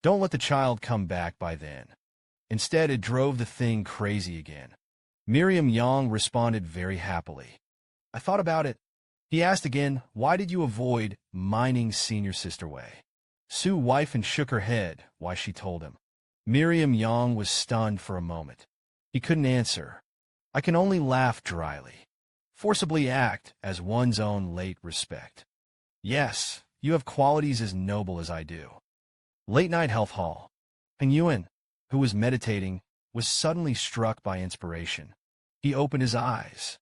Don't let the child come back by then. Instead, it drove the thing crazy again. Miriam Yang responded very happily. I thought about it. He asked again, why did you avoid mining senior sister way? Sue wife and shook her head while she told him. Miriam Yang was stunned for a moment. He couldn't answer. I can only laugh dryly. Forcibly act as one's own late respect. Yes, you have qualities as noble as I do. Late-night health hall. Peng Yuan, who was meditating, was suddenly struck by inspiration. He opened his eyes.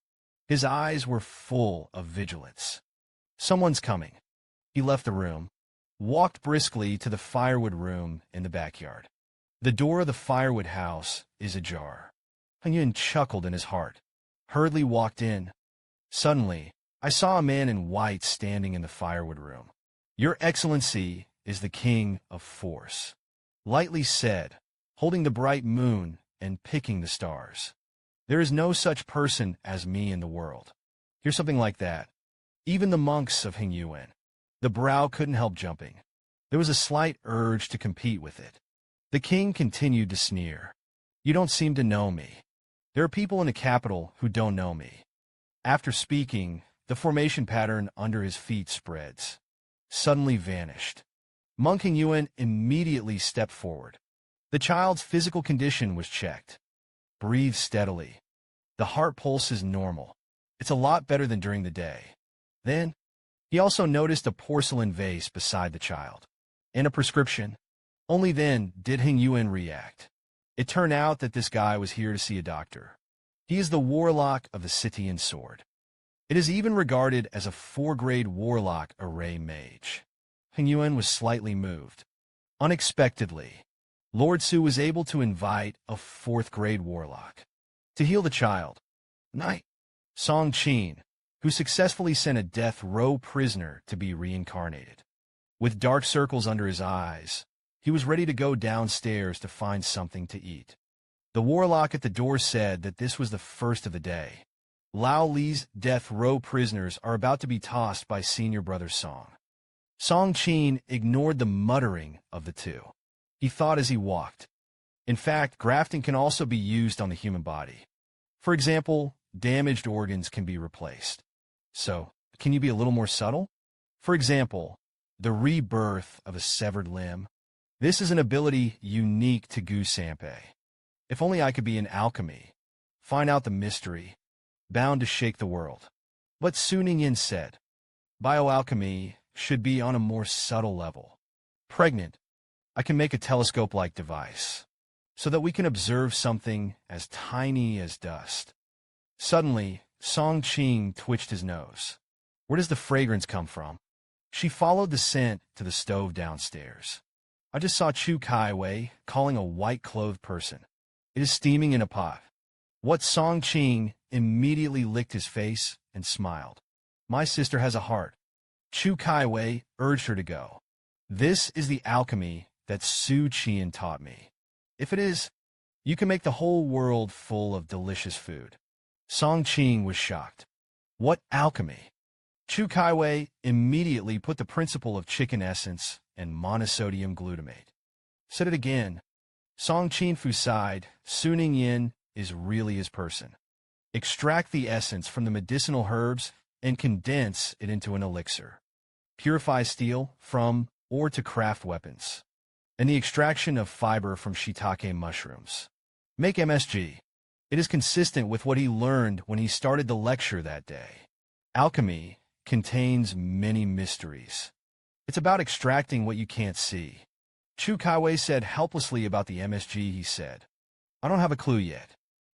His eyes were full of vigilance. Someone's coming. He left the room, walked briskly to the firewood room in the backyard. The door of the firewood house is ajar. Peng Yuan chuckled in his heart, hurriedly walked in. Suddenly, I saw a man in white standing in the firewood room. Your Excellency is the king of force, lightly said, holding the bright moon and picking the stars. There is no such person as me in the world. Hear something like that. Even the monks of Peng Yuan. The brow couldn't help jumping. There was a slight urge to compete with it. The king continued to sneer. You don't seem to know me. There are people in the capital who don't know me. After speaking, the formation pattern under his feet spreads. Suddenly vanished. Monk Peng Yuan immediately stepped forward. The child's physical condition was checked. Breathe steadily. The heart pulse is normal. It's a lot better than during the day. Then, he also noticed a porcelain vase beside the child. And a prescription. Only then did Peng Yuan react. It turned out that this guy was here to see a doctor. He is the warlock of the Scythian sword. It is even regarded as a 4-grade warlock array mage. Peng Yuan was slightly moved. Unexpectedly, Lord Su was able to invite a 4th-grade warlock to heal the child. Knight Song Qin, who successfully sent a death row prisoner to be reincarnated. With dark circles under his eyes, he was ready to go downstairs to find something to eat. The warlock at the door said that this was the first of the day. Lao Li's death row prisoners are about to be tossed by senior brother Song. Song Qin ignored the muttering of the two. He thought as he walked. In fact, grafting can also be used on the human body. For example, damaged organs can be replaced. So, can you be a little more subtle? For example, the rebirth of a severed limb. This is an ability unique to Gu Sanpei. If only I could be in alchemy, find out the mystery, bound to shake the world. But Su Ningyin said, bioalchemy should be on a more subtle level. Pregnant, I can make a telescope-like device, so that we can observe something as tiny as dust. Suddenly, Song Qin twitched his nose. Where does the fragrance come from? She followed the scent to the stove downstairs. I just saw Chu Kaiwei calling a white-clothed person. It is steaming in a pot. What Song Qin immediately licked his face and smiled. My sister has a heart. Chu Kaiwei urged her to go. This is the alchemy that Su Qian taught me. If it is, you can make the whole world full of delicious food. Song Qin was shocked. What alchemy? Chu Kaiwei immediately put the principle of chicken essence and monosodium glutamate. Said it again. Song Qin Fu sighed. Su Ningyin is really his person. Extract the essence from the medicinal herbs and condense it into an elixir. Purify steel from or to craft weapons. And the extraction of fiber from shiitake mushrooms. Make MSG. It is consistent with what he learned when he started the lecture that day. Alchemy contains many mysteries. It's about extracting what you can't see. Chu Kaiwei said helplessly about the MSG, he said. I don't have a clue yet,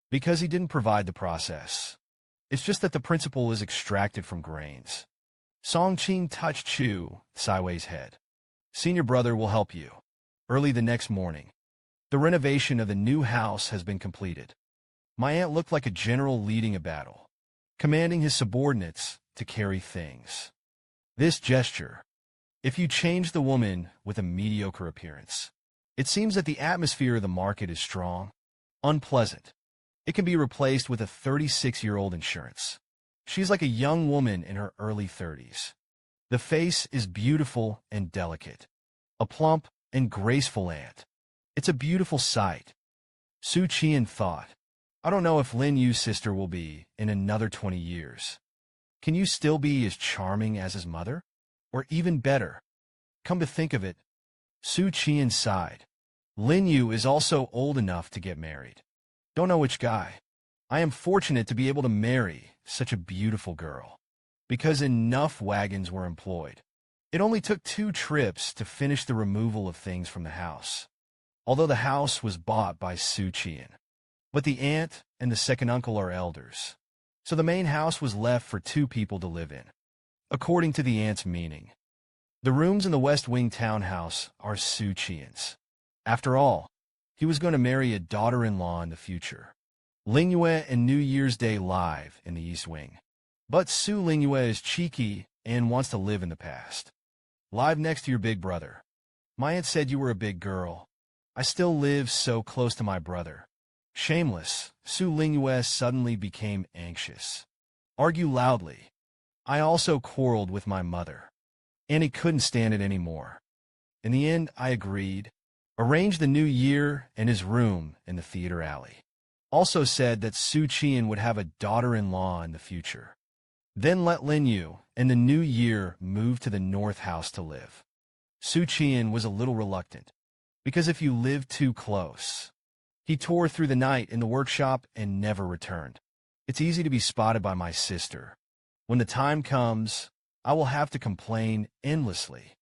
because he didn't provide the process. It's just that the principle is extracted from grains. Song Qin touched Chu Kaiwei's head. Senior brother will help you. Early the next morning, the renovation of the new house has been completed. My aunt looked like a general leading a battle, commanding his subordinates to carry things. This gesture, if you change the woman with a mediocre appearance, it seems that the atmosphere of the market is strong, unpleasant. It can be replaced with a 36-year-old insurance. She's like a young woman in her early 30s. The face is beautiful and delicate. A plump, and graceful aunt. It's a beautiful sight. Xu Qian thought. I don't know if Lin Yu's sister will be in another 20 years. Can you still be as charming as his mother? Or even better? Come to think of it, Xu Qian sighed. Lin Yu is also old enough to get married. Don't know which guy. I am fortunate to be able to marry such a beautiful girl, because enough wagons were employed. It only took 2 trips to finish the removal of things from the house, although the house was bought by Xu Qian. But the aunt and the second uncle are elders, so the main house was left for 2 people to live in, according to the aunt's meaning. The rooms in the West Wing townhouse are Xu Qian's. After all, he was going to marry a daughter-in-law in the future. Lingyue and New Year's Day live in the East Wing. But Su Lingyue is cheeky and wants to live in the past. Live next to your big brother. My aunt said you were a big girl. I still live so close to my brother. Shameless, Su Lingyue suddenly became anxious. Argue loudly. I also quarreled with my mother. Annie couldn't stand it anymore. In the end, I agreed. Arranged the new year and his room in the theater alley. Also said that Xu Qian would have a daughter-in-law in the future. Then let Lin Yu and the new year move to the north house to live. Xu Qian was a little reluctant, because if you live too close. He tore through the night in the workshop and never returned. It's easy to be spotted by my sister. When the time comes, I will have to complain endlessly.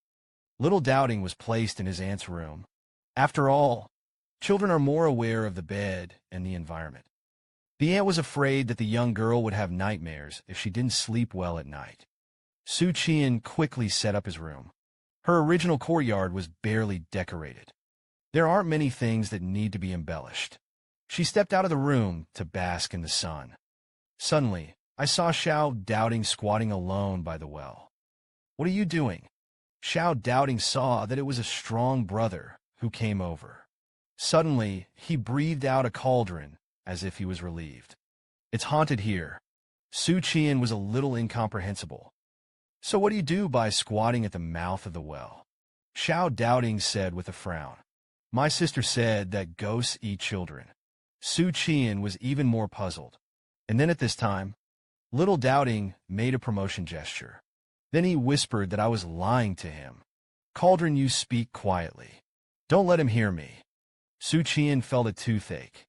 Little doubting was placed in his aunt's room. After all, children are more aware of the bed and the environment. The aunt was afraid that the young girl would have nightmares if she didn't sleep well at night. Xu Qian quickly set up his room. Her original courtyard was barely decorated. There aren't many things that need to be embellished. She stepped out of the room to bask in the sun. Suddenly, I saw Xiao Doubting squatting alone by the well. What are you doing? Xiao Doubting saw that it was a strong brother who came over. Suddenly, he breathed out a cauldron as if he was relieved. It's haunted here. Xu Qian was a little incomprehensible. So what do you do by squatting at the mouth of the well? Xiao Doubting said with a frown. My sister said that ghosts eat children. Xu Qian was even more puzzled. And then at this time, Little Doubting made a promotion gesture. Then he whispered that I was lying to him. Cauldron, you speak quietly. Don't let him hear me. Xu Qian felt a toothache.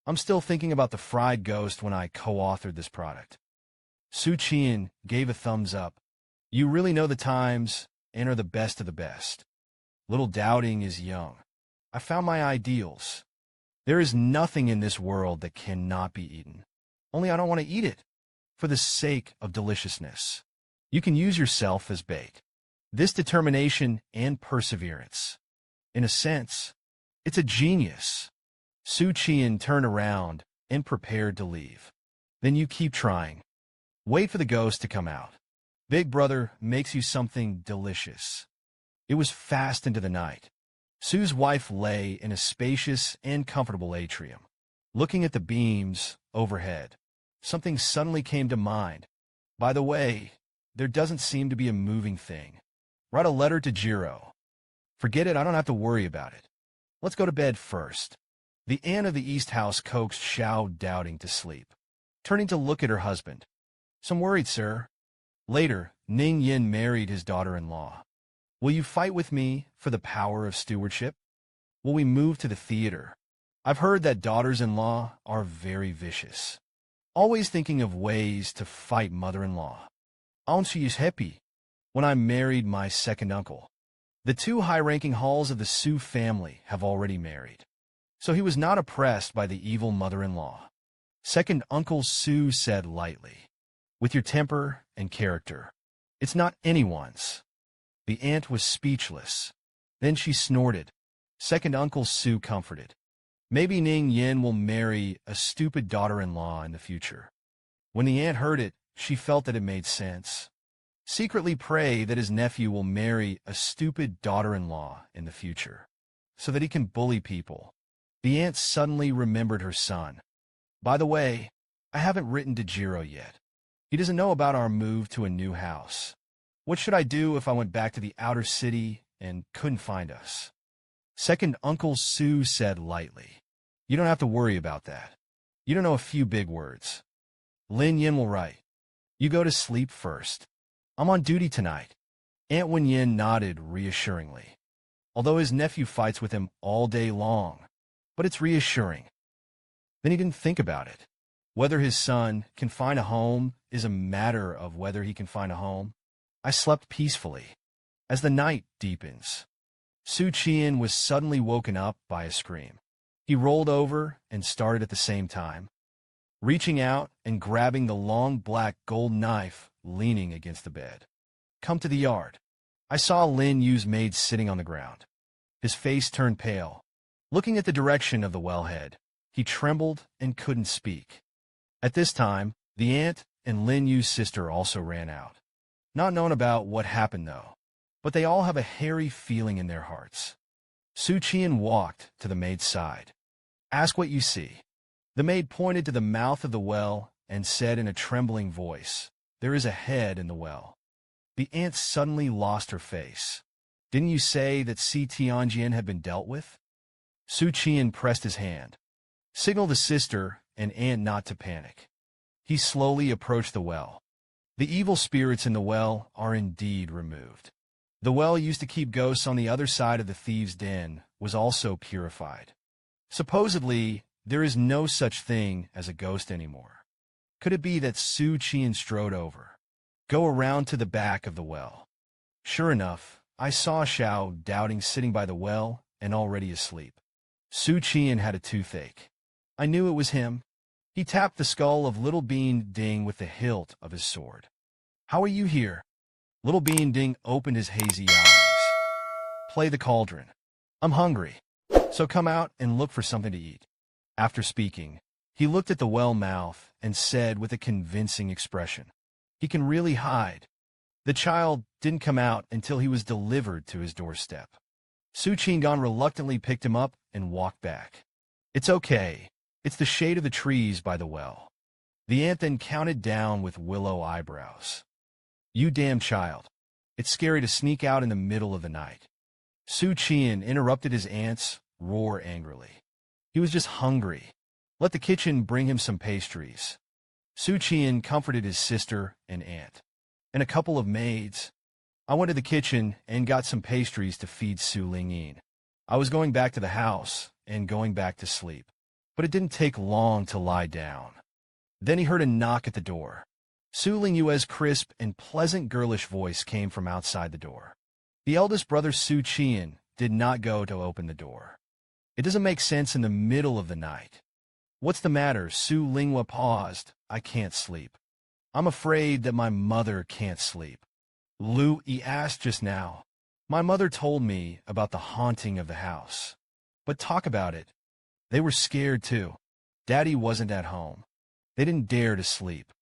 I'm still thinking about the fried ghost when I co-authored this product. Xu Qian gave a thumbs up. You really know the times and are the best of the best. Little Doubting is young. I found my ideals. There is nothing in this world that cannot be eaten. Only I don't want to eat it. For the sake of deliciousness. You can use yourself as bait. This determination and perseverance. In a sense, it's a genius. Xu Qian turned around and prepared to leave. Then you keep trying. Wait for the ghost to come out. Big brother makes you something delicious. It was fast into the night. Sue's wife lay in a spacious and comfortable atrium. Looking at the beams overhead, something suddenly came to mind. By the way, there doesn't seem to be a moving thing. Write a letter to Jiro. Forget it, I don't have to worry about it. Let's go to bed first. The aunt of the East House coaxed Xiao Doubting to sleep, turning to look at her husband. I'm worried, sir. Later, Ning Yin married his daughter-in-law. Will you fight with me for the power of stewardship? Will we move to the theater? I've heard that daughters-in-law are very vicious, always thinking of ways to fight mother-in-law. Aren't she happy when I married my second uncle? The 2 high-ranking halls of the Su family have already married, so he was not oppressed by the evil mother-in-law. Second Uncle Su said lightly, with your temper and character, it's not anyone's. The aunt was speechless. Then she snorted. Second Uncle Su comforted. Maybe Ning Yin will marry a stupid daughter-in-law in the future. When the aunt heard it, she felt that it made sense. Secretly pray that his nephew will marry a stupid daughter-in-law in the future, so that he can bully people. The aunt suddenly remembered her son. By the way, I haven't written to Jiro yet. He doesn't know about our move to a new house. What should I do if I went back to the outer city and couldn't find us? Second Uncle Sue said lightly. You don't have to worry about that. You don't know a few big words. Lin Yin will write. You go to sleep first. I'm on duty tonight. Aunt Wen Yin nodded reassuringly. Although his nephew fights with him all day long, but it's reassuring. Then he didn't think about it. Whether his son can find a home is a matter of whether he can find a home. I slept peacefully. As the night deepens, Xu Qian'an was suddenly woken up by a scream. He rolled over and started at the same time, reaching out and grabbing the long black gold knife leaning against the bed. Come to the yard. I saw Lin Yu's maid sitting on the ground. His face turned pale. Looking at the direction of the wellhead, he trembled and couldn't speak. At this time, the aunt and Lin Yu's sister also ran out. Not known about what happened, though, but they all have a hairy feeling in their hearts. Xu Qian'an walked to the maid's side. Ask what you see. The maid pointed to the mouth of the well and said in a trembling voice, There is a head in the well. The aunt suddenly lost her face. Didn't you say that Si Tianjian had been dealt with? Xu Qian'an pressed his hand. Signal the sister and aunt not to panic. He slowly approached the well. The evil spirits in the well are indeed removed. The well used to keep ghosts on the other side of the thieves' den was also purified. Supposedly, there is no such thing as a ghost anymore. Could it be that Xu Qian'an strode over? Go around to the back of the well. Sure enough, I saw Xiao doubting sitting by the well and already asleep. Xu Qian'an had a toothache. I knew it was him. He tapped the skull of Little Bean Ding with the hilt of his sword. How are you here? Little Bean Ding opened his hazy eyes. Play the cauldron. I'm hungry, so come out and look for something to eat. After speaking, he looked at the well mouth and said with a convincing expression, He can really hide. The child didn't come out until he was delivered to his doorstep. Xu Qian'an reluctantly picked him up and walked back. It's okay. It's the shade of the trees by the well. The aunt then counted down with willow eyebrows. You damn child. It's scary to sneak out in the middle of the night. Xu Qian'an interrupted his aunt's roar angrily. He was just hungry. Let the kitchen bring him some pastries. Xu Qian'an comforted his sister and aunt, and a couple of maids. I went to the kitchen and got some pastries to feed Su Lingyin. I was going back to the house and going back to sleep, but it didn't take long to lie down. Then he heard a knock at the door. Su Lingyue's crisp and pleasant girlish voice came from outside the door. The eldest brother Xu Qian'an did not go to open the door. It doesn't make sense in the middle of the night. What's the matter? Su Lingyue paused. I can't sleep. I'm afraid that my mother can't sleep. Lu Yi asked just now. My mother told me about the haunting of the house. But talk about it. They were scared too. Daddy wasn't at home. They didn't dare to sleep.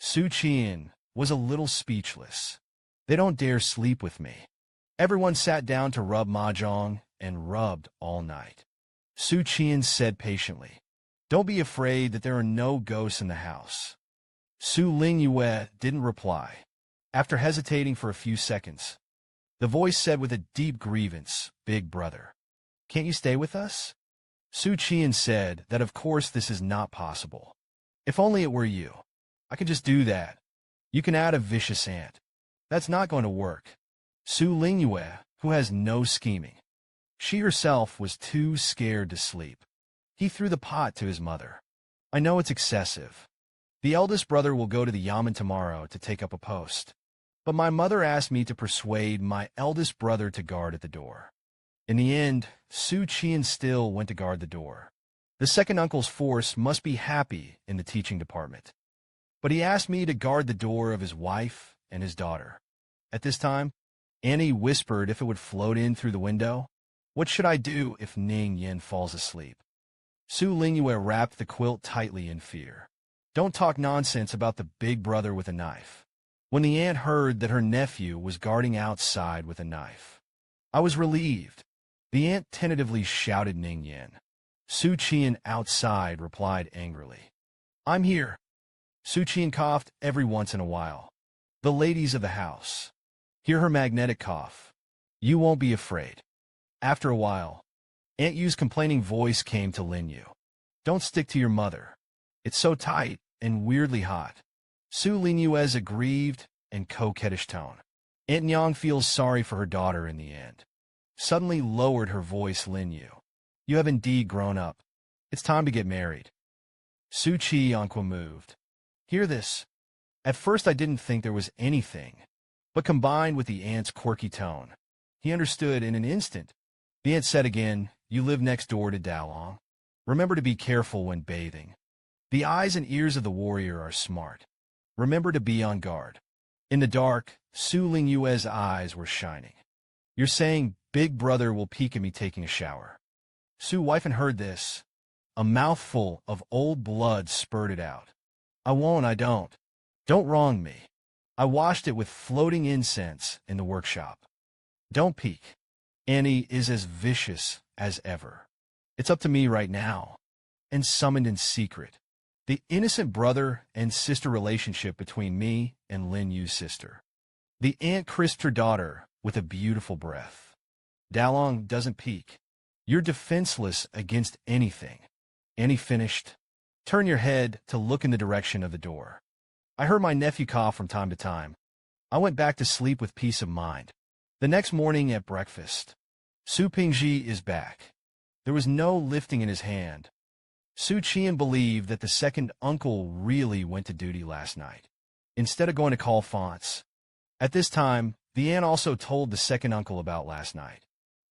Xu Qian'an was a little speechless. They don't dare sleep with me. Everyone sat down to rub mahjong and rubbed all night. Xu Qian'an said patiently, Don't be afraid that there are no ghosts in the house. Su Lingyue didn't reply. After hesitating for a few seconds, the voice said with a deep grievance, Big brother, can't you stay with us? Xu Qian'an said that of course this is not possible. If only it were you. I could just do that. You can add a vicious aunt. That's not going to work. Su Lingyue, who has no scheming. She herself was too scared to sleep. He threw the pot to his mother. I know it's excessive. The eldest brother will go to the yamen tomorrow to take up a post. But my mother asked me to persuade my eldest brother to guard at the door. In the end, Xu Qian'an still went to guard the door. The second uncle's force must be happy in the teaching department. But he asked me to guard the door of his wife and his daughter. At this time, Annie whispered if it would float in through the window. What should I do if Ning Yin falls asleep? Su Lingyue wrapped the quilt tightly in fear. Don't talk nonsense about the big brother with a knife. When the aunt heard that her nephew was guarding outside with a knife, I was relieved. The aunt tentatively shouted Ning Yin. Xu Qian'an outside replied angrily. I'm here. Xu Qian'an coughed every once in a while. The ladies of the house. Hear her magnetic cough. You won't be afraid. After a while, Aunt Yu's complaining voice came to Lin Yu. Don't stick to your mother. It's so tight and weirdly hot. Su Lin Yu has a grieved and coquettish tone. Aunt Yang feels sorry for her daughter in the end. Suddenly lowered her voice Lin Yu. You have indeed grown up. It's time to get married. Su Qian'an moved. Hear this. At first I didn't think there was anything, but combined with the aunt's quirky tone, he understood in an instant. The aunt said again, you live next door to Daoists. Remember to be careful when bathing. The eyes and ears of the warrior are smart. Remember to be on guard. In the dark, Su Lingyue's eyes were shining. You're saying Big Brother will peek at me taking a shower. Su Wifen heard this. A mouthful of old blood spurted out. I won't, I don't. Don't wrong me. I washed it with floating incense in the workshop. Don't peek. Annie is as vicious as ever. It's up to me right now. And summoned in secret. The innocent brother and sister relationship between me and Lin Yu's sister. The aunt crisped her daughter with a beautiful breath. Dalong doesn't peek. You're defenseless against anything. Annie finished. Turn your head to look in the direction of the door. I heard my nephew cough from time to time. I went back to sleep with peace of mind. The next morning at breakfast, Su Pingji is back. There was no lifting in his hand. Su Qian believed that the second uncle really went to duty last night, instead of going to call fonts. At this time, the aunt also told the second uncle about last night.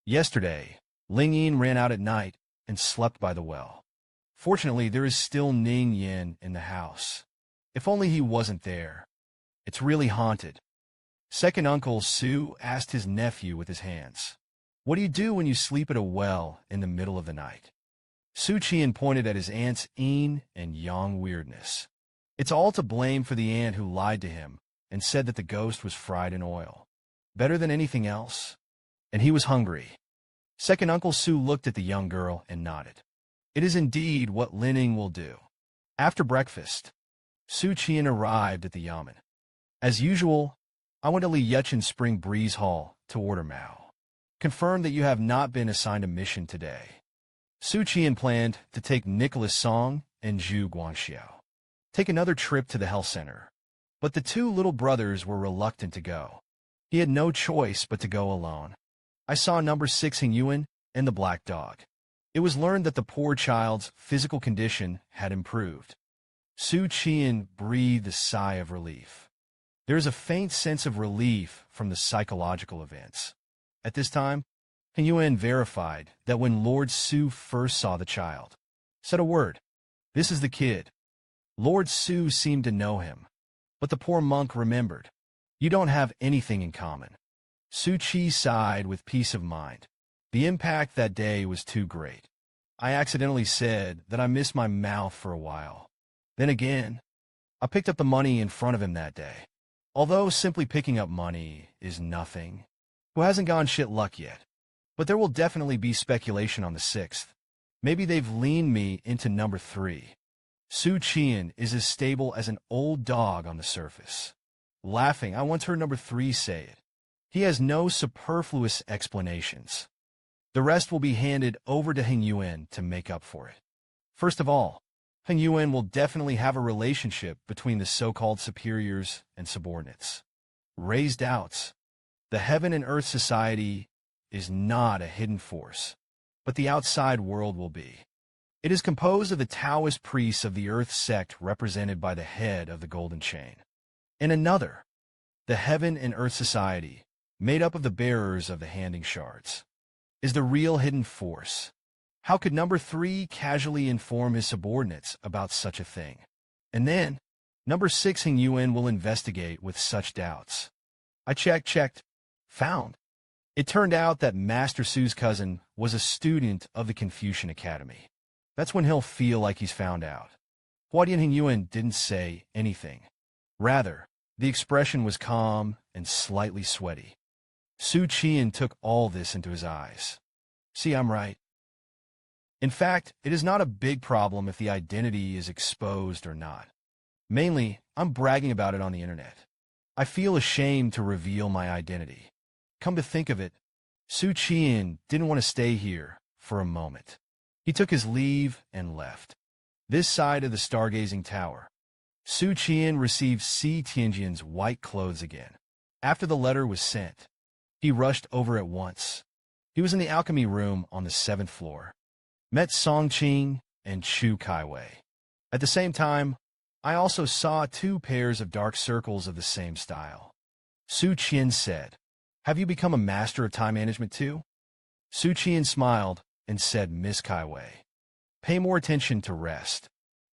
Yesterday, Ling Yin ran out at night and slept by the well. Fortunately, there is still Ning Yin in the house. If only he wasn't there. It's really haunted. Second uncle Su asked his nephew with his hands. What do you do when you sleep at a well in the middle of the night? Su Qian pointed at his aunt's yin and yang weirdness. It's all to blame for the aunt who lied to him and said that the ghost was fried in oil. Better than anything else. And he was hungry. Second Uncle Su looked at the young girl and nodded. It is indeed what Lining will do. After breakfast, Su Qian arrived at the yamen. As usual, I went to Li Yuchen Spring Breeze Hall to order Mao. Confirm that you have not been assigned a mission today. Su Qian planned to take Nicholas Song and Zhu Guanxiao. Take another trip to the health center. But the two little brothers were reluctant to go. He had no choice but to go alone. I saw number 6 Hing Yuan and the black dog. It was learned that the poor child's physical condition had improved. Su Qian breathed a sigh of relief. There is a faint sense of relief from the psychological events. At this time, Hing Yuan verified that when Lord Su first saw the child, said a word, "This is the kid." Lord Su seemed to know him, but the poor monk remembered. You don't have anything in common. Su Qi sighed with peace of mind. The impact that day was too great. I accidentally said that I missed my mouth for a while. Then again, I picked up the money in front of him that day. Although simply picking up money is nothing. Who hasn't gone shit luck yet? But there will definitely be speculation on the 6th. Maybe they've leaned me into number 3. Su Qian is as stable as an old dog on the surface. Laughing, I once heard number 3 say it. He has no superfluous explanations. The rest will be handed over to Hing Yuan to make up for it. First of all, Hing Yuan will definitely have a relationship between the so-called superiors and subordinates. Raise doubts. The Heaven and Earth Society is not a hidden force, but the outside world will be. It is composed of the Taoist priests of the Earth sect represented by the head of the Golden Chain. And another, the Heaven and Earth Society, made up of the bearers of the Handing Shards, is the real hidden force. How could number 3 casually inform his subordinates about such a thing? And then, number 6 Hing Yuan will investigate with such doubts. I checked, found. It turned out that Master Su's cousin was a student of the Confucian Academy. That's when he'll feel like he's found out. Huadian Hing Yuan didn't say anything. Rather, the expression was calm and slightly sweaty. Su Qian took all this into his eyes. See, I'm right. In fact, it is not a big problem if the identity is exposed or not. Mainly, I'm bragging about it on the internet. I feel ashamed to reveal my identity. Come to think of it, Su Qian didn't want to stay here for a moment. He took his leave and left. This side of the stargazing tower, Xu Qian received Si Tianjian's white clothes again. After the letter was sent, he rushed over at once. He was in the alchemy room on the 7th floor. Met Song Qing and Chu Kaiwei. At the same time, I also saw 2 pairs of dark circles of the same style. Xu Qian said, "Have you become a master of time management too?" Xu Qian smiled and said, "Miss Kaiwei, pay more attention to rest."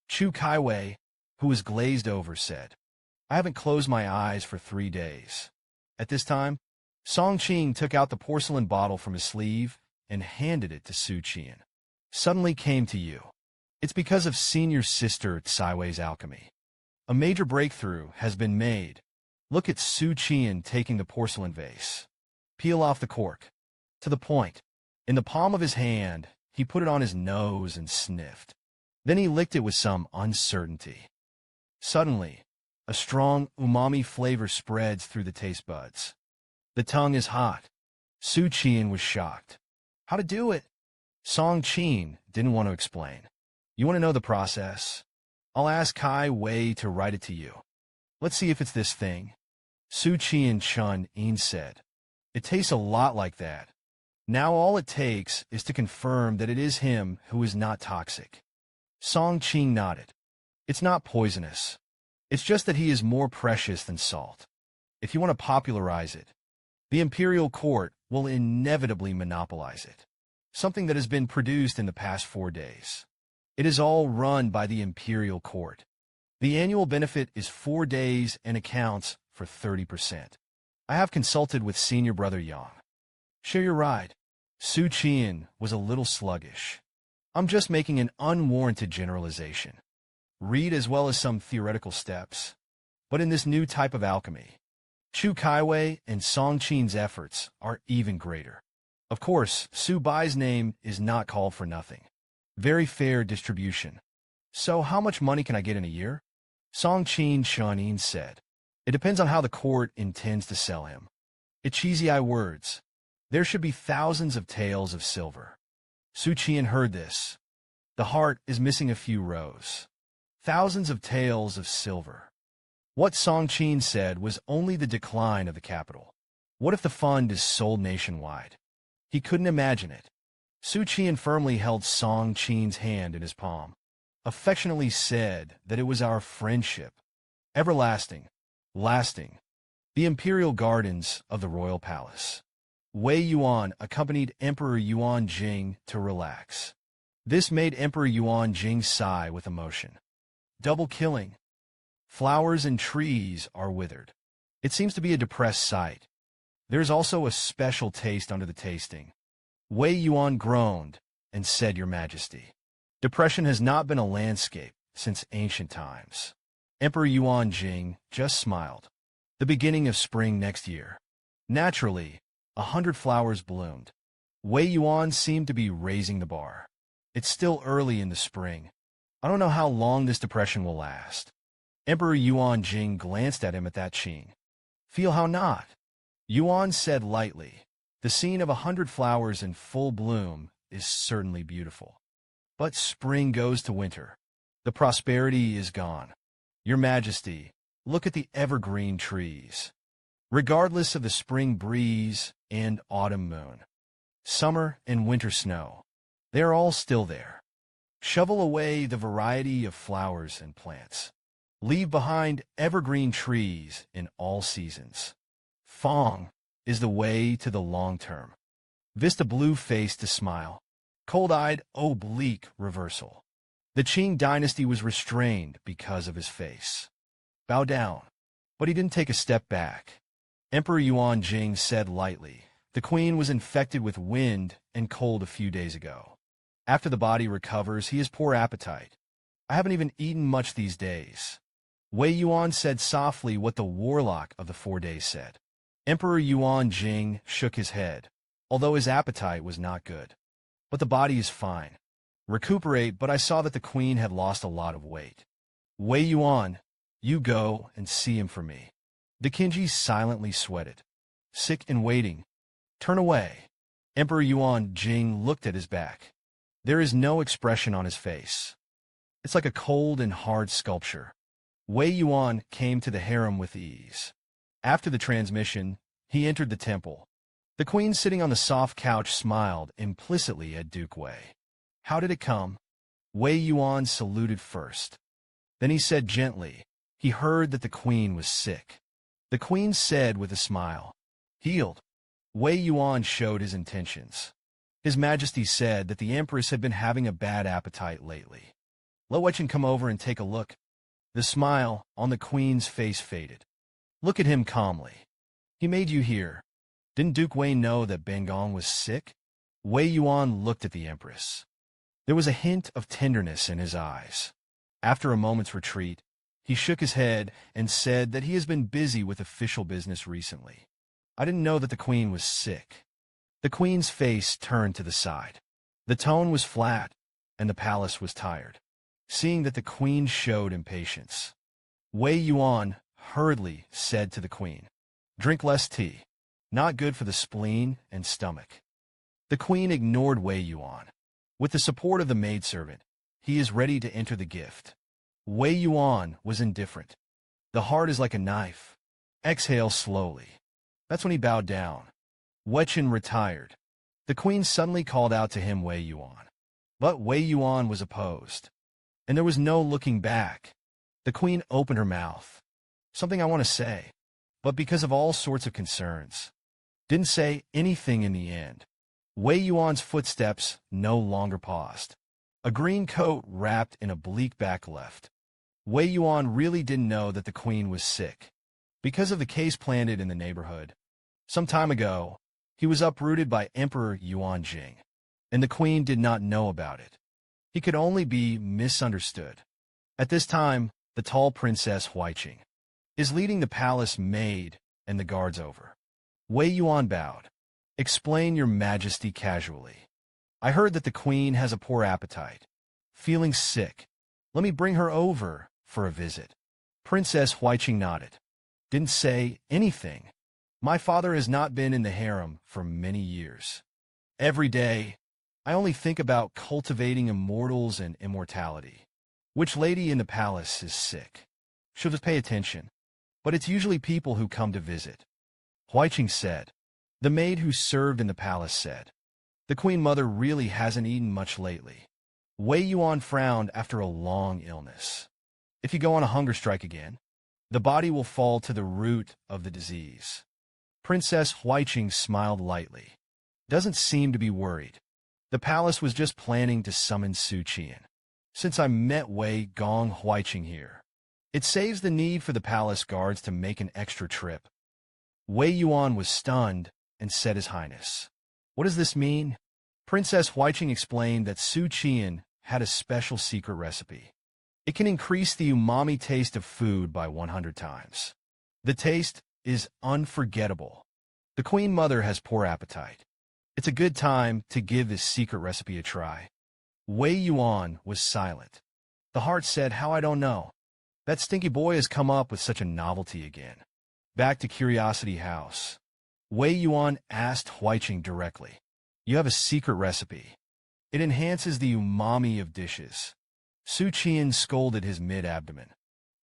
Chu Kaiwei, who was glazed over, said, "I haven't closed my eyes for 3 days." At this time, Song Qing took out the porcelain bottle from his sleeve and handed it to Xu Qian. "Suddenly came to you. It's because of senior sister Tsaiwei's alchemy. A major breakthrough has been made. Look at Xu Qian taking the porcelain vase. Peel off the cork. To the point. In the palm of his hand, he put it on his nose and sniffed. Then he licked it with some uncertainty. Suddenly, a strong umami flavor spreads through the taste buds. The tongue is hot." Xu Qian was shocked. "How to do it?" Song Qing didn't want to explain. "You want to know the process? I'll ask Kai Wei to write it to you. Let's see if it's this thing." Xu Qian Chun-in said, "It tastes a lot like that. Now all it takes is to confirm that it is him who is not toxic." Song Qing nodded. "It's not poisonous. It's just that he is more precious than salt. If you want to popularize it, the imperial court will inevitably monopolize it. Something that has been produced in the past 4 days. It is all run by the imperial court. The annual benefit is 4 days and accounts for 30%. I have consulted with senior brother Yang. Share your ride." Xu Qian was a little sluggish. "I'm just making an unwarranted generalization. Read as well as some theoretical steps. But in this new type of alchemy, Chu Kaiwei and Song Qing's efforts are even greater. Of course, Su Bai's name is not called for nothing. Very fair distribution. So how much money can I get in a year?" Song Qing Chun-in said, "It depends on how the court intends to sell him. It's cheesy words. There should be thousands of taels of silver." Xu Qian heard this. The heart is missing a few rows. Thousands of taels of silver. What Song Qing said was only the decline of the capital. What if the fund is sold nationwide? He couldn't imagine it. Xu Qian firmly held Song Qing's hand in his palm, affectionately said that it was our friendship, everlasting, lasting. The imperial gardens of the royal palace. Wei Yuan accompanied Emperor Yuan Jing to relax. This made Emperor Yuan Jing sigh with emotion. Double killing. Flowers and trees are withered. It seems to be a depressed sight. There's also a special taste under the tasting. Wei Yuan groaned and said, "Your Majesty, depression has not been a landscape since ancient times." Emperor Yuan Jing just smiled. The beginning of spring next year. Naturally, 100 flowers bloomed. Wei Yuan seemed to be raising the bar. It's still early in the spring. I don't know how long this depression will last. Emperor Yuan Jing glanced at him at that Qing. "Feel how not?" Yuan said lightly, "The scene of 100 flowers in full bloom is certainly beautiful. But spring goes to winter. The prosperity is gone. Your Majesty, look at the evergreen trees. Regardless of the spring breeze and autumn moon, summer and winter snow, they are all still there. Shovel away the variety of flowers and plants. Leave behind evergreen trees in all seasons. Fong is the way to the long term." Vista blue-faced to smile. Cold-eyed, oblique reversal. The Qing dynasty was restrained because of his face. Bow down. But he didn't take a step back. Emperor Yuan Jing said lightly, "The queen was infected with wind and cold a few days ago. After the body recovers, he has poor appetite. I haven't even eaten much these days." Wei Yuan said softly what the warlock of the 4 days said. Emperor Yuan Jing shook his head, although his appetite was not good. "But the body is fine. Recuperate, but I saw that the queen had lost a lot of weight. Wei Yuan, you go and see him for me." The Kinji silently sweated. "Sick and waiting. Turn away." Emperor Yuan Jing looked at his back. There is no expression on his face. It's like a cold and hard sculpture. Wei Yuan came to the harem with ease. After the transmission, he entered the temple. The queen sitting on the soft couch smiled implicitly at Duke Wei. How did it come? Wei Yuan saluted first. Then he said gently, he heard that the queen was sick. The queen said with a smile, healed. Wei Yuan showed his intentions. His Majesty said that the Empress had been having a bad appetite lately. Let Wei come over and take a look. The smile on the queen's face faded. Look at him calmly. He made you here. Didn't Duke Wei know that Bangong was sick? Wei Yuan looked at the Empress. There was a hint of tenderness in his eyes. After a moment's retreat, he shook his head and said that he has been busy with official business recently. I didn't know that the queen was sick. The queen's face turned to the side. The tone was flat, and the palace was tired. Seeing that the queen showed impatience, Wei Yuan hurriedly said to the queen, drink less tea. Not good for the spleen and stomach. The queen ignored Wei Yuan. With the support of the maidservant, he is ready to enter the gift. Wei Yuan was indifferent. The heart is like a knife. Exhale slowly. That's when he bowed down. Wechen retired. The queen suddenly called out to him Wei Yuan. But Wei Yuan was opposed. And there was no looking back. The queen opened her mouth. Something I want to say, but because of all sorts of concerns, didn't say anything in the end. Wei Yuan's footsteps no longer paused. A green coat wrapped in a bleak back left. Wei Yuan really didn't know that the queen was sick. Because of the case planted in the neighborhood. Some time ago, he was uprooted by Emperor Yuan Jing, and the queen did not know about it. He could only be misunderstood. At this time, the tall princess Huaiqing is leading the palace maid and the guards over. Wei Yuan bowed. Explain, your majesty, casually. I heard that the queen has a poor appetite. Feeling sick. Let me bring her over for a visit. Princess Huaiqing nodded. Didn't say anything. My father has not been in the harem for many years. Every day, I only think about cultivating immortals and immortality. Which lady in the palace is sick? She'll just pay attention. But it's usually people who come to visit. Huaiqing said. The maid who served in the palace said. The queen mother really hasn't eaten much lately. Wei Yuan frowned after a long illness. If you go on a hunger strike again, the body will fall to the root of the disease. Princess Huaiqing smiled lightly. Doesn't seem to be worried. The palace was just planning to summon Xu Qian'an. Since I met Wei Gong Huaiqing here, it saves the need for the palace guards to make an extra trip. Wei Yuan was stunned and said, His Highness. What does this mean? Princess Huaiqing explained that Xu Qian'an had a special secret recipe. It can increase the umami taste of food by 100 times. The taste is unforgettable. The Queen Mother has poor appetite. It's a good time to give this secret recipe a try. Wei Yuan was silent. The heart said, how I don't know. That stinky boy has come up with such a novelty again. Back to Curiosity House. Wei Yuan asked Huaiqing directly. You have a secret recipe. It enhances the umami of dishes. Xu Qian scolded his mid-abdomen.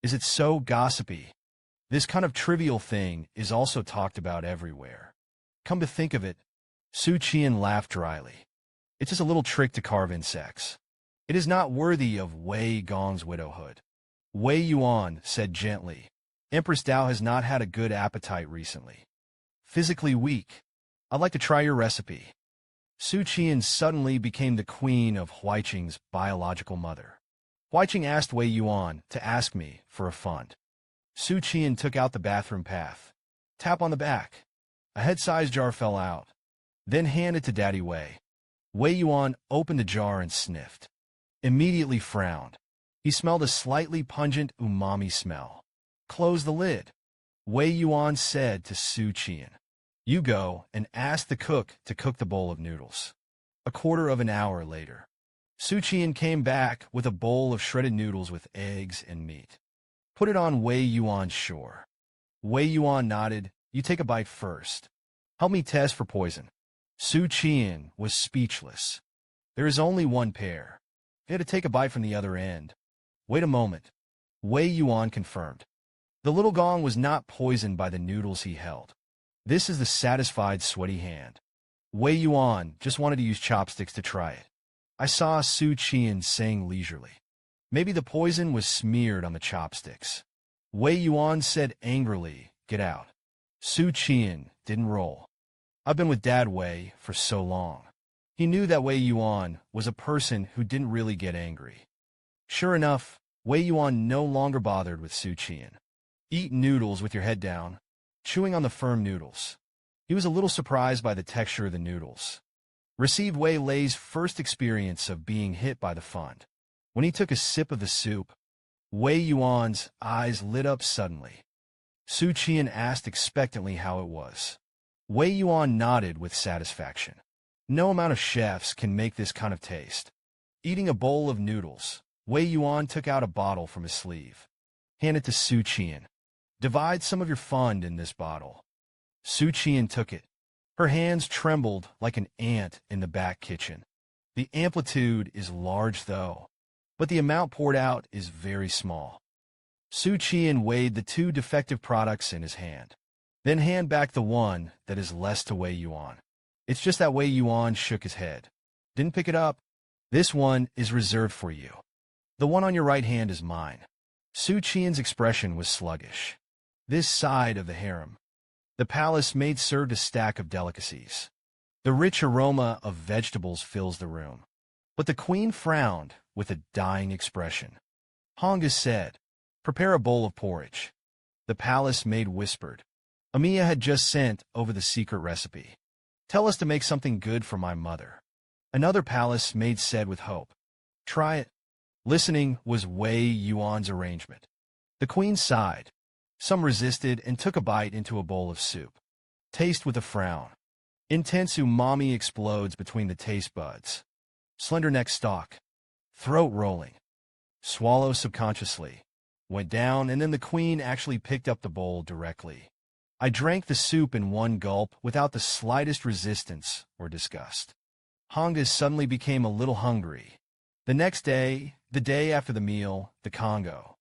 Is it so gossipy? This kind of trivial thing is also talked about everywhere. Come to think of it, Xu Qian laughed dryly. It's just a little trick to carve insects. It is not worthy of Wei Gong's widowhood. Wei Yuan said gently, Empress Dao has not had a good appetite recently. Physically weak. I'd like to try your recipe. Xu Qian suddenly became the queen of Huaiqing's biological mother. Huaiqing asked Wei Yuan to ask me for a fund. Xu Qian took out the bathroom path. Tap on the back. A head-sized jar fell out. Then handed to Daddy Wei. Wei Yuan opened the jar and sniffed. Immediately frowned. He smelled a slightly pungent umami smell. Close the lid. Wei Yuan said to Xu Qian. You go and ask the cook to cook the bowl of noodles. A quarter of an hour later, Xu Qian came back with a bowl of shredded noodles with eggs and meat. Put it on Wei Yuan's shore. Wei Yuan nodded. You take a bite first. Help me test for poison. Xu Qian'an was speechless. There is only one pair. He had to take a bite from the other end. Wait a moment. Wei Yuan confirmed. The little gong was not poisoned by the noodles he held. This is the satisfied, sweaty hand. Wei Yuan just wanted to use chopsticks to try it. I saw Xu Qian saying leisurely. Maybe the poison was smeared on the chopsticks. Wei Yuan said angrily, "Get out." Xu Qian didn't roll. I've been with Dad Wei for so long. He knew that Wei Yuan was a person who didn't really get angry. Sure enough, Wei Yuan no longer bothered with Xu Qian. Eat noodles with your head down, chewing on the firm noodles. He was a little surprised by the texture of the noodles. Received Wei Lei's first experience of being hit by the fund. When he took a sip of the soup, Wei Yuan's eyes lit up suddenly. Xu Qian asked expectantly how it was. Wei Yuan nodded with satisfaction. No amount of chefs can make this kind of taste. Eating a bowl of noodles, Wei Yuan took out a bottle from his sleeve. Hand it to Xu Qian. Divide some of your fund in this bottle. Xu Qian took it. Her hands trembled like an ant in the back kitchen. The amplitude is large, though, but the amount poured out is very small. Xu Qian weighed the two defective products in his hand, then hand back the one that is less to Wei Yuan. It's just that Wei Yuan shook his head. Didn't pick it up. This one is reserved for you. The one on your right hand is mine. Xu Qian's expression was sluggish. This side of the harem. The palace maid served a stack of delicacies. The rich aroma of vegetables fills the room. But the queen frowned with a dying expression. Manga said, "Prepare a bowl of porridge." The palace maid whispered. Amiya had just sent over the secret recipe. "Tell us to make something good for my mother." Another palace maid said with hope. "Try it." Listening was Wei Yuan's arrangement. The queen sighed. Some resisted and took a bite into a bowl of soup. Taste with a frown. Intense umami explodes between the taste buds. Slender neck stalk. Throat rolling. Swallow subconsciously. Went down, and then the queen actually picked up the bowl directly. I drank the soup in one gulp without the slightest resistance or disgust. Manga suddenly became a little hungry. The next day, the day after the meal, the Congo.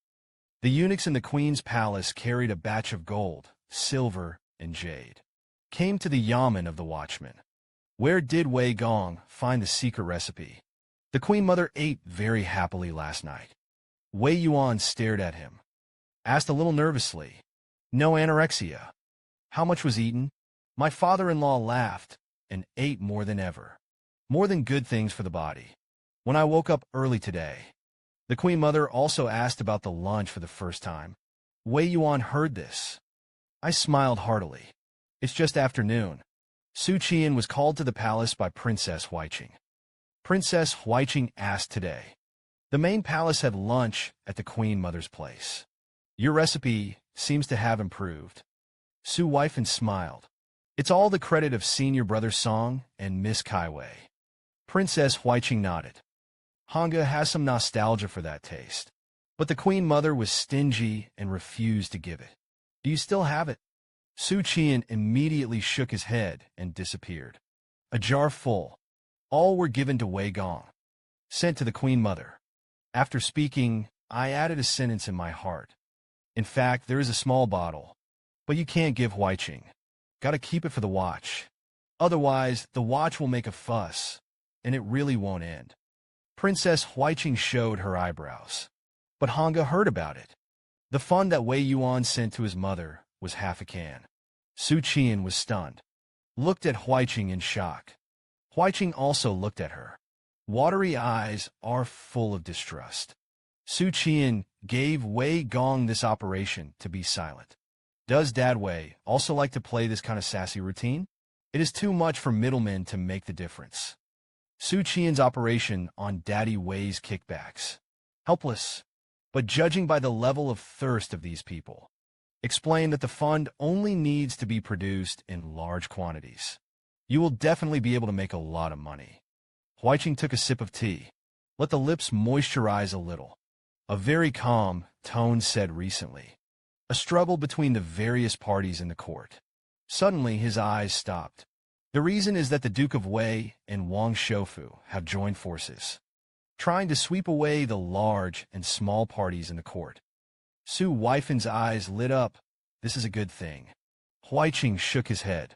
The eunuchs in the queen's palace carried a batch of gold, silver, and jade. Came to the yamen of the watchman. Where did Wei Gong find the secret recipe? The queen mother ate very happily last night. Wei Yuan stared at him. Asked a little nervously. No anorexia. How much was eaten? My father-in-law laughed and ate more than ever. More than good things for the body. When I woke up early today. The queen mother also asked about the lunch for the first time. Wei Yuan heard this. I smiled heartily. It's just afternoon. Xu Qian was called to the palace by Princess Huiqing. Princess Huiqing asked today. The main palace had lunch at the queen mother's place. Your recipe seems to have improved. Su Weifan smiled. It's all the credit of Senior Brother Song and Miss Kaiwei. Princess Huiqing nodded. Manga has some nostalgia for that taste. But the queen mother was stingy and refused to give it. Do you still have it? Xu Qian immediately shook his head and disappeared. A jar full. All were given to Wei Gong. Sent to the queen mother. After speaking, I added a sentence in my heart. In fact, there is a small bottle. But you can't give Huiqing. Gotta keep it for the watch. Otherwise, the watch will make a fuss, and it really won't end. Princess Huiqing showed her eyebrows. But Manga heard about it. The fund that Wei Yuan sent to his mother was half a can. Xu Qian was stunned. Looked at Huiqing in shock. Huiqing also looked at her. Watery eyes are full of distrust. Xu Qian gave Wei Gong this operation to be silent. Does Dad Wei also like to play this kind of sassy routine? It is too much for middlemen to make the difference. Xu Qian's operation on Daddy Wei's kickbacks. Helpless, but judging by the level of thirst of these people. Explain that the fund only needs to be produced in large quantities. You will definitely be able to make a lot of money. Huiqing took a sip of tea. Let the lips moisturize a little. A very calm tone said recently. A struggle between the various parties in the court. Suddenly his eyes stopped. The reason is that the Duke of Wei and Wang Shoufu have joined forces, trying to sweep away the large and small parties in the court. Su Weifen's eyes lit up. This is a good thing. Huaiqing shook his head.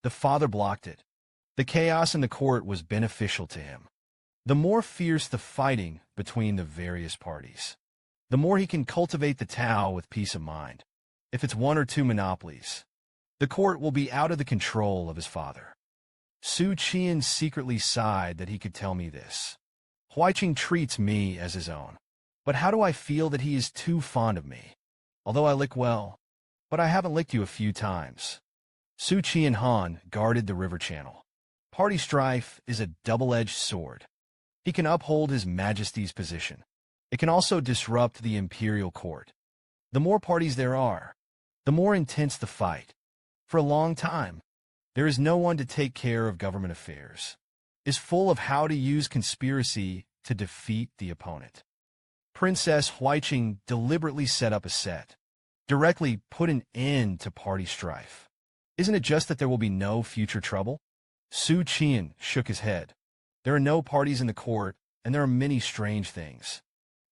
The father blocked it. The chaos in the court was beneficial to him. The more fierce the fighting between the various parties, the more he can cultivate the Tao with peace of mind. If it's one or two monopolies, the court will be out of the control of his father. Xu Qian secretly sighed that he could tell me this. Huaiqing treats me as his own. But how do I feel that he is too fond of me? Although I lick well, but I haven't licked you a few times. Xu Qian'an guarded the river channel. Party strife is a double-edged sword. He can uphold his majesty's position. It can also disrupt the imperial court. The more parties there are, the more intense the fight. For a long time, there is no one to take care of government affairs. Is full of how to use conspiracy to defeat the opponent. Princess Huaiqing deliberately set up a set, directly put an end to party strife. Isn't it just that there will be no future trouble? Xu Qian shook his head. There are no parties in the court, and there are many strange things.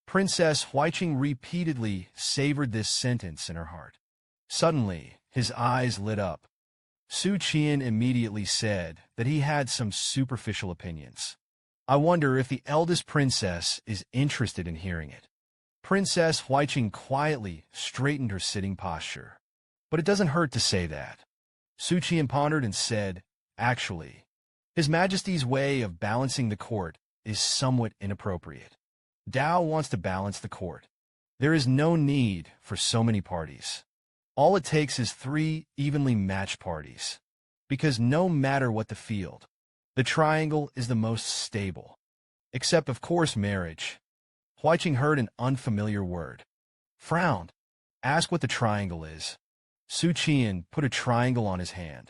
Princess Huaiqing repeatedly savored this sentence in her heart. Suddenly, his eyes lit up. Xu Qian immediately said that he had some superficial opinions. I wonder if the eldest princess is interested in hearing it. Princess Huaiqing quietly straightened her sitting posture. But it doesn't hurt to say that. Xu Qian pondered and said, actually, His Majesty's way of balancing the court is somewhat inappropriate. Dao wants to balance the court. There is no need for so many parties. All it takes is 3 evenly matched parties. Because no matter what the field, the triangle is the most stable. Except, of course, marriage. Huaiqing heard an unfamiliar word. Frowned. Ask what the triangle is. Xu Qian put a triangle on his hand.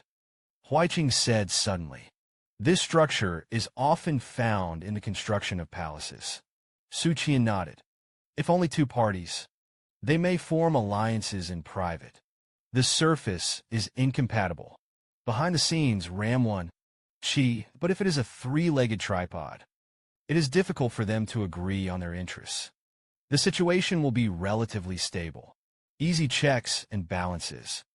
Huaiqing said suddenly, this structure is often found in the construction of palaces. Xu Qian nodded. If only 2 parties. They may form alliances in private. The surface is incompatible. Behind the scenes, ram one. But if it is a 3-legged tripod, it is difficult for them to agree on their interests. The situation will be relatively stable. Easy checks and balances.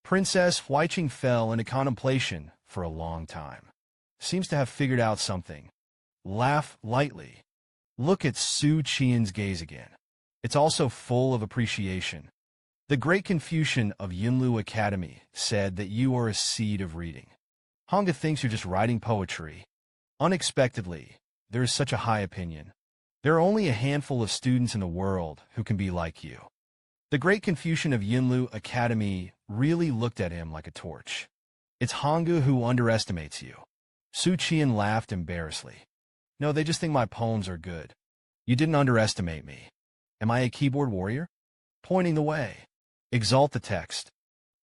Princess Huaiqing fell into contemplation for a long time. Seems to have figured out something. Laugh lightly. Look at Xu Qian's gaze again. It's also full of appreciation. The great Confucian of Yunlu Academy said that you are a seed of reading. Manga thinks you're just writing poetry. Unexpectedly, there is such a high opinion. There are only a handful of students in the world who can be like you. The great Confucian of Yunlu Academy really looked at him like a torch. It's Hanga who underestimates you. Xu Qian laughed embarrassedly. No, they just think my poems are good. You didn't underestimate me. Am I a keyboard warrior? Pointing the way. Exalt the text.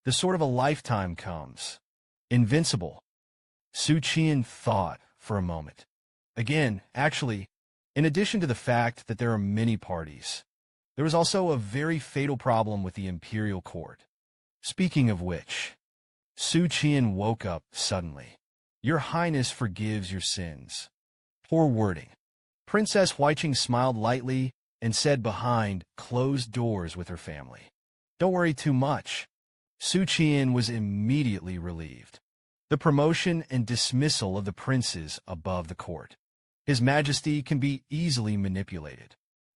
The sort of a lifetime comes. Invincible. Xu Qian thought for a moment. Again, actually, in addition to the fact that there are many parties, there is also a very fatal problem with the imperial court. Speaking of which, Xu Qian woke up suddenly. Your Highness forgives your sins. Poor wording. Princess Huaiqing smiled lightly and said behind closed doors with her family. Don't worry too much. Xu Qian was immediately relieved. The promotion and dismissal of the princes above the court. His Majesty can be easily manipulated.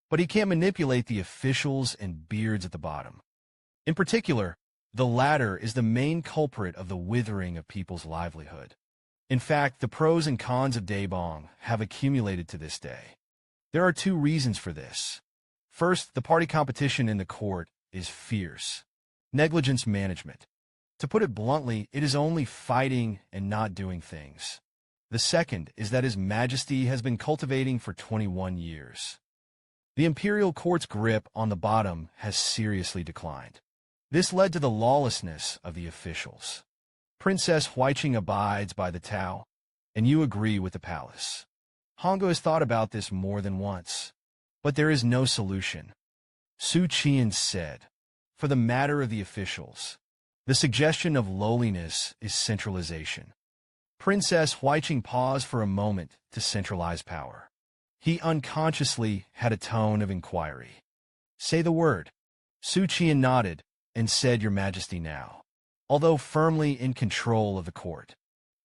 But he can't manipulate the officials and beards at the bottom. In particular, the latter is the main culprit of the withering of people's livelihood. In fact, the pros and cons of Daebong have accumulated to this day. There are 2 reasons for this. First, the party competition in the court is fierce. Negligence management. To put it bluntly, it is only fighting and not doing things. The second is that His Majesty has been cultivating for 21 years. The imperial court's grip on the bottom has seriously declined. This led to the lawlessness of the officials. Princess Huaiqing abides by the Tao, and you agree with the palace. Hongo has thought about this more than once, but there is no solution. Xu Qian said, for the matter of the officials, the suggestion of lowliness is centralization. Princess Huiqing paused for a moment to centralize power. He unconsciously had a tone of inquiry. Say the word. Xu Qian'an nodded and said, Your Majesty now, although firmly in control of the court.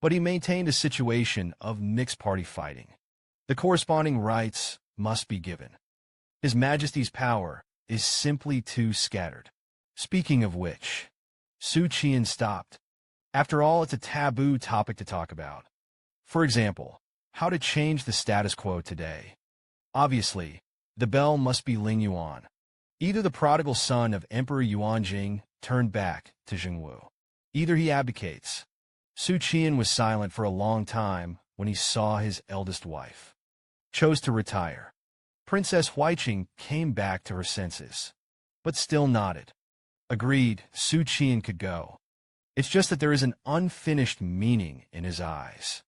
But he maintained a situation of mixed-party fighting. The corresponding rights must be given. His Majesty's power is simply too scattered. Speaking of which, Xu Qian'an stopped. After all, it's a taboo topic to talk about. For example, how to change the status quo today. Obviously, the bell must be Ling Yuan. Either the prodigal son of Emperor Yuanjing turned back to Jingwu. Either he abdicates. Xu Qian'an was silent for a long time when he saw his eldest wife chose to retire. Princess Huiqing came back to her senses, but still nodded. Agreed, Xu Qian'an could go. It's just that there is an unfinished meaning in his eyes.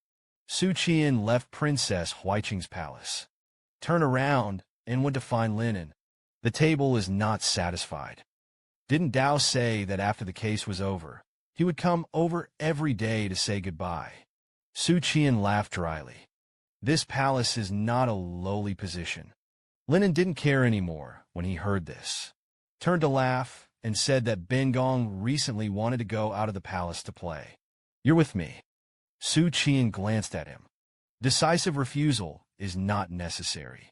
Xu Qian'an left Princess Huiqing's palace, turned around, and went to find Linen. The table is not satisfied. Didn't Dao say that after the case was over, he would come over every day to say goodbye? Xu Qian'an laughed dryly. This palace is not a lowly position. Linen didn't care anymore when he heard this. Turned to laugh and said that Ben Gong recently wanted to go out of the palace to play. You're with me. Xu Qian'an glanced at him. Decisive refusal is not necessary.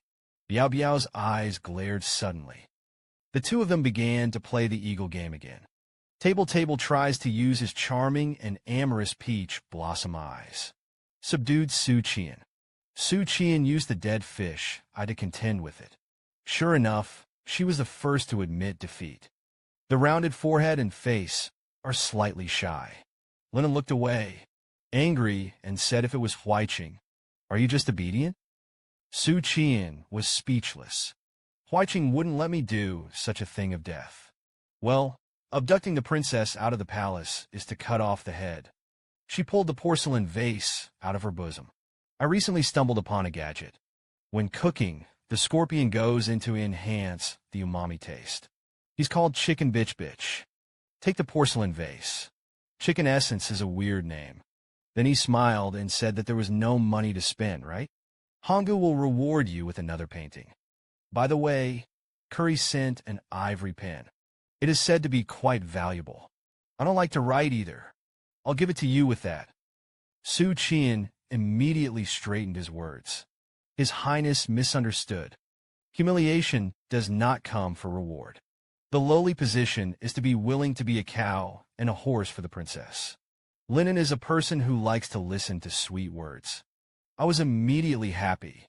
Biao Biao's eyes glared suddenly. The two of them began to play the eagle game again. Table tries to use his charming and amorous peach blossom eyes. Subdued Xu Qian'an. Xu Qian'an used the dead fish eye to contend with it. Sure enough, she was the first to admit defeat. The rounded forehead and face are slightly shy. Linen looked away, angry, and said if it was Huiqing, are you just obedient? Xu Qian'an was speechless. Huiqing wouldn't let me do such a thing of death. Well, abducting the princess out of the palace is to cut off the head. She pulled the porcelain vase out of her bosom. I recently stumbled upon a gadget. When cooking, the scorpion goes in to enhance the umami taste. He's called Chicken Bitch. Take the porcelain vase. Chicken Essence is a weird name. Then he smiled and said that there was no money to spend, right? Honggu will reward you with another painting. By the way, Curry sent an ivory pen. It is said to be quite valuable. I don't like to write either. I'll give it to you with that. Xu Qian'an immediately straightened his words. His Highness misunderstood. Humiliation does not come for reward. The lowly position is to be willing to be a cow and a horse for the princess. Linen is a person who likes to listen to sweet words. I was immediately happy.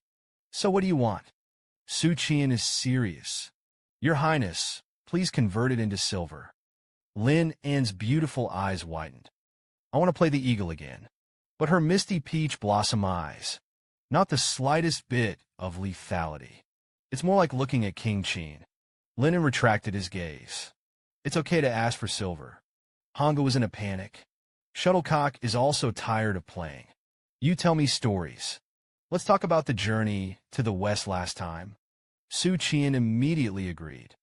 So what do you want? Xu Qian'an is serious. Your Highness, please convert it into silver. Lin An's beautiful eyes widened. I want to play the eagle again. But her misty peach blossom eyes, not the slightest bit of lethality. It's more like looking at King Qin. Linen retracted his gaze. It's okay to ask for silver. Honggu was in a panic. Shuttlecock is also tired of playing. You tell me stories. Let's talk about the journey to the west last time. Xu Qian'an immediately agreed.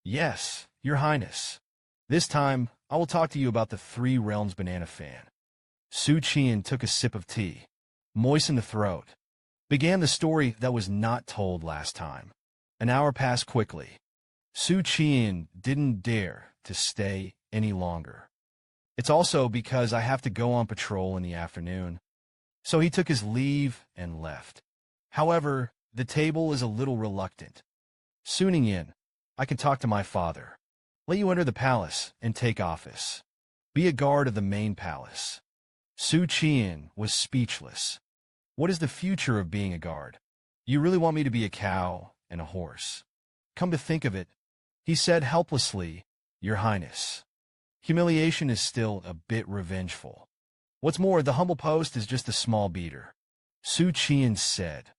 Yes, Your Highness. This time, I will talk to you about the Three Realms banana fan. Xu Qian'an took a sip of tea, moistened the throat, began the story that was not told last time. An hour passed quickly. Xu Qian'an didn't dare to stay any longer. It's also because I have to go on patrol in the afternoon. So he took his leave and left. However, the table is a little reluctant. Sooning in, I can talk to my father. Let you enter the palace and take office. Be a guard of the main palace. Xu Qian'an was speechless. What is the future of being a guard? You really want me to be a cow and a horse? Come to think of it, he said helplessly, Your Highness. Humiliation is still a bit revengeful. What's more, the humble post is just a small beater. Xu Qian'an said.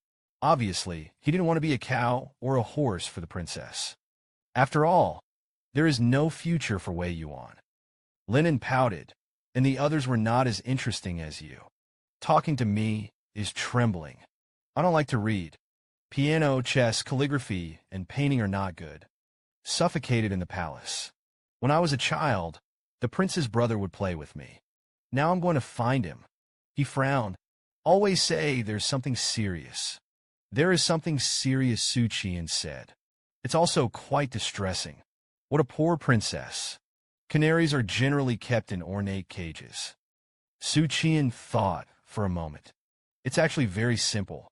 Obviously, he didn't want to be a cow or a horse for the princess. After all, there is no future for Wei Yuan. Linen pouted, and the others were not as interesting as you. Talking to me is trembling. I don't like to read. Piano, chess, calligraphy, and painting are not good. Suffocated in the palace. When I was a child, the prince's brother would play with me. Now I'm going to find him. He frowned. Always say there's something serious. There is something serious, Xu Qian'an said. It's also quite distressing. What a poor princess. Canaries are generally kept in ornate cages. Xu Qian'an thought for a moment. It's actually very simple.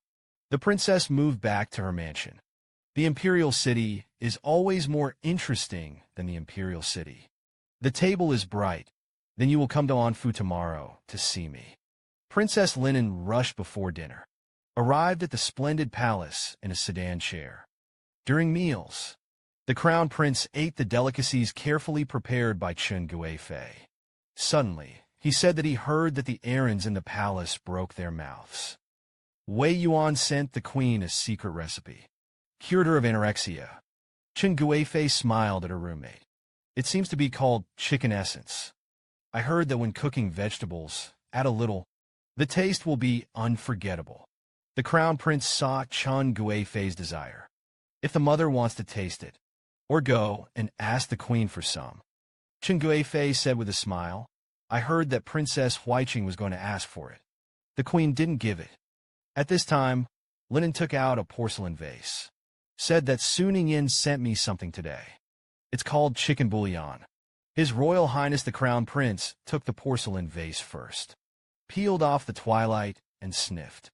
The princess moved back to her mansion. The imperial city is always more interesting than the imperial city. The table is bright. Then you will come to Anfu tomorrow to see me. Princess Linen rushed before dinner. Arrived at the splendid palace in a sedan chair. During meals, the crown prince ate the delicacies carefully prepared by Chen Guifei. Suddenly, he said that he heard that the errands in the palace broke their mouths. Wei Yuan sent the queen a secret recipe. Cured her of anorexia. Chen Guifei smiled at her roommate. It seems to be called chicken essence. I heard that when cooking vegetables, add a little. The taste will be unforgettable. The crown prince saw Chen Guifei's desire. If the mother wants to taste it, or go and ask the queen for some. Chen Guifei said with a smile, I heard that Princess Huiqing was going to ask for it. The queen didn't give it. At this time, Linen took out a porcelain vase. Said that Su Ningyin sent me something today. It's called chicken bouillon. His Royal Highness the Crown Prince took the porcelain vase first. Peeled off the twilight and sniffed.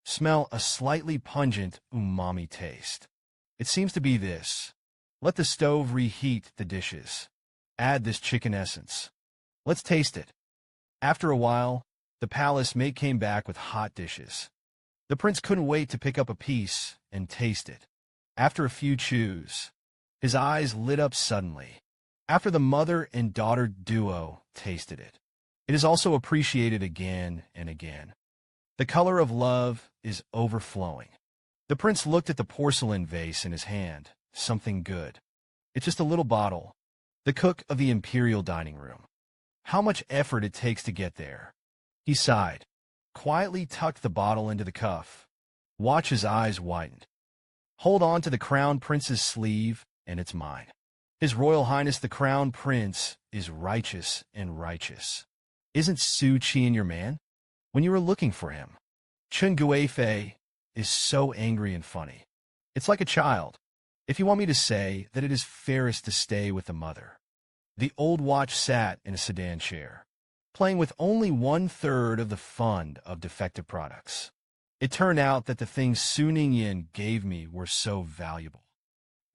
Smell a slightly pungent umami taste. It seems to be this. Let the stove reheat the dishes. Add this chicken essence. Let's taste it. After a while, the palace maid came back with hot dishes. The prince couldn't wait to pick up a piece and taste it. After a few chews, his eyes lit up suddenly. After the mother and daughter duo tasted it, it is also appreciated again and again. The color of love is overflowing. The prince looked at the porcelain vase in his hand. Something good. It's just a little bottle. The cook of the imperial dining room. How much effort it takes to get there. He sighed. Quietly tucked the bottle into the cuff. Watch his eyes widened. Hold on to the crown prince's sleeve, and it's mine. His Royal Highness the Crown Prince is righteous and righteous. Isn't Xu Qian'an your man? When you were looking for him. Chen Guifei is so angry and funny. It's like a child. If you want me to say that it is fairest to stay with the mother. The old watch sat in a sedan chair, playing with only 1/3 of the fund of defective products. It turned out that the things Su Ningyin gave me were so valuable.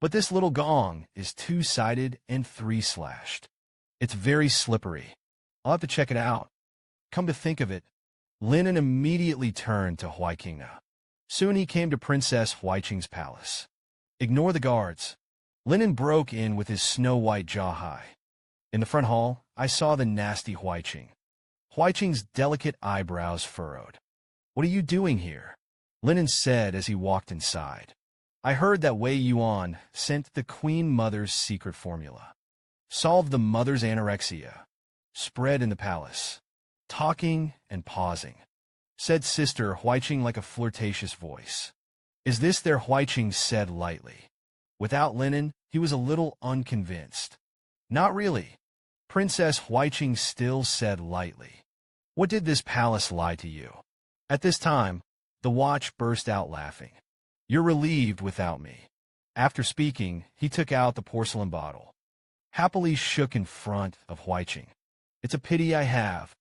But this little gong is 2-sided and 3-slashed. It's very slippery. I'll have to check it out. Come to think of it, Linen immediately turned to Huiqing. Soon he came to Princess Huiqing's palace. Ignore the guards. Linen broke in with his snow-white jaw high. In the front hall, I saw the nasty Huiqing. Huiqing's delicate eyebrows furrowed. What are you doing here? Linen said as he walked inside. I heard that Wei Yuan sent the Queen Mother's secret formula. Solved the mother's anorexia. Spread in the palace. Talking and pausing. Said Sister Huiqing like a flirtatious voice. Is this their Huiqing said lightly. Without Linen, he was a little unconvinced. Not really. Princess Huiqing still said lightly. What did this palace lie to you? At this time, the watch burst out laughing. You're relieved without me. After speaking, he took out the porcelain bottle. Happily shook in front of Huiqing. It's a pity I have.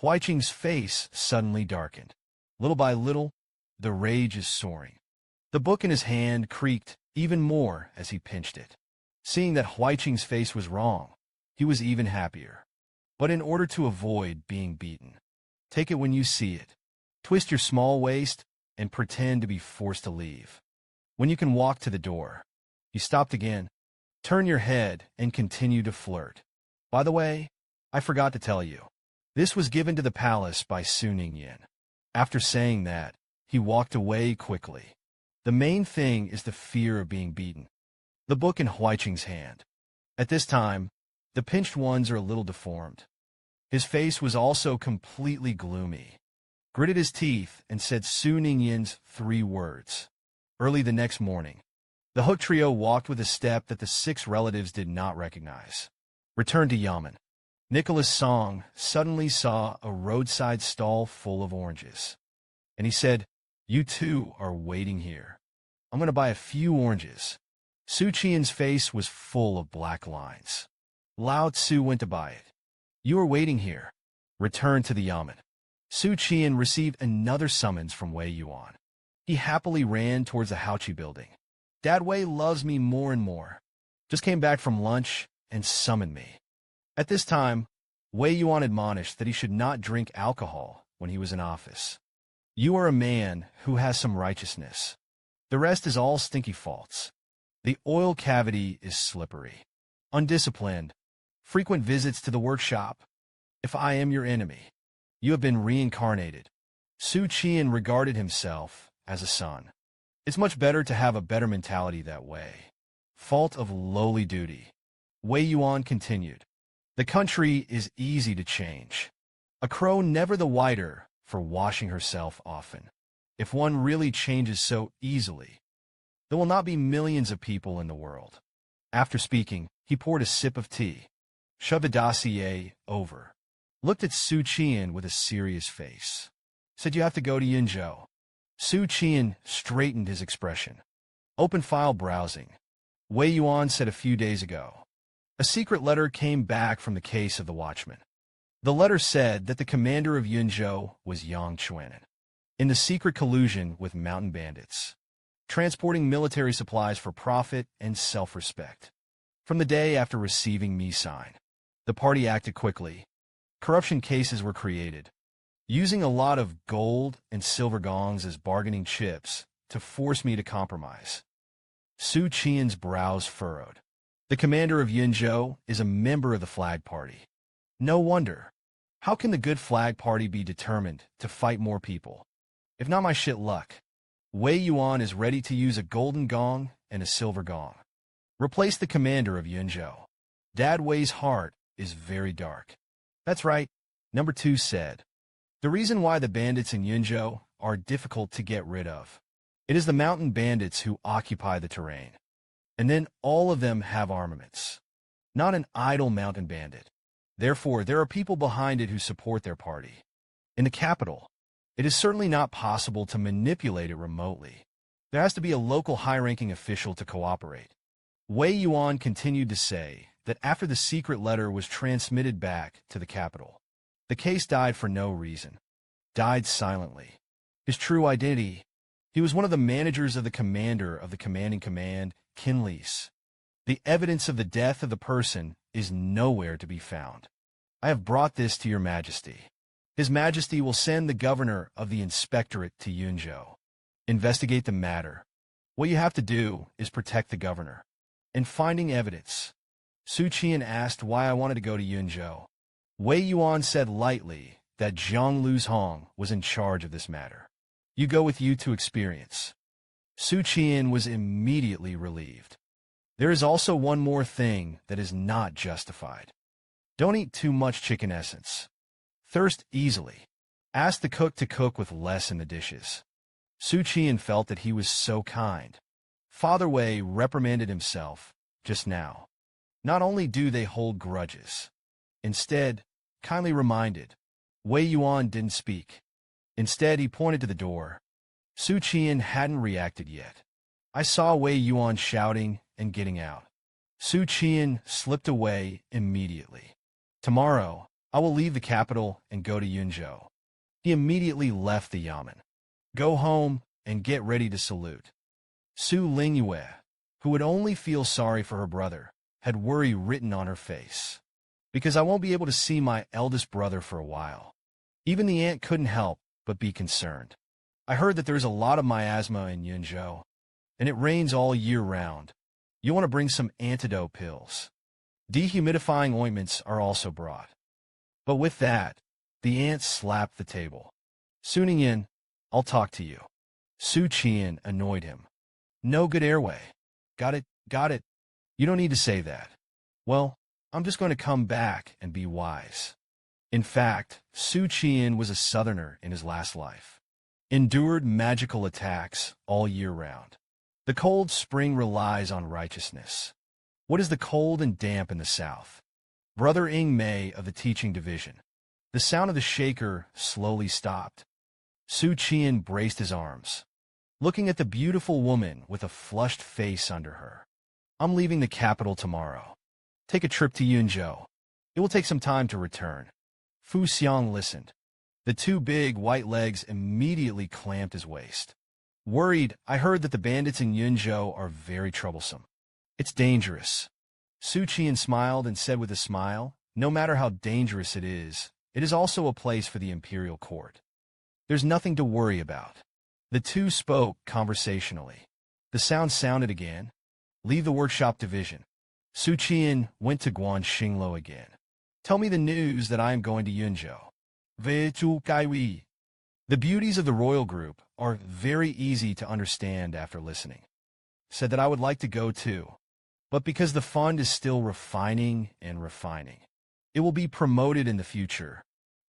Huiqing's face suddenly darkened. Little by little, the rage is soaring. The book in his hand creaked even more as he pinched it. Seeing that Huiqing's face was wrong, he was even happier. But in order to avoid being beaten, take it when you see it. Twist your small waist and pretend to be forced to leave. When you can walk to the door, he stopped again. Turn your head and continue to flirt. By the way, I forgot to tell you. This was given to the palace by Su Ningyin. After saying that, he walked away quickly. The main thing is the fear of being beaten. The book in Huiqing's hand. At this time, the pinched ones are a little deformed. His face was also completely gloomy. Gritted his teeth and said Su Ningyin's 3 words. Early the next morning, the Hook trio walked with a step that the 6 relatives did not recognize. Returned to Yamen. Nicholas Song suddenly saw a roadside stall full of oranges. And he said, "You two are waiting here. I'm going to buy a few oranges." Xu Qian's face was full of black lines. Lao Tzu went to buy it. "You are waiting here. Return to the yamen." Xu Qian received another summons from Wei Yuan. He happily ran towards the Haoqi building. "Dad Wei loves me more and more. Just came back from lunch and summoned me." At this time, Wei Yuan admonished that he should not drink alcohol when he was in office. "You are a man who has some righteousness. The rest is all stinky faults. The oil cavity is slippery. Undisciplined. Frequent visits to the workshop. If I am your enemy, you have been reincarnated." Xu Qian regarded himself as a son. It's much better to have a better mentality that way. Fault of lowly duty. Wei Yuan continued. "The country is easy to change. A crow never the whiter for washing herself often. If one really changes so easily, there will not be millions of people in the world." After speaking, he poured a sip of tea, shoved the dossier over, looked at Xu Qian with a serious face, said, "You have to go to Yunzhou." Xu Qian straightened his expression. "Open file browsing." Wei Yuan said, "A few days ago, a secret letter came back from the case of the watchman. The letter said that the commander of Yunzhou was Yangtze River, in the secret collusion with mountain bandits, transporting military supplies for profit and self-respect. From the day after receiving me sign, the party acted quickly. Corruption cases were created, using a lot of gold and silver gongs as bargaining chips to force me to compromise." Xu Qian's brows furrowed. The commander of Yunzhou is a member of the Flag Party. No wonder. How can the good Flag Party be determined to fight more people? If not my shit luck, Wei Yuan is ready to use a golden gong and a silver gong. Replace the commander of Yunzhou. Dad Wei's heart is very dark. That's right, number 2 said. The reason why the bandits in Yunzhou are difficult to get rid of. It is the mountain bandits who occupy the terrain. And then all of them have armaments. Not an idle mountain bandit. Therefore, there are people behind it who support their party. In the capital, it is certainly not possible to manipulate it remotely. There has to be a local high-ranking official to cooperate. Wei Yuan continued to say that after the secret letter was transmitted back to the capital, the case died for no reason. Died silently. His true identity: he was one of the managers of the commander of the commanding command, Qinlis. The evidence of the death of the person is nowhere to be found. I have brought this to your majesty. His Majesty will send the governor of the inspectorate to Yunzhou. Investigate the matter. What you have to do is protect the governor. In finding evidence, Xu Qian asked why I wanted to go to Yunzhou. Wei Yuan said lightly that Zhang Luzhong was in charge of this matter. You go with you to experience. Xu Qian was immediately relieved. There is also one more thing that is not justified. Don't eat too much chicken essence. Thirst easily. Ask the cook to cook with less in the dishes. Xu Qian felt that he was so kind. Father Wei reprimanded himself just now. Not only do they hold grudges, instead, kindly reminded, Wei Yuan didn't speak. Instead, he pointed to the door. Xu Qian hadn't reacted yet. I saw Wei Yuan shouting and getting out. Xu Qian slipped away immediately. Tomorrow, I will leave the capital and go to Yunzhou. He immediately left the yamen. Go home and get ready to salute. Su Lingyue, who would only feel sorry for her brother, had worry written on her face. Because I won't be able to see my eldest brother for a while. Even the aunt couldn't help but be concerned. I heard that there's a lot of miasma in Yunzhou, and it rains all year round. You want to bring some antidote pills. Dehumidifying ointments are also brought. But with that, the aunt slapped the table. Suning in, I'll talk to you. Xu Qian annoyed him. No good airway. Got it, got it. You don't need to say that. Well, I'm just going to come back and be wise. In fact, Xu Qian was a southerner in his last life. Endured magical attacks all year round. The cold spring relies on righteousness. What is the cold and damp in the south? Brother Ing Mei of the teaching division. The sound of the shaker slowly stopped. Xu Qian braced his arms, looking at the beautiful woman with a flushed face under her. I'm leaving the capital tomorrow. Take a trip to Yunzhou. It will take some time to return. Fu Xiang listened. The two big white legs immediately clamped his waist. Worried, I heard that the bandits in Yunzhou are very troublesome. It's dangerous. Xu Qian smiled and said with a smile, no matter how dangerous it is also a place for the imperial court. There's nothing to worry about. The two spoke conversationally. The sound sounded again. Leave the workshop division. Xu Qian went to Guan Xinglo again. Tell me the news that I am going to Yunzhou. The beauties of the royal group are very easy to understand after listening. Said that I would like to go too. But because the fund is still refining and refining, it will be promoted in the future.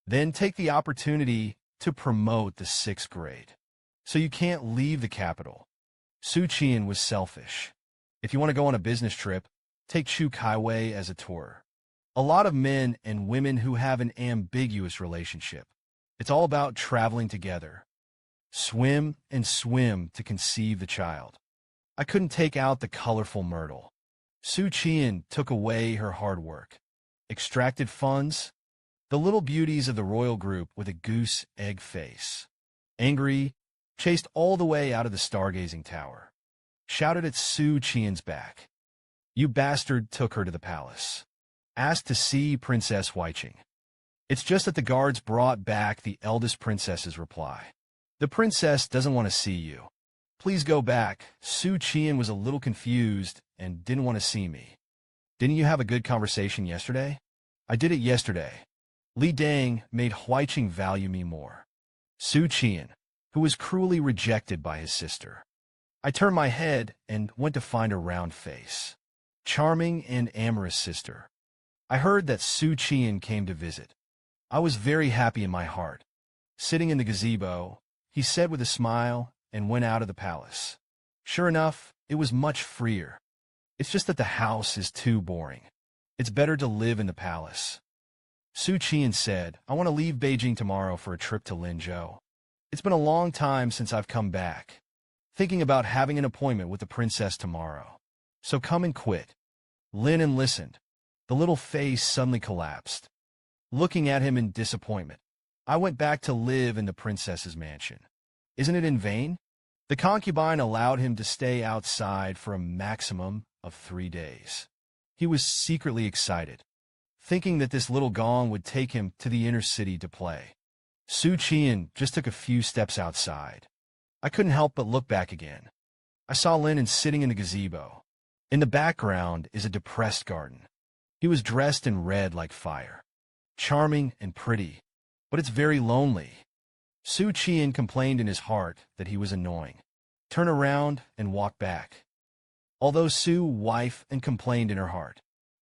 Then take the opportunity to promote the 6th grade. So you can't leave the capital. Xu Qian was selfish. If you want to go on a business trip, take Chu Kaiwei as a tour. A lot of men and women who have an ambiguous relationship. It's all about traveling together. Swim and swim to conceive the child. I couldn't take out the colorful myrtle. Xu Qian took away her hard work. Extracted funds. The little beauties of the royal group with a goose egg face. Angry, chased all the way out of the stargazing tower. Shouted at Xu Qian's back. You bastard, took her to the palace. Asked to see Princess Huiqing. It's just that the guards brought back the eldest princess's reply. The princess doesn't want to see you. Please go back. Xu Qian was a little confused and didn't want to see me. Didn't you have a good conversation yesterday? I did it yesterday. Li Dang made Huiqing value me more. Xu Qian, who was cruelly rejected by his sister. I turned my head and went to find her round face. Charming and amorous sister. I heard that Xu Qian came to visit. I was very happy in my heart. Sitting in the gazebo, he said with a smile and went out of the palace. Sure enough, it was much freer. It's just that the house is too boring. It's better to live in the palace. Xu Qian said, I want to leave Beijing tomorrow for a trip to Linzhou. It's been a long time since I've come back. Thinking about having an appointment with the princess tomorrow. So come and quit. Lin listened. The little face suddenly collapsed. Looking at him in disappointment. I went back to live in the princess's mansion. Isn't it in vain? The concubine allowed him to stay outside for a maximum of 3 days. He was secretly excited, thinking that this little gong would take him to the inner city to play. Xu Qian just took a few steps outside. I couldn't help but look back again. I saw Lin sitting in the gazebo. In the background is a depressed garden. He was dressed in red like fire. Charming and pretty, but it's very lonely. Xu Qian complained in his heart that he was annoying. Turn around and walk back. Although Xu wife and complained in her heart.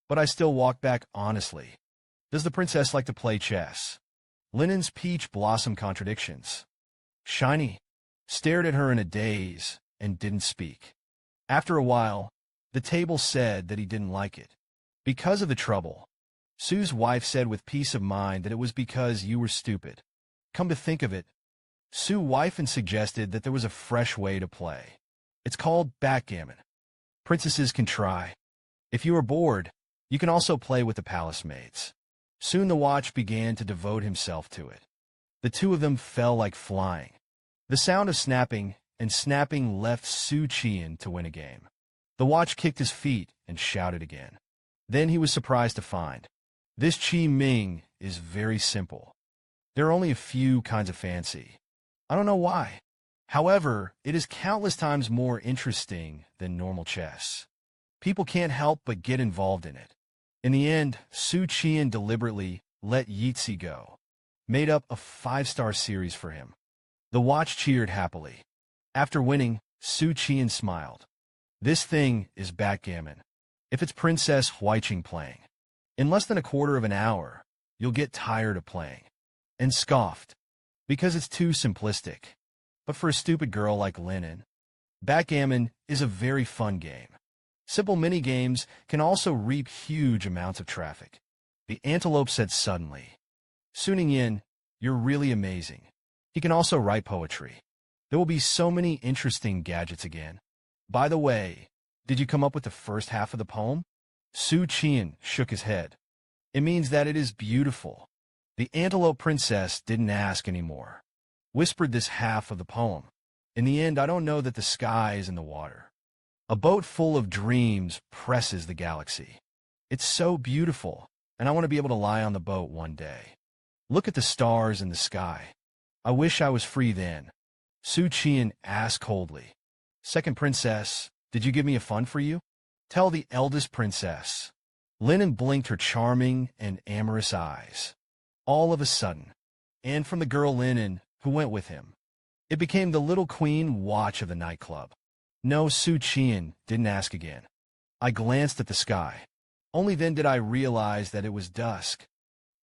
But I still walk back honestly. Does the princess like to play chess? Linen's peach blossom contradictions. Shiny stared at her in a daze and didn't speak. After a while, the table said that he didn't like it. Because of the trouble. Sue's wife said with peace of mind that it was because you were stupid. Come to think of it, Sue wife and suggested that there was a fresh way to play. It's called backgammon. Princesses can try. If you are bored, you can also play with the palace maids. Soon the watch began to devote himself to it. The two of them fell like flying. The sound of snapping and snapping left Xu Qian to win a game. The watch kicked his feet and shouted again. Then he was surprised to find this Qi Ming is very simple. There are only a few kinds of fancy. I don't know why. However, it is countless times more interesting than normal chess. People can't help but get involved in it. In the end, Xu Qian deliberately let Yitzi go, made up a 5-star series for him. The watch cheered happily. After winning, Xu Qian smiled. This thing is backgammon. If it's Princess Huiqing playing, in less than a quarter of an hour, you'll get tired of playing. And scoffed, because it's too simplistic. But for a stupid girl like Linen, backgammon is a very fun game. Simple mini-games can also reap huge amounts of traffic. The antelope said suddenly. Suning Yin, you're really amazing. He can also write poetry. There will be so many interesting gadgets again. By the way, did you come up with the first half of the poem? Xu Qian'an shook his head. It means that it is beautiful. The antelope princess didn't ask anymore. Whispered this half of the poem. In the end, I don't know that the sky is in the water. A boat full of dreams presses the galaxy. It's so beautiful, and I want to be able to lie on the boat one day. Look at the stars in the sky. I wish I was free then. Xu Qian asked coldly. Second princess, did you give me a fun for you? Tell the eldest princess. Linen blinked her charming and amorous eyes. All of a sudden, and from the girl Linen, who went with him. It became the little queen watch of the nightclub. No, Xu Qian didn't ask again. I glanced at the sky. Only then did I realize that it was dusk.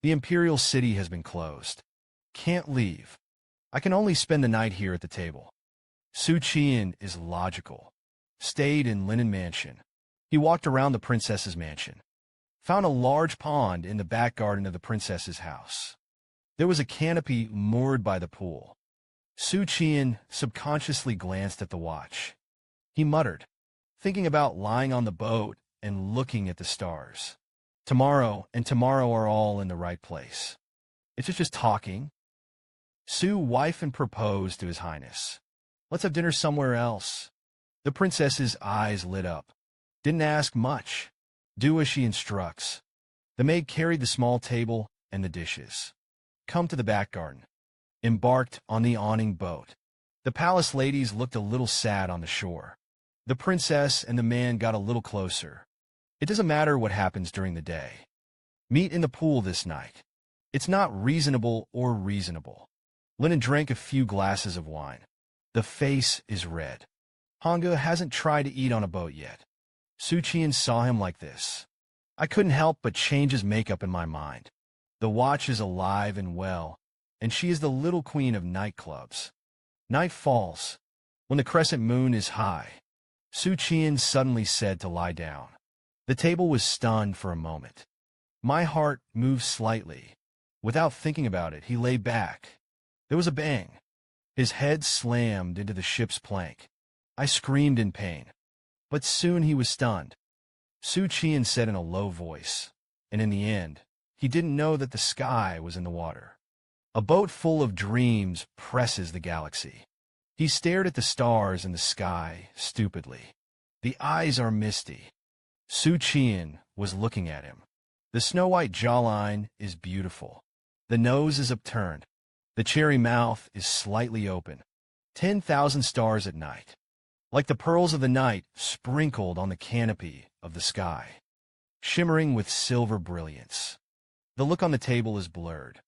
The imperial city has been closed. Can't leave. I can only spend the night here at the table. Xu Qian is logical. Stayed in Linen Mansion. He walked around the princess's mansion. Found a large pond in the back garden of the princess's house. There was a canopy moored by the pool. Xu Qian subconsciously glanced at the watch. He muttered, thinking about lying on the boat and looking at the stars. Tomorrow and tomorrow are all in the right place. It's just talking. Xu wife and proposed to His Highness. Let's have dinner somewhere else. The princess's eyes lit up. Didn't ask much. Do as she instructs. The maid carried the small table and the dishes. Come to the back garden. Embarked on the awning boat. The palace ladies looked a little sad on the shore. The princess and the man got a little closer. It doesn't matter what happens during the day. Meet in the pool this night. It's not reasonable or reasonable. Linen drank a few glasses of wine. The face is red. Hanga hasn't tried to eat on a boat yet. Xu Qian saw him like this. I couldn't help but change his makeup in my mind. The watch is alive and well, and she is the little queen of nightclubs. Night falls. When the crescent moon is high, Xu Qian suddenly said to lie down. The table was stunned for a moment. My heart moved slightly. Without thinking about it, he lay back. There was a bang. His head slammed into the ship's plank. I screamed in pain. But soon he was stunned. Xu Qian said in a low voice, and in the end, he didn't know that the sky was in the water. A boat full of dreams presses the galaxy. He stared at the stars in the sky stupidly. The eyes are misty. Xu Qian was looking at him. The snow-white jawline is beautiful. The nose is upturned. The cherry mouth is slightly open. 10,000 stars at night. Like the pearls of the night sprinkled on the canopy of the sky, shimmering with silver brilliance. The look on the table is blurred.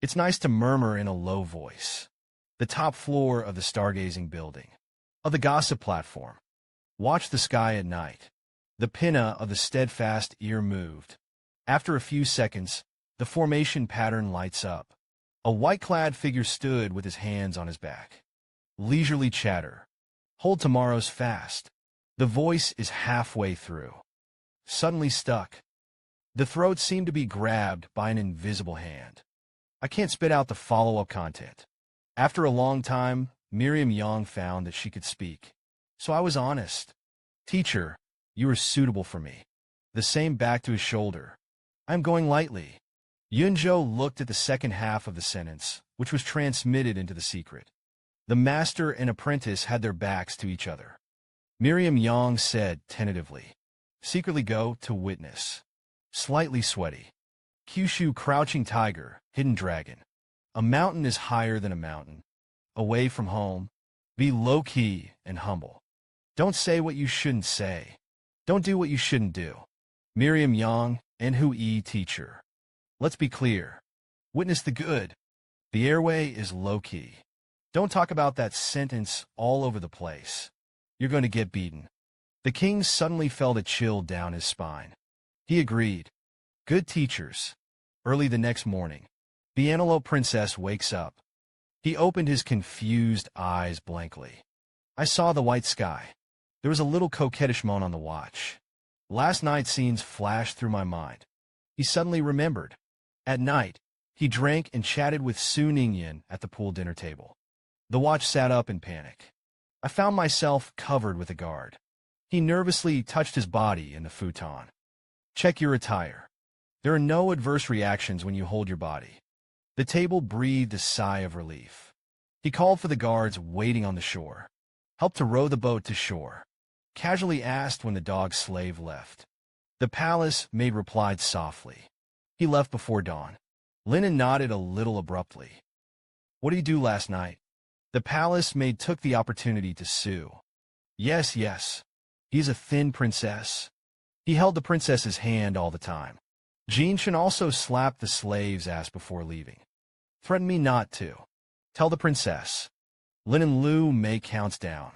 It's nice to murmur in a low voice. The top floor of the stargazing building. Of the gossip platform. Watch the sky at night. The pinna of the steadfast ear moved. After a few seconds, the formation pattern lights up. A white-clad figure stood with his hands on his back. Leisurely chatter. Hold tomorrow's fast. The voice is halfway through. Suddenly stuck. The throat seemed to be grabbed by an invisible hand. I can't spit out the follow-up content. After a long time, Miriam Yang found that she could speak. So I was honest. Teacher, you are suitable for me. The same back to his shoulder. I'm going lightly. Yunzhou looked at the second half of the sentence, which was transmitted into the secret. The master and apprentice had their backs to each other. Miriam Yang said tentatively, secretly go to witness. Slightly sweaty. Kyushu crouching tiger, hidden dragon. A mountain is higher than a mountain. Away from home. Be low-key and humble. Don't say what you shouldn't say. Don't do what you shouldn't do. Miriam Yang and Hui teacher. Let's be clear. Witness the good. The airway is low-key. Don't talk about that sentence all over the place. You're going to get beaten. The king suddenly felt a chill down his spine. He agreed. Good teachers. Early the next morning, the antelope princess wakes up. He opened his confused eyes blankly. I saw the white sky. There was a little coquettish moan on the watch. Last night's scenes flashed through my mind. he suddenly remembered. At night, he drank and chatted with Su Ningyan at the pool dinner table. The watch sat up in panic. I found myself covered with a guard. He nervously touched his body in the futon. Check your attire. There are no adverse reactions when you hold your body. The table breathed a sigh of relief. He called for the guards waiting on the shore. Helped to row the boat to shore. Casually asked when the dog slave left. The palace maid replied softly. He left before dawn. Linen nodded a little abruptly. What did he do last night? The palace maid took the opportunity to sue. Yes, yes. He's a thin princess. He held the princess's hand all the time. Jinshan also slapped the slave's ass before leaving. Threaten me not to. Tell the princess. Linen Lu Mei counts down.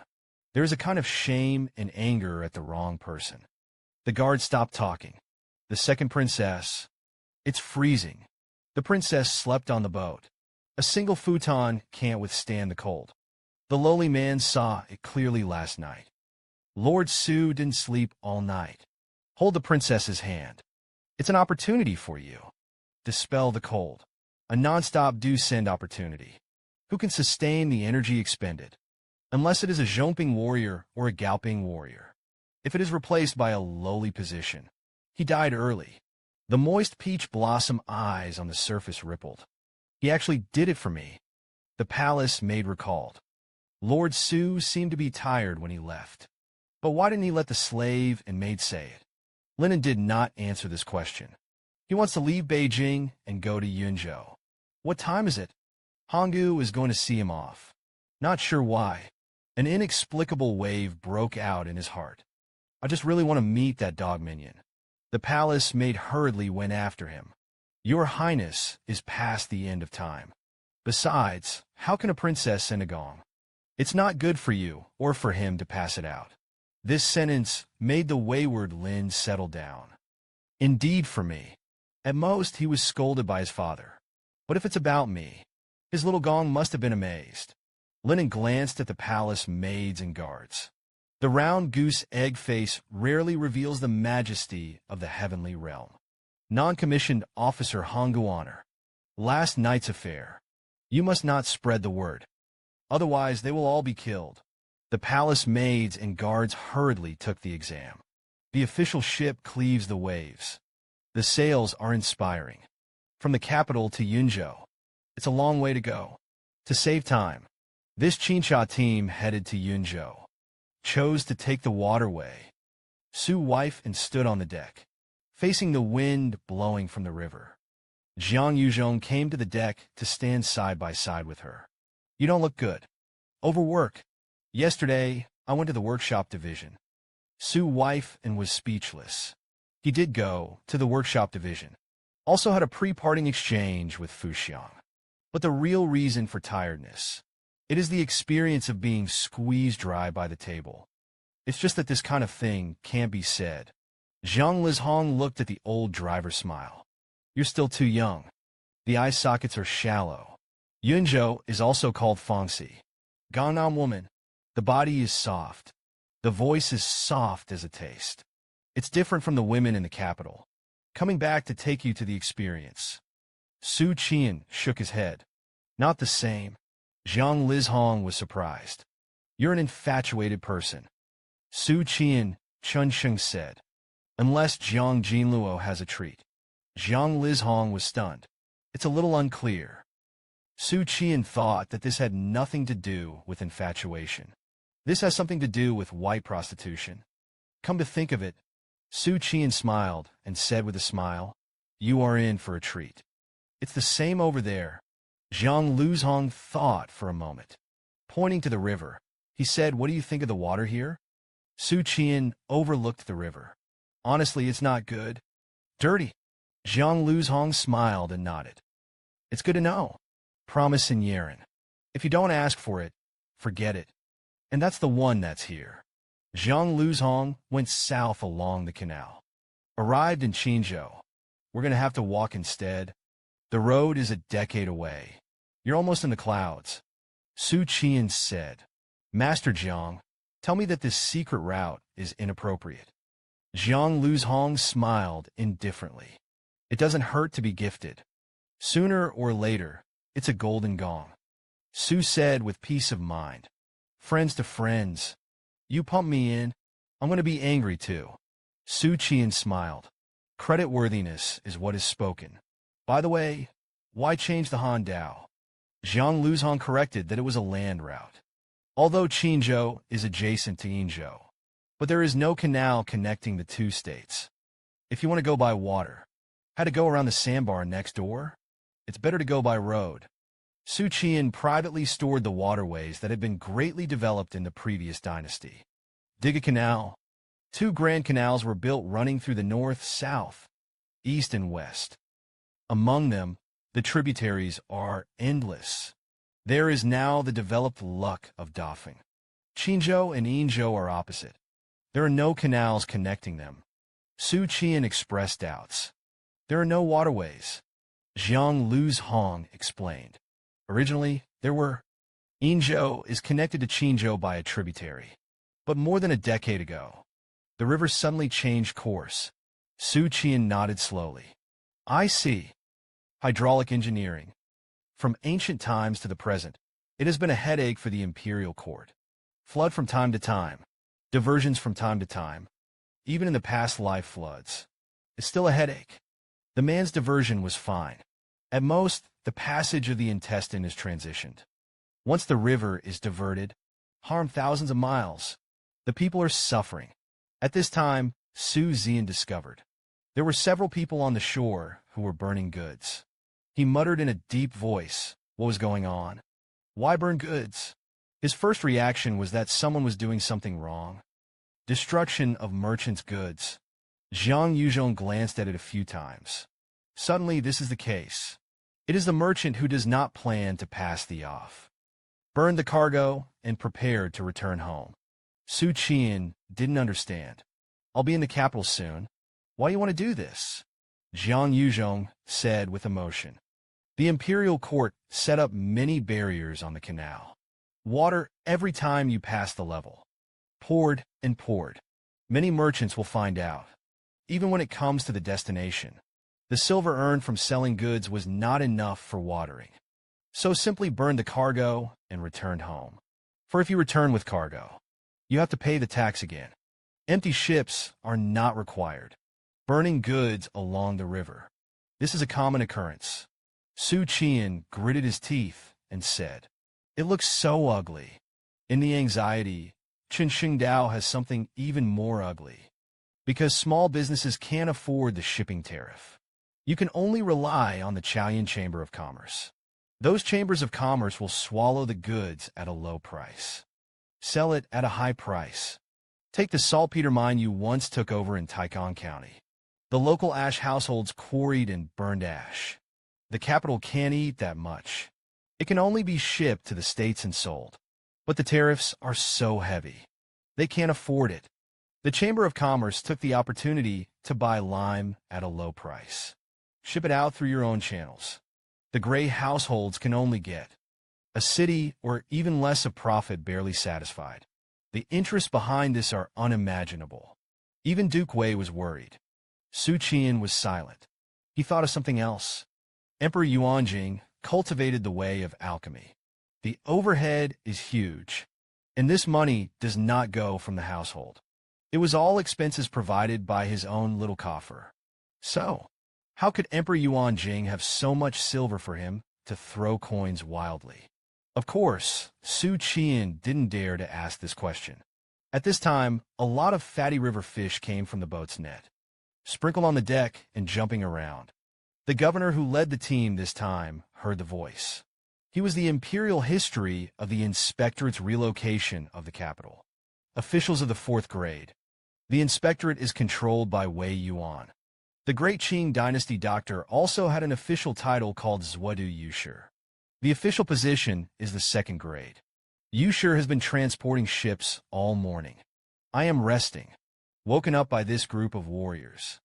There is a kind of shame and anger at the wrong person. The guard stopped talking. The second princess. It's freezing. The princess slept on the boat. A single futon can't withstand the cold. The lowly man saw it clearly last night. Lord Su didn't sleep all night. Hold the princess's hand. It's an opportunity for you. Dispel the cold. A non-stop do-send opportunity. Who can sustain the energy expended? Unless it is a jumping warrior or a galloping warrior. If it is replaced by a lowly position. He died early. The moist peach blossom eyes on the surface rippled. He actually did it for me. The palace maid recalled. Lord Su seemed to be tired when he left. But why didn't he let the slave and maid say it? Linen did not answer this question. He wants to leave Beijing and go to Yunzhou. What time is it? Honggu is going to see him off. Not sure why. An inexplicable wave broke out in his heart. I just really want to meet that dog minion. The palace maid hurriedly went after him. Your Highness is past the end of time. Besides, how can a princess send a gong? It's not good for you or for him to pass it out. This sentence made the wayward Lin settle down. Indeed for me. At most, he was scolded by his father. But if it's about me, his little gong must have been amazed. Linen glanced at the palace maids and guards. The round goose egg face rarely reveals the majesty of the heavenly realm. Non-commissioned officer Honggu honor. Last night's affair. You must not spread the word. Otherwise, they will all be killed. The palace maids and guards hurriedly took the exam. The official ship cleaves the waves. The sails are inspiring. From the capital to Yunzhou. It's a long way to go. To save time, this Qian'an team headed to Yunzhou. Chose to take the waterway. Su wife and stood on the deck, facing the wind blowing from the river. Jiang Yuzhong came to the deck to stand side by side with her. You don't look good. Overwork. Yesterday, I went to the workshop division. Su wife and was speechless. He did go to the workshop division. Also had a pre-parting exchange with Fuxiang. But the real reason for tiredness, it is the experience of being squeezed dry by the table. It's just that this kind of thing can't be said. Zhang Lizhong looked at the old driver smile. You're still too young. The eye sockets are shallow. Yunzhou is also called Fangxi. Gangnam woman. The body is soft. The voice is soft as a taste. It's different from the women in the capital. Coming back to take you to the experience. Xu Qian'an shook his head. Not the same. Zhang Lizhong was surprised. You're an infatuated person. Xu Qian'an, Chun Sheng said. Unless Jiang Jinluo has a treat. Zhang Lizhong was stunned. It's a little unclear. Xu Qian'an thought that this had nothing to do with infatuation. This has something to do with white prostitution. Come to think of it, Xu Qian'an smiled and said with a smile, you are in for a treat. It's the same over there. Zhang Luzhong thought for a moment. Pointing to the river, he said, what do you think of the water here? Xu Qian'an overlooked the river. Honestly, it's not good. Dirty. Zhang Luzhong smiled and nodded. It's good to know. Promise in Yeren. If you don't ask for it, forget it. And that's the one that's here. Zhang Luzhong went south along the canal. Arrived in Qinzhou. We're going to have to walk instead. The road is a decade away. You're almost in the clouds. Xu Qian said. Master Jiang, tell me that this secret route is inappropriate. Zhang Luzhong smiled indifferently. It doesn't hurt to be gifted. Sooner or later, it's a golden gong. Su said with peace of mind. Friends to friends. You pump me in, I'm going to be angry too. Xu Qian'an smiled. Creditworthiness is what is spoken. By the way, why change the Han Dao? Zhang Luzhong corrected that it was a land route. Although Qinzhou is adjacent to Yinzhou, but there is no canal connecting the two states. If you want to go by water, had to go around the sandbar next door? It's better to go by road. Xu Qian'an privately stored the waterways that had been greatly developed in the previous dynasty. Dig a canal. 2 grand canals were built running through the north, south, east, and west. Among them, the tributaries are endless. There is now the developed luck of Dafeng. Qinzhou and Yinzhou are opposite. There are no canals connecting them. Xu Qian'an expressed doubts. There are no waterways. Zhang Luzhong explained. Originally, there were. Yinzhou is connected to Qinzhou by a tributary. But more than a decade ago, the river suddenly changed course. Xu Qian'an nodded slowly. I see. Hydraulic engineering. From ancient times to the present, it has been a headache for the imperial court. Flood from time to time. Diversions from time to time. Even in the past life floods. It's still a headache. The man's diversion was fine. At most, the passage of the intestine is transitioned. Once the river is diverted, harm thousands of miles. The people are suffering. At this time, Xu Qian'an discovered. There were several people on the shore who were burning goods. He muttered in a deep voice, what was going on? Why burn goods? His first reaction was that someone was doing something wrong. Destruction of merchants' goods. Zhang Yuzhong glanced at it a few times. Suddenly, this is the case. It is the merchant who does not plan to pass the off. Burned the cargo and prepared to return home. Xu Qian'an didn't understand. I'll be in the capital soon. Why do you want to do this? Zhang Yuzhong said with emotion. The imperial court set up many barriers on the canal. Water every time you pass the level. Poured and poured. Many merchants will find out. Even when it comes to the destination, the silver earned from selling goods was not enough for watering. So simply burned the cargo and returned home. For if you return with cargo, you have to pay the tax again. Empty ships are not required. Burning goods along the river. This is a common occurrence. Xu Qian'an gritted his teeth and said, It looks so ugly. In the anxiety, Qingdao has something even more ugly. Because small businesses can't afford the shipping tariff. You can only rely on the Chaoyan Chamber of Commerce. Those chambers of commerce will swallow the goods at a low price. Sell it at a high price. Take the saltpeter mine you once took over in Taikon County. The local ash households quarried and burned ash. The capital can't eat that much. It can only be shipped to the states and sold. But the tariffs are so heavy. They can't afford it. The Chamber of Commerce took the opportunity to buy lime at a low price. Ship it out through your own channels. The gray households can only get a city or even less of profit barely satisfied. The interests behind this are unimaginable. Even Duke Wei was worried. Xu Qian'an was silent. He thought of something else. Emperor Yuanjing cultivated the way of alchemy. The overhead is huge, and this money does not go from the household. It was all expenses provided by his own little coffer. So, how could Emperor Yuanjing have so much silver for him to throw coins wildly? Of course, Xu Qian'an didn't dare to ask this question. At this time, a lot of fatty river fish came from the boat's net, sprinkled on the deck and jumping around. The governor who led the team this time heard the voice. He was the imperial history of the inspectorate's relocation of the capital. Officials of the 4th grade. The inspectorate is controlled by Wei Yuan. The Great Qing Dynasty doctor also had an official title called Zhuodu Yushi. The official position is the 2nd grade. Yushi has been transporting ships all morning. I am resting, woken up by this group of warriors.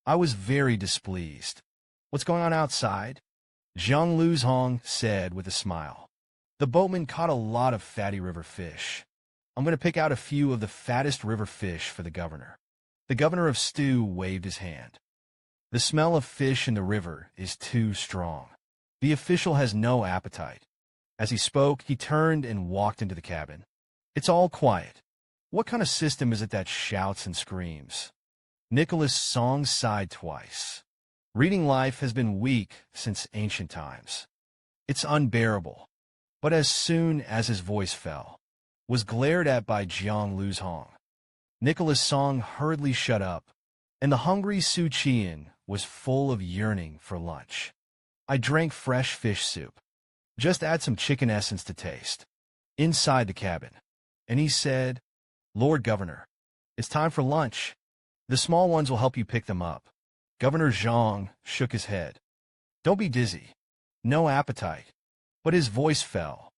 I was very displeased. What's going on outside? Zhang Luzhong said with a smile. The boatman caught a lot of fatty river fish. I'm going to pick out a few of the fattest river fish for the governor. The governor of Stu waved his hand. The smell of fish in the river is too strong. The official has no appetite. As he spoke, he turned and walked into the cabin. It's all quiet. What kind of system is it that shouts and screams? Nicholas Song sighed twice. Reading life has been weak since ancient times. It's unbearable. But as soon as his voice fell, was glared at by Jiang Lu's Hong. Nicholas Song hurriedly shut up, and the hungry Xu Qian'an was full of yearning for lunch. I drank fresh fish soup. Just add some chicken essence to taste. Inside the cabin. And he said, Lord Governor, it's time for lunch. The small ones will help you pick them up. Governor Zhang shook his head. Don't be dizzy. No appetite. But his voice fell.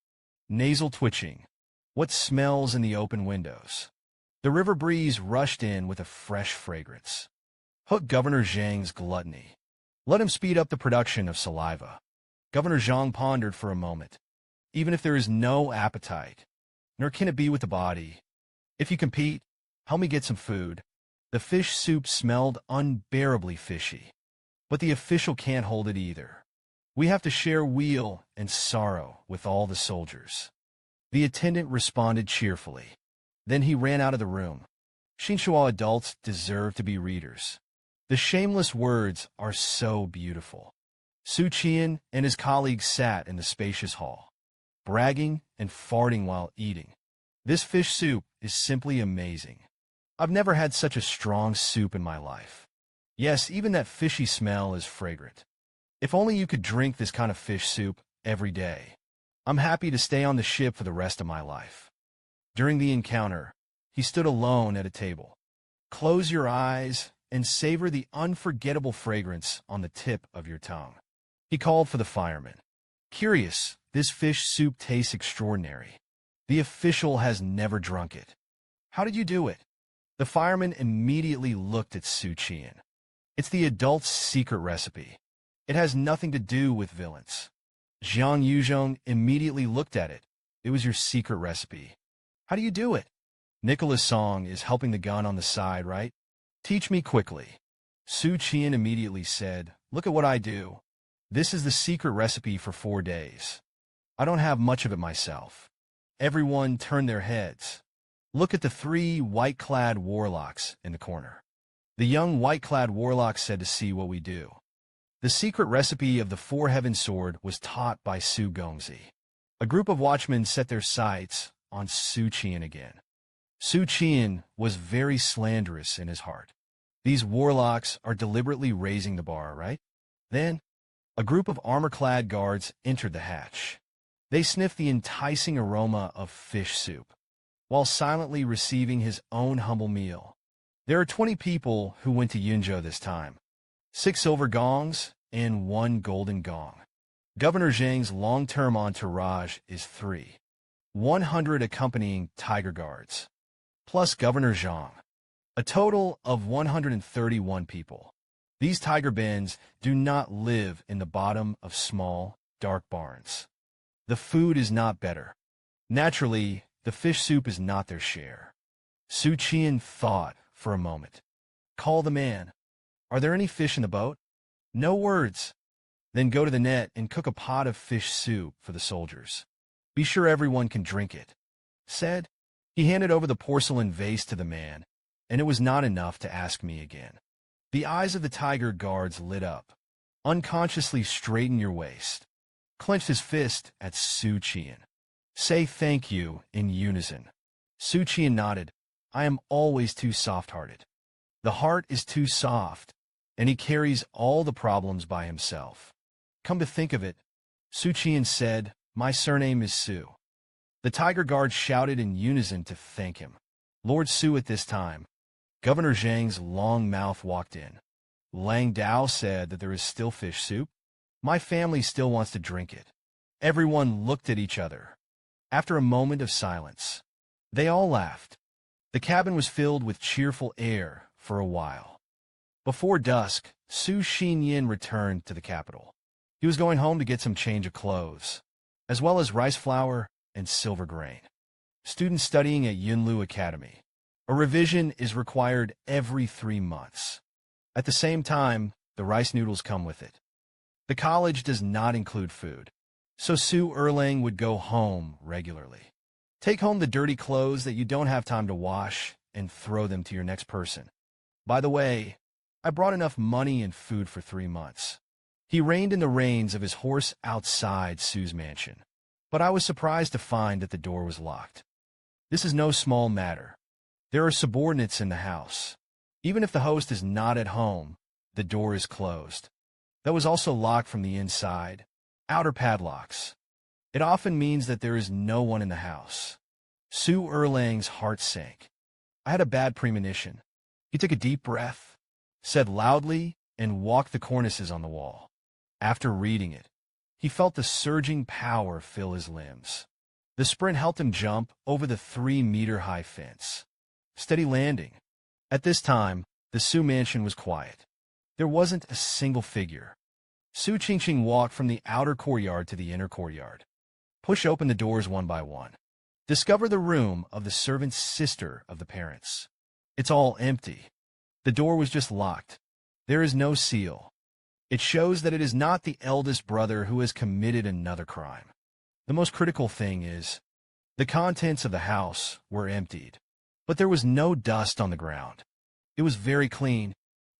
Nasal twitching. What smells in the open windows? The river breeze rushed in with a fresh fragrance. Hook Governor Zhang's gluttony. Let him speed up the production of saliva. Governor Zhang pondered for a moment. Even if there is no appetite, nor can it be with the body. If you compete, help me get some food. The fish soup smelled unbearably fishy. But the official can't hold it either. We have to share weal and sorrow with all the soldiers. The attendant responded cheerfully. Then he ran out of the room. Xinhua adults deserve to be readers. The shameless words are so beautiful. Xu Qian and his colleagues sat in the spacious hall, bragging and farting while eating. This fish soup is simply amazing. I've never had such a strong soup in my life. Yes, even that fishy smell is fragrant. If only you could drink this kind of fish soup every day. I'm happy to stay on the ship for the rest of my life. During the encounter, he stood alone at a table. Close your eyes and savor the unforgettable fragrance on the tip of your tongue. He called for the fireman. Curious, this fish soup tastes extraordinary. The official has never drunk it. How did you do it? The fireman immediately looked at Xu Qian. It's the adult's secret recipe. It has nothing to do with villains. Jiang Yuzhong immediately looked at it. It was your secret recipe. How do you do it? Nicholas Song is helping the gun on the side, right? Teach me quickly. Xu Qian immediately said, Look at what I do. This is the secret recipe for 4 days. I don't have much of it myself. Everyone turned their heads. Look at the 3 white-clad warlocks in the corner. The young white-clad warlock said to see what we do. The secret recipe of the 4-heaven sword was taught by Su Gongzi. A group of watchmen set their sights on Xu Qian again. Xu Qian was very slanderous in his heart. These warlocks are deliberately raising the bar, right? Then, a group of armor-clad guards entered the hatch. They sniffed the enticing aroma of fish soup, while silently receiving his own humble meal. There are 20 people who went to Yunzhou this time. 6 silver gongs and 1 golden gong. Governor Zhang's long-term entourage is 3. 100 accompanying tiger guards, plus Governor Zhang. A total of 131 people. These tiger bens do not live in the bottom of small, dark barns. The food is not better. Naturally, the fish soup is not their share. Xu Qian thought for a moment. Call the man. Are there any fish in the boat? No words. Then go to the net and cook a pot of fish soup for the soldiers. Be sure everyone can drink it. Said. He handed over the porcelain vase to the man, and it was not enough to ask me again. The eyes of the tiger guards lit up. Unconsciously straighten your waist. Clenched his fist at Xu Qian. Say thank you in unison. Xu Qian nodded. I am always too soft-hearted. The heart is too soft, and he carries all the problems by himself. Come to think of it, Xu Qian said, my surname is Su. The tiger guards shouted in unison to thank him. Lord Su at this time. Governor Zhang's long mouth walked in. Lang Dao said that there is still fish soup. My family still wants to drink it. Everyone looked at each other. After a moment of silence, they all laughed. The cabin was filled with cheerful air for a while. Before dusk, Xu Qian'an returned to the capital. He was going home to get some change of clothes, as well as rice flour and silver grain. Students studying at Yunlu Academy. A revision is required every 3 months. At the same time, the rice noodles come with it. The college does not include food, so Su Erlang would go home regularly. Take home the dirty clothes that you don't have time to wash and throw them to your next person. By the way, I brought enough money and food for 3 months. He reined in the reins of his horse outside Su's mansion, but I was surprised to find that the door was locked. This is no small matter. There are subordinates in the house. Even if the host is not at home, the door is closed. That was also locked from the inside, outer padlocks. It often means that there is no one in the house. Su Erlang's heart sank. I had a bad premonition. He took a deep breath, said loudly, and walked the cornices on the wall. After reading it, he felt the surging power fill his limbs. The sprint helped him jump over the 3-meter-high fence. Steady landing. At this time, the Su mansion was quiet. There wasn't a single figure. Su Qingqing walked from the outer courtyard to the inner courtyard. Push open the doors one by one. Discover the room of the servant's sister of the parents. It's all empty. The door was just locked. There is no seal. It shows that it is not the eldest brother who has committed another crime. The most critical thing is, the contents of the house were emptied, but there was no dust on the ground. It was very clean.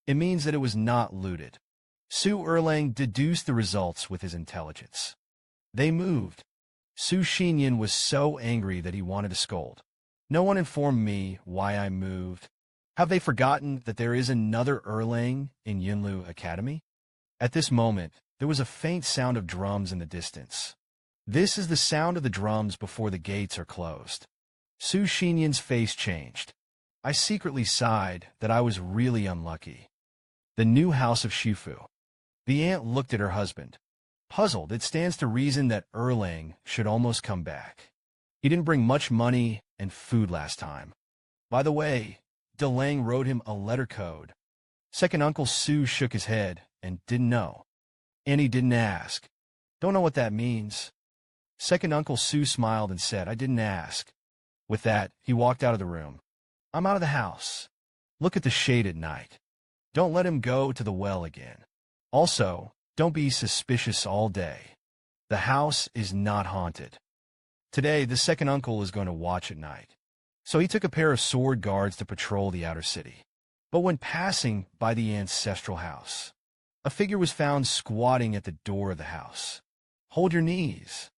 It means that it was not looted. Su Erlang deduced the results with his intelligence. They moved. Xu Qian'an was so angry that he wanted to scold. No one informed me why I moved. Have they forgotten that there is another Erlang in Yunlu Academy? At this moment, there was a faint sound of drums in the distance. This is the sound of the drums before the gates are closed. Xu Qian'an's face changed. I secretly sighed that I was really unlucky. The new house of Shifu. The aunt looked at her husband. Puzzled, it stands to reason that Erlang should almost come back. He didn't bring much money and food last time. By the way, Dalang wrote him a letter code. Second Uncle Su shook his head and didn't know. And he didn't ask. Don't know what that means. Second Uncle Su smiled and said, I didn't ask. With that, he walked out of the room. I'm out of the house. Look at the shade at night. Don't let him go to the well again. Also, don't be suspicious all day. The house is not haunted. Today, the second uncle is going to watch at night. So he took a pair of sword guards to patrol the outer city. But when passing by the ancestral house, a figure was found squatting at the door of the house. Hold your knees.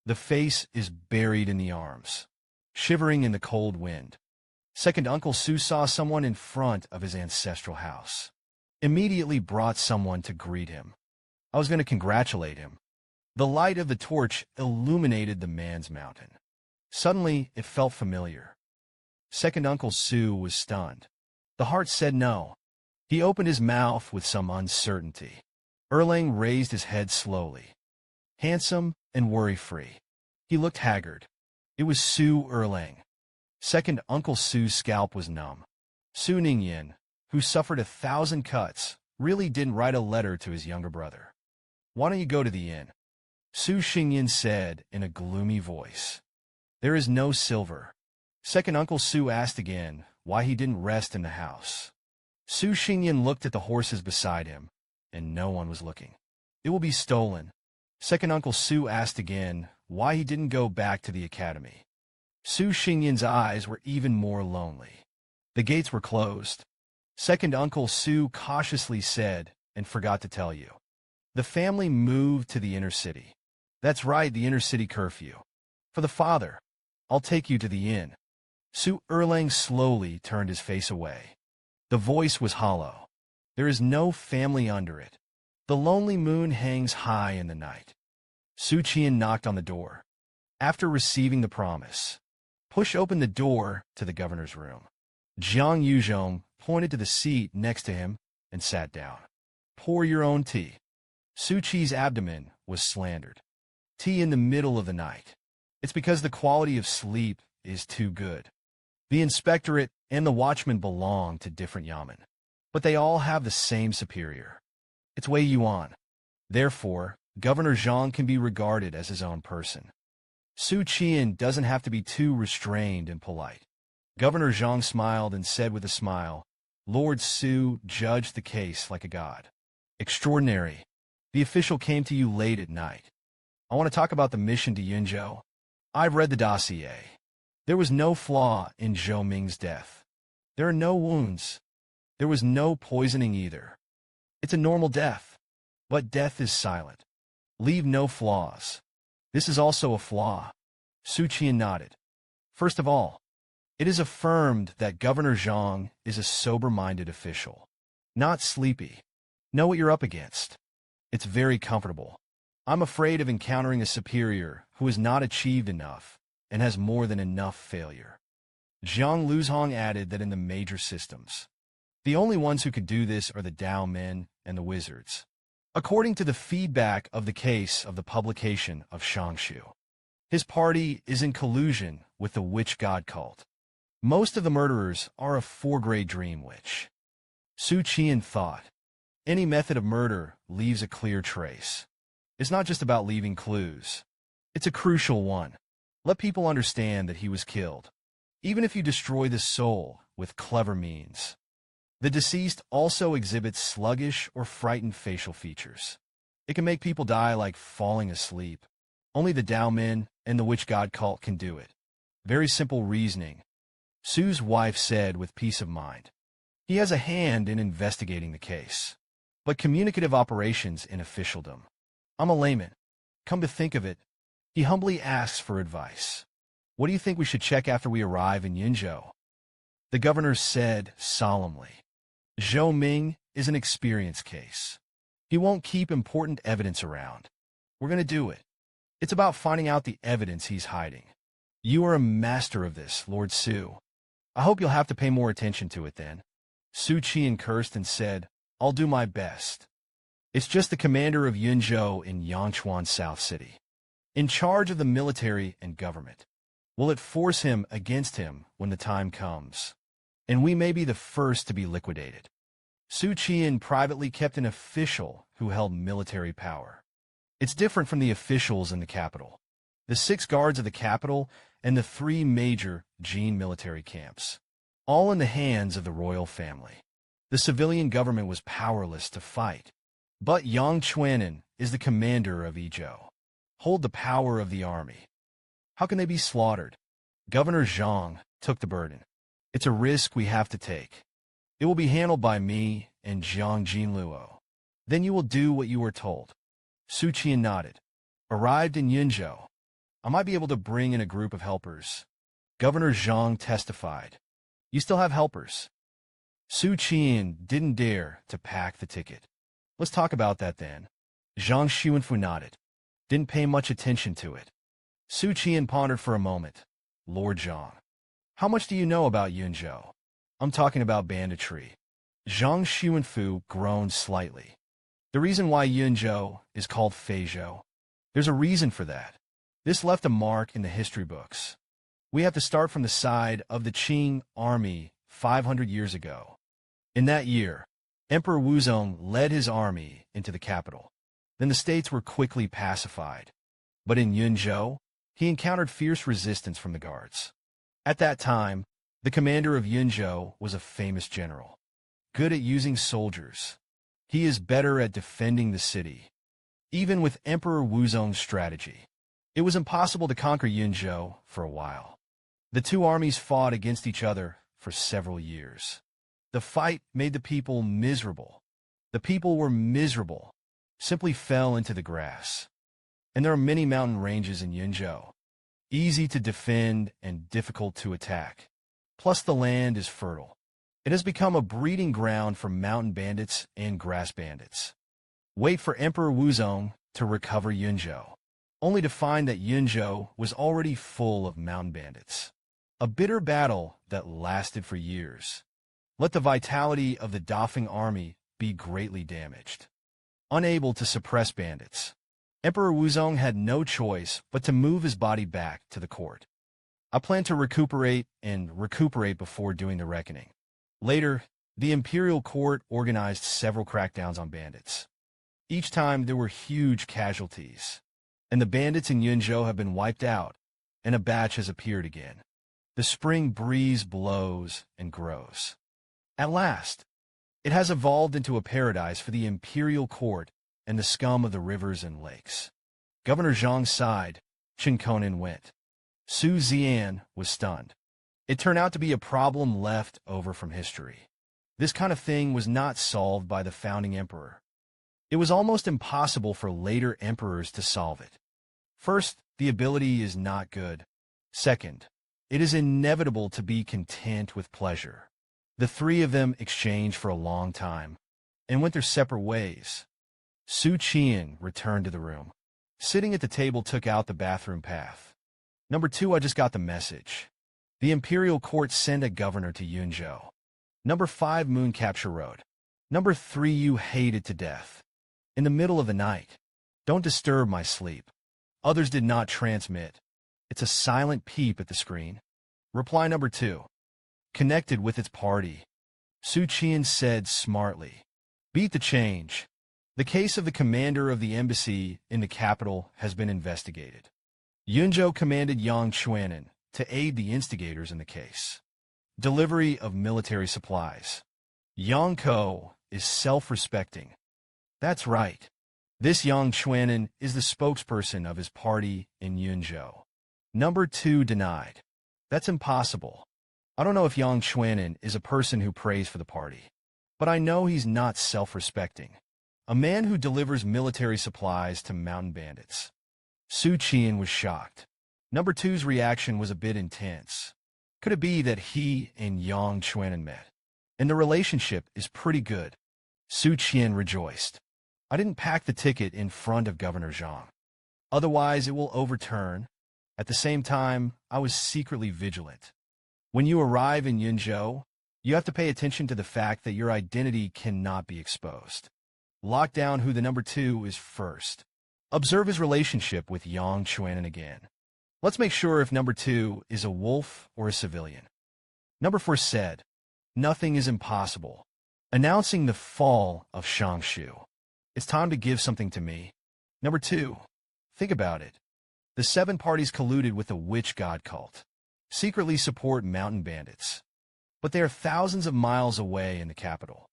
The face is buried in the arms, shivering in the cold wind. Second Uncle Su saw someone in front of his ancestral house. Immediately brought someone to greet him. I was going to congratulate him. The light of the torch illuminated the man's mountain. Suddenly, it felt familiar. Second Uncle Su was stunned. The heart said no. He opened his mouth with some uncertainty. Erlang raised his head slowly. Handsome and worry-free. He looked haggard. It was Su Erlang. Second Uncle Su's scalp was numb. Su Ningyan, who suffered 1,000 cuts, really didn't write a letter to his younger brother. Why don't you go to the inn? Xu Qian'an said in a gloomy voice. There is no silver. Second Uncle Su asked again why he didn't rest in the house. Xu Qian'an looked at the horses beside him, and no one was looking. It will be stolen. Second Uncle Su asked again why he didn't go back to the academy. Xu Qian'an's eyes were even more lonely. The gates were closed. Second Uncle Su cautiously said, and forgot to tell you. The family moved to the inner city. That's right, the inner city curfew. For the father, I'll take you to the inn. Su Erlang slowly turned his face away. The voice was hollow. There is no family under it. The lonely moon hangs high in the night. Su Qian knocked on the door. After receiving the promise, push open the door to the governor's room. Jiang Yuzhong pointed to the seat next to him and sat down. Pour your own tea. Su Qi's abdomen was slandered. Tea in the middle of the night. It's because the quality of sleep is too good. The inspectorate and the watchman belong to different yamen, but they all have the same superior. It's Wei Yuan. Therefore, Governor Zhang can be regarded as his own person. Su Qian doesn't have to be too restrained and polite. Governor Zhang smiled and said with a smile, Lord Su judged the case like a god. Extraordinary. The official came to you late at night. I want to talk about the mission to Yunzhou. I've read the dossier. There was no flaw in Zhou Ming's death. There are no wounds. There was no poisoning either. It's a normal death. But death is silent. Leave no flaws. This is also a flaw. Xu Qian'an nodded. First of all, it is affirmed that Governor Zhang is a sober-minded official. Not sleepy. Know what you're up against. It's very comfortable. I'm afraid of encountering a superior who has not achieved enough and has more than enough failure. Zhang Luzhong added that in the major systems, the only ones who could do this are the Dao men and the wizards. According to the feedback of the case of the publication of Shangshu, his party is in collusion with the witch god cult. Most of the murderers are a four-grade dream witch. Xu Qian thought, any method of murder leaves a clear trace. It's not just about leaving clues. It's a crucial one. Let people understand that he was killed, even if you destroy the soul with clever means. The deceased also exhibits sluggish or frightened facial features. It can make people die like falling asleep. Only the Dao men and the witch god cult can do it. Very simple reasoning. Su's wife said with peace of mind. He has a hand in investigating the case. But communicative operations in officialdom. I'm a layman. Come to think of it, he humbly asks for advice. What do you think we should check after we arrive in Yunzhou? The governor said solemnly. Zhou Ming is an experience case. He won't keep important evidence around. We're going to do it. It's about finding out the evidence he's hiding. You are a master of this, Lord Su. I hope you'll have to pay more attention to it then. Xu Qian cursed and said, I'll do my best. It's just the commander of Yunzhou in Yangchuan South City, in charge of the military and government. Will it force him against him when the time comes? And we may be the first to be liquidated. Xu Qian privately kept an official who held military power. It's different from the officials in the capital, the 6 guards of the capital, and the 3 major Jin military camps, all in the hands of the royal family. The civilian government was powerless to fight. But Yang Qian'an is the commander of Yizhou. Hold the power of the army. How can they be slaughtered? Governor Zhang took the burden. It's a risk we have to take. It will be handled by me and Jiang Jinluo. Then you will do what you were told. Xu Qian nodded. Arrived in Yunzhou. I might be able to bring in a group of helpers. Governor Zhang testified. You still have helpers. Xu Qian didn't dare to pack the ticket. Let's talk about that then. Zhang Xuanfu nodded. Didn't pay much attention to it. Xu Qian pondered for a moment. Lord Zhang, how much do you know about Yunzhou? I'm talking about banditry. Zhang Xuanfu groaned slightly. The reason why Yunzhou is called Feizhou, there's a reason for that. This left a mark in the history books. We have to start from the side of the Qing army 500 years ago. In that year, Emperor Wuzong led his army into the capital. Then the states were quickly pacified. But in Yunzhou, he encountered fierce resistance from the guards. At that time, the commander of Yunzhou was a famous general, good at using soldiers. He is better at defending the city. Even with Emperor Wuzong's strategy, it was impossible to conquer Yunzhou for a while. The 2 armies fought against each other for several years. The fight made the people miserable. The people were miserable, simply fell into the grass. And there are many mountain ranges in Yunzhou, easy to defend and difficult to attack. Plus the land is fertile. It has become a breeding ground for mountain bandits and grass bandits. Wait for Emperor Wuzong to recover Yunzhou, only to find that Yunzhou was already full of mountain bandits. A bitter battle that lasted for years. Let the vitality of the Dafeng army be greatly damaged. Unable to suppress bandits, Emperor Wuzong had no choice but to move his body back to the court. I plan to recuperate before doing the reckoning. Later, the imperial court organized several crackdowns on bandits. Each time there were huge casualties, and the bandits in Yunzhou have been wiped out, and a batch has appeared again. The spring breeze blows and grows. At last, It has evolved into a paradise for the imperial court and the scum of the rivers and lakes. Governor Zhang sighed. Xu Qian'an went. Xu Qian'an was stunned. It turned out to be a problem left over from history. This kind of thing was not solved by the founding emperor. It was almost impossible for later emperors to solve it. First, the ability is not good. Second, it is inevitable to be content with pleasure. The three of them exchanged for a long time and went their separate ways. Xu Qian returned to the room. Sitting at the table took out the bathroom path. Number 2, I just got the message. The imperial court sent a governor to Yunzhou. Number 5, moon capture road. Number 3, you hate it to death. In the middle of the night. Don't disturb my sleep. Others did not transmit. It's a silent peep at the screen. Reply number 2. Connected with its party. Xu Qian said smartly. Beat the change. The case of the commander of the embassy in the capital has been investigated. Yunzhou commanded Yangtze River to aid the instigators in the case. Delivery of military supplies. Yangtze is self-respecting. That's right. This Yangtze River is the spokesperson of his party in Yunzhou. Number 2 denied. That's impossible. I don't know if Yangtze River is a person who prays for the party. But I know he's not self-respecting. A man who delivers military supplies to mountain bandits. Xu Qian was shocked. Number 2's reaction was a bit intense. Could it be that he and Yangtze River met? And the relationship is pretty good. Xu Qian rejoiced. I didn't pack the ticket in front of Governor Zhang. Otherwise, it will overturn. At the same time, I was secretly vigilant. When you arrive in Yunzhou, you have to pay attention to the fact that your identity cannot be exposed. Lock down who the number 2 is first. Observe his relationship with Yangtze River again. Let's make sure if number 2 is a wolf or a civilian. Number 4 said, nothing is impossible. Announcing the fall of Shangshu. It's time to give something to me. Number 2, think about it. The 7 parties colluded with the witch god cult. Secretly support mountain bandits. But they are thousands of miles away in the capital.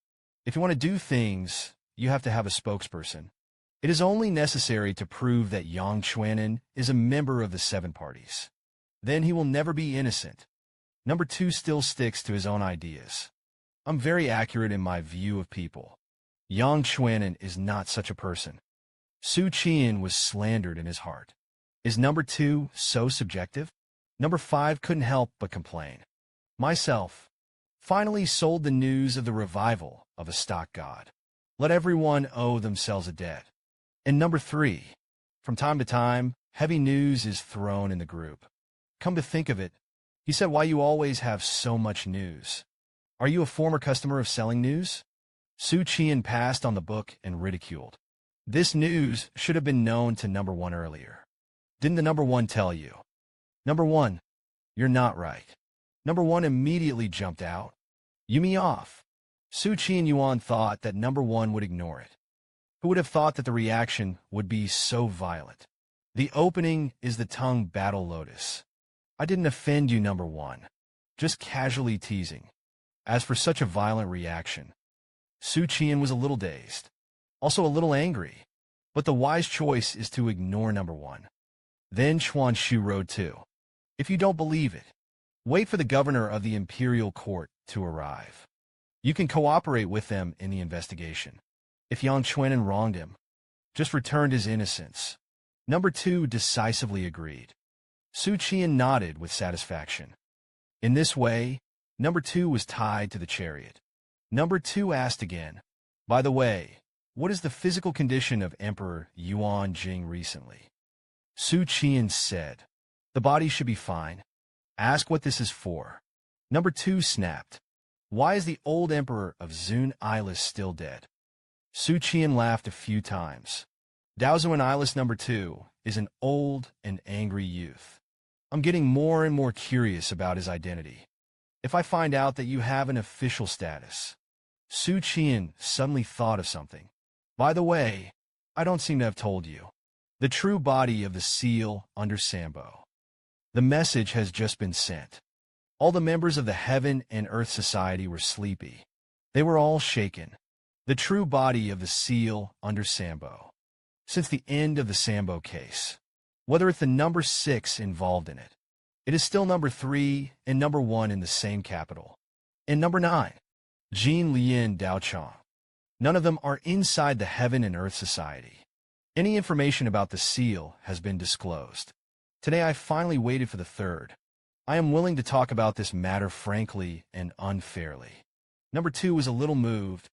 If you want to do things, you have to have a spokesperson. It is only necessary to prove that Yangtze River is a member of the 7 parties. Then he will never be innocent. Number 2 still sticks to his own ideas. I'm very accurate in my view of people. Yangtze River is not such a person. Xu Qian was slandered in his heart. Is number 2 so subjective? Number 5 couldn't help but complain. Myself. Finally sold the news of the revival of a stock god. Let everyone owe themselves a debt. And number 3, from time to time, heavy news is thrown in the group. Come to think of it, he said, why you always have so much news? Are you a former customer of selling news? Xu Qian passed on the book and ridiculed. This news should have been known to number 1 earlier. Didn't the number 1 tell you? Number 1, you're not right. Number 1 immediately jumped out. You me off. Xu Qian Yuan thought that number 1 would ignore it. Who would have thought that the reaction would be so violent? The opening is the tongue battle lotus. I didn't offend you, number 1. Just casually teasing. As for such a violent reaction, Xu Qian was a little dazed. Also a little angry. But the wise choice is to ignore number 1. Then Chuan Shu rode 2. If you don't believe it, wait for the governor of the imperial court to arrive. You can cooperate with them in the investigation. If Yangtze River wronged him, just returned his innocence. Number 2 decisively agreed. Xu Qian nodded with satisfaction. In this way, number 2 was tied to the chariot. Number 2 asked again, by the way, what is the physical condition of Emperor Yuan Jing recently? Xu Qian said, the body should be fine. Ask what this is for. Number 2 snapped. Why is the old emperor of Zun Ilis still dead? Xu Qian laughed a few times. Daozuan Ilis number 2 is an old and angry youth. I'm getting more and more curious about his identity. If I find out that you have an official status. Xu Qian suddenly thought of something. By the way, I don't seem to have told you. The true body of the seal under Sambo. The message has just been sent. All the members of the Heaven and Earth Society were sleepy. They were all shaken. The true body of the seal under Sambo. Since the end of the Sambo case, whether it's the number 6 involved in it, it is still number 3 and number 1 in the same capital. And number 9, Jin Lian Daochang. None of them are inside the Heaven and Earth Society. Any information about the seal has been disclosed. Today I finally waited for the third. I am willing to talk about this matter frankly and unfairly. Number 2 was a little moved.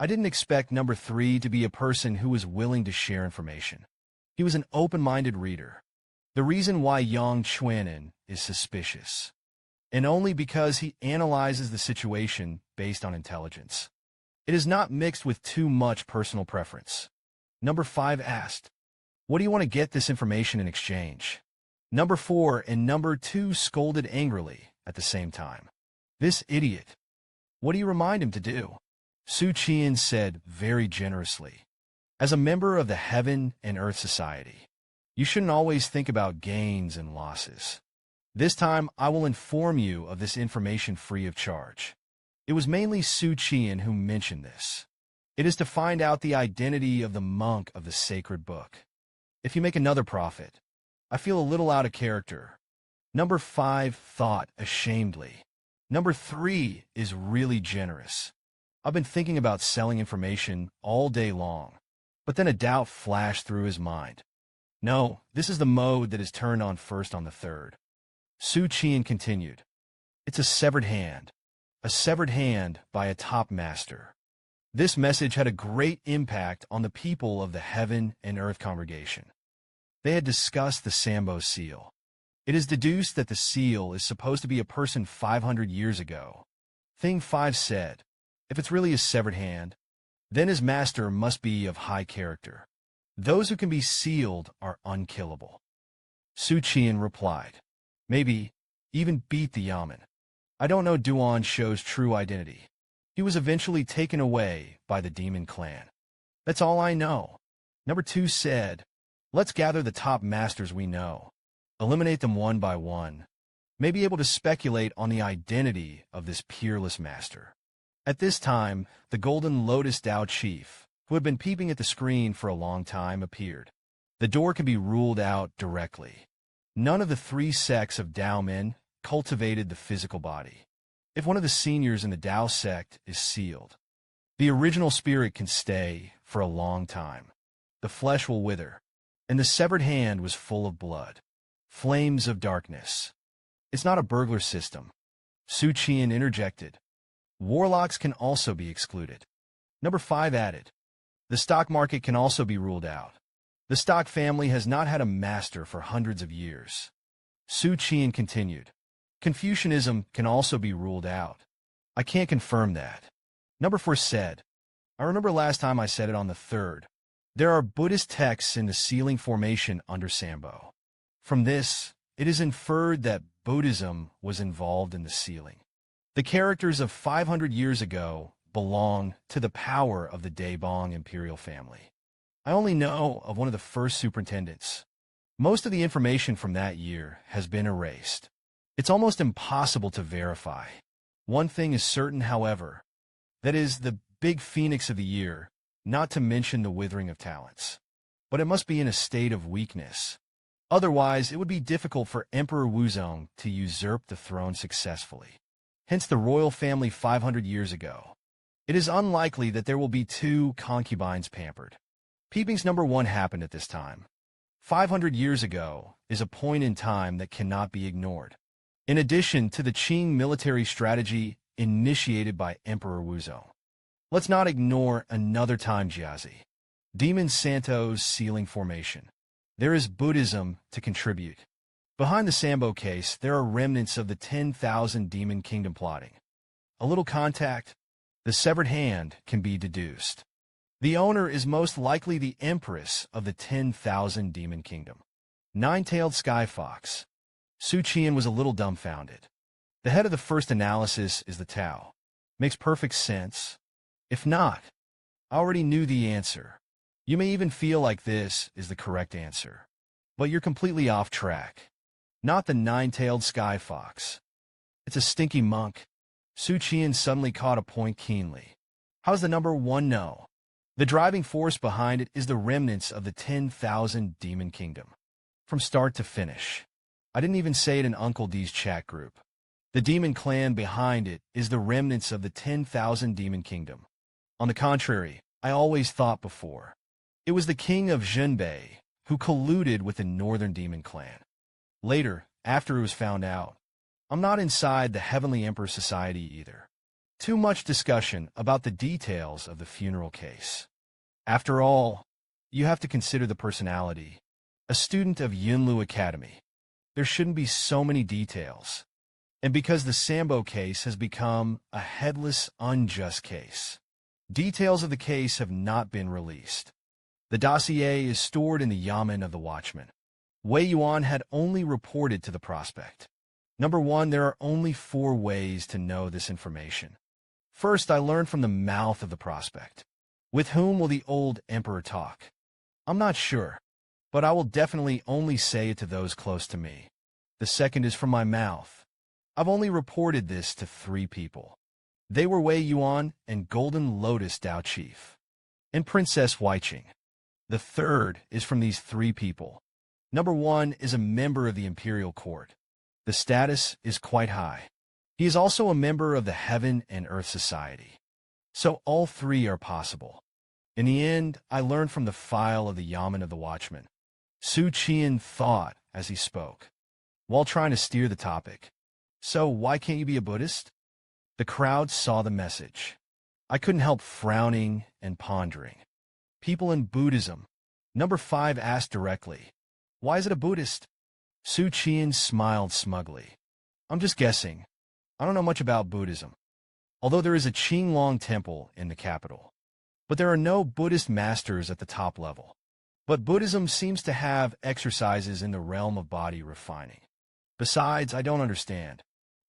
I didn't expect number 3 to be a person who was willing to share information. He was an open-minded reader. The reason why Yangtze River is suspicious, and only because he analyzes the situation based on intelligence. It is not mixed with too much personal preference. Number 5 asked, "What do you want to get this information in exchange?" Number 4 and number 2 scolded angrily at the same time. "This idiot. What do you remind him to do?" Xu Qian'an said very generously, "As a member of the Heaven and Earth Society, you shouldn't always think about gains and losses. This time I will inform you of this information free of charge." It was mainly Xu Qian'an who mentioned this. It is to find out the identity of the monk of the sacred book. If you make another profit, I feel a little out of character. Number 5 thought ashamedly. Number 3 is really generous. I've been thinking about selling information all day long, but then a doubt flashed through his mind. No, this is the mode that is turned on first on the third. Xu Qian'an continued. It's a severed hand by a top master. This message had a great impact on the people of the Heaven and Earth congregation. They had discussed the Sambo seal. It is deduced that the seal is supposed to be a person 500 years ago. Thing 5 said, if it's really a severed hand, then his master must be of high character. Those who can be sealed are unkillable. Xu Qian'an replied, maybe even beat the Yamen. I don't know Duan Shou's true identity. He was eventually taken away by the demon clan. That's all I know. Number 2 said, let's gather the top masters we know, eliminate them one by one, may be able to speculate on the identity of this peerless master. At this time, the Golden Lotus Dao chief, who had been peeping at the screen for a long time, appeared. The door can be ruled out directly. None of the 3 sects of Dao men cultivated the physical body. If one of the seniors in the Dao sect is sealed, the original spirit can stay for a long time. The flesh will wither, and the severed hand was full of blood. Flames of darkness. It's not a burglar system. Xu Qian'an interjected. Warlocks can also be excluded. Number 5 added. The stock market can also be ruled out. The stock family has not had a master for hundreds of years. Xu Qian'an continued. Confucianism can also be ruled out. I can't confirm that. Number 4 said. I remember last time I said it on the 3rd. There are Buddhist texts in the sealing formation under Sambo. From this, it is inferred that Buddhism was involved in the sealing. The characters of 500 years ago belong to the power of the Daebong imperial family. I only know of one of the first superintendents. Most of the information from that year has been erased. It's almost impossible to verify. One thing is certain, however, that is the big phoenix of the year, not to mention the withering of talents. But it must be in a state of weakness. Otherwise, it would be difficult for Emperor Wuzong to usurp the throne successfully. Hence the royal family 500 years ago. It is unlikely that there will be 2 concubines pampered. Peepings number 1 happened at this time. 500 years ago is a point in time that cannot be ignored. In addition to the Qing military strategy initiated by Emperor Wuzong. Let's not ignore another time Jiazi. Demon Santo's sealing formation. There is Buddhism to contribute. Behind the Sambo case, there are remnants of the 10,000 demon kingdom plotting. A little contact, the severed hand can be deduced. The owner is most likely the empress of the 10,000 demon kingdom. Nine-tailed sky fox. Xu Qian'an was a little dumbfounded. The head of the first analysis is the Tao. Makes perfect sense. If not, I already knew the answer. You may even feel like this is the correct answer. But you're completely off track. Not the nine-tailed sky fox. It's a stinky monk. Xu Qian suddenly caught a point keenly. How's the number one know? The driving force behind it is the remnants of the 10,000 demon kingdom. From start to finish. I didn't even say it in Uncle D's chat group. The demon clan behind it is the remnants of the 10,000 demon kingdom. On the contrary, I always thought before. It was the king of Zhenbei who colluded with the northern demon clan. Later, after it was found out, I'm not inside the Heavenly Emperor Society either. Too much discussion about the details of the funeral case. After all, you have to consider the personality. A student of Yunlu Academy. There shouldn't be so many details. And because the Sambo case has become a headless, unjust case, details of the case have not been released. The dossier is stored in the Yamen of the Watchman. Wei Yuan had only reported to the prospect. Number one, there are only 4 ways to know this information. First, I learned from the mouth of the prospect. With whom will the old emperor talk? I'm not sure, but I will definitely only say it to those close to me. The second is from my mouth. I've only reported this to 3 people. They were Wei Yuan and Golden Lotus Dao Chief, and Princess Huiqing. The third is from these 3 people. Number 1 is a member of the imperial court. The status is quite high. He is also a member of the Heaven and Earth Society. So all 3 are possible. In the end, I learned from the file of the Yamen of the Watchman. Xu Qian thought as he spoke, while trying to steer the topic. So why can't you be a Buddhist? The crowd saw the message. I couldn't help frowning and pondering. People in Buddhism. Number 5 asked directly, why is it a Buddhist? Xu Qian smiled smugly. I'm just guessing. I don't know much about Buddhism. Although there is a Qinglong temple in the capital. But there are no Buddhist masters at the top level. But Buddhism seems to have exercises in the realm of body refining. Besides, I don't understand.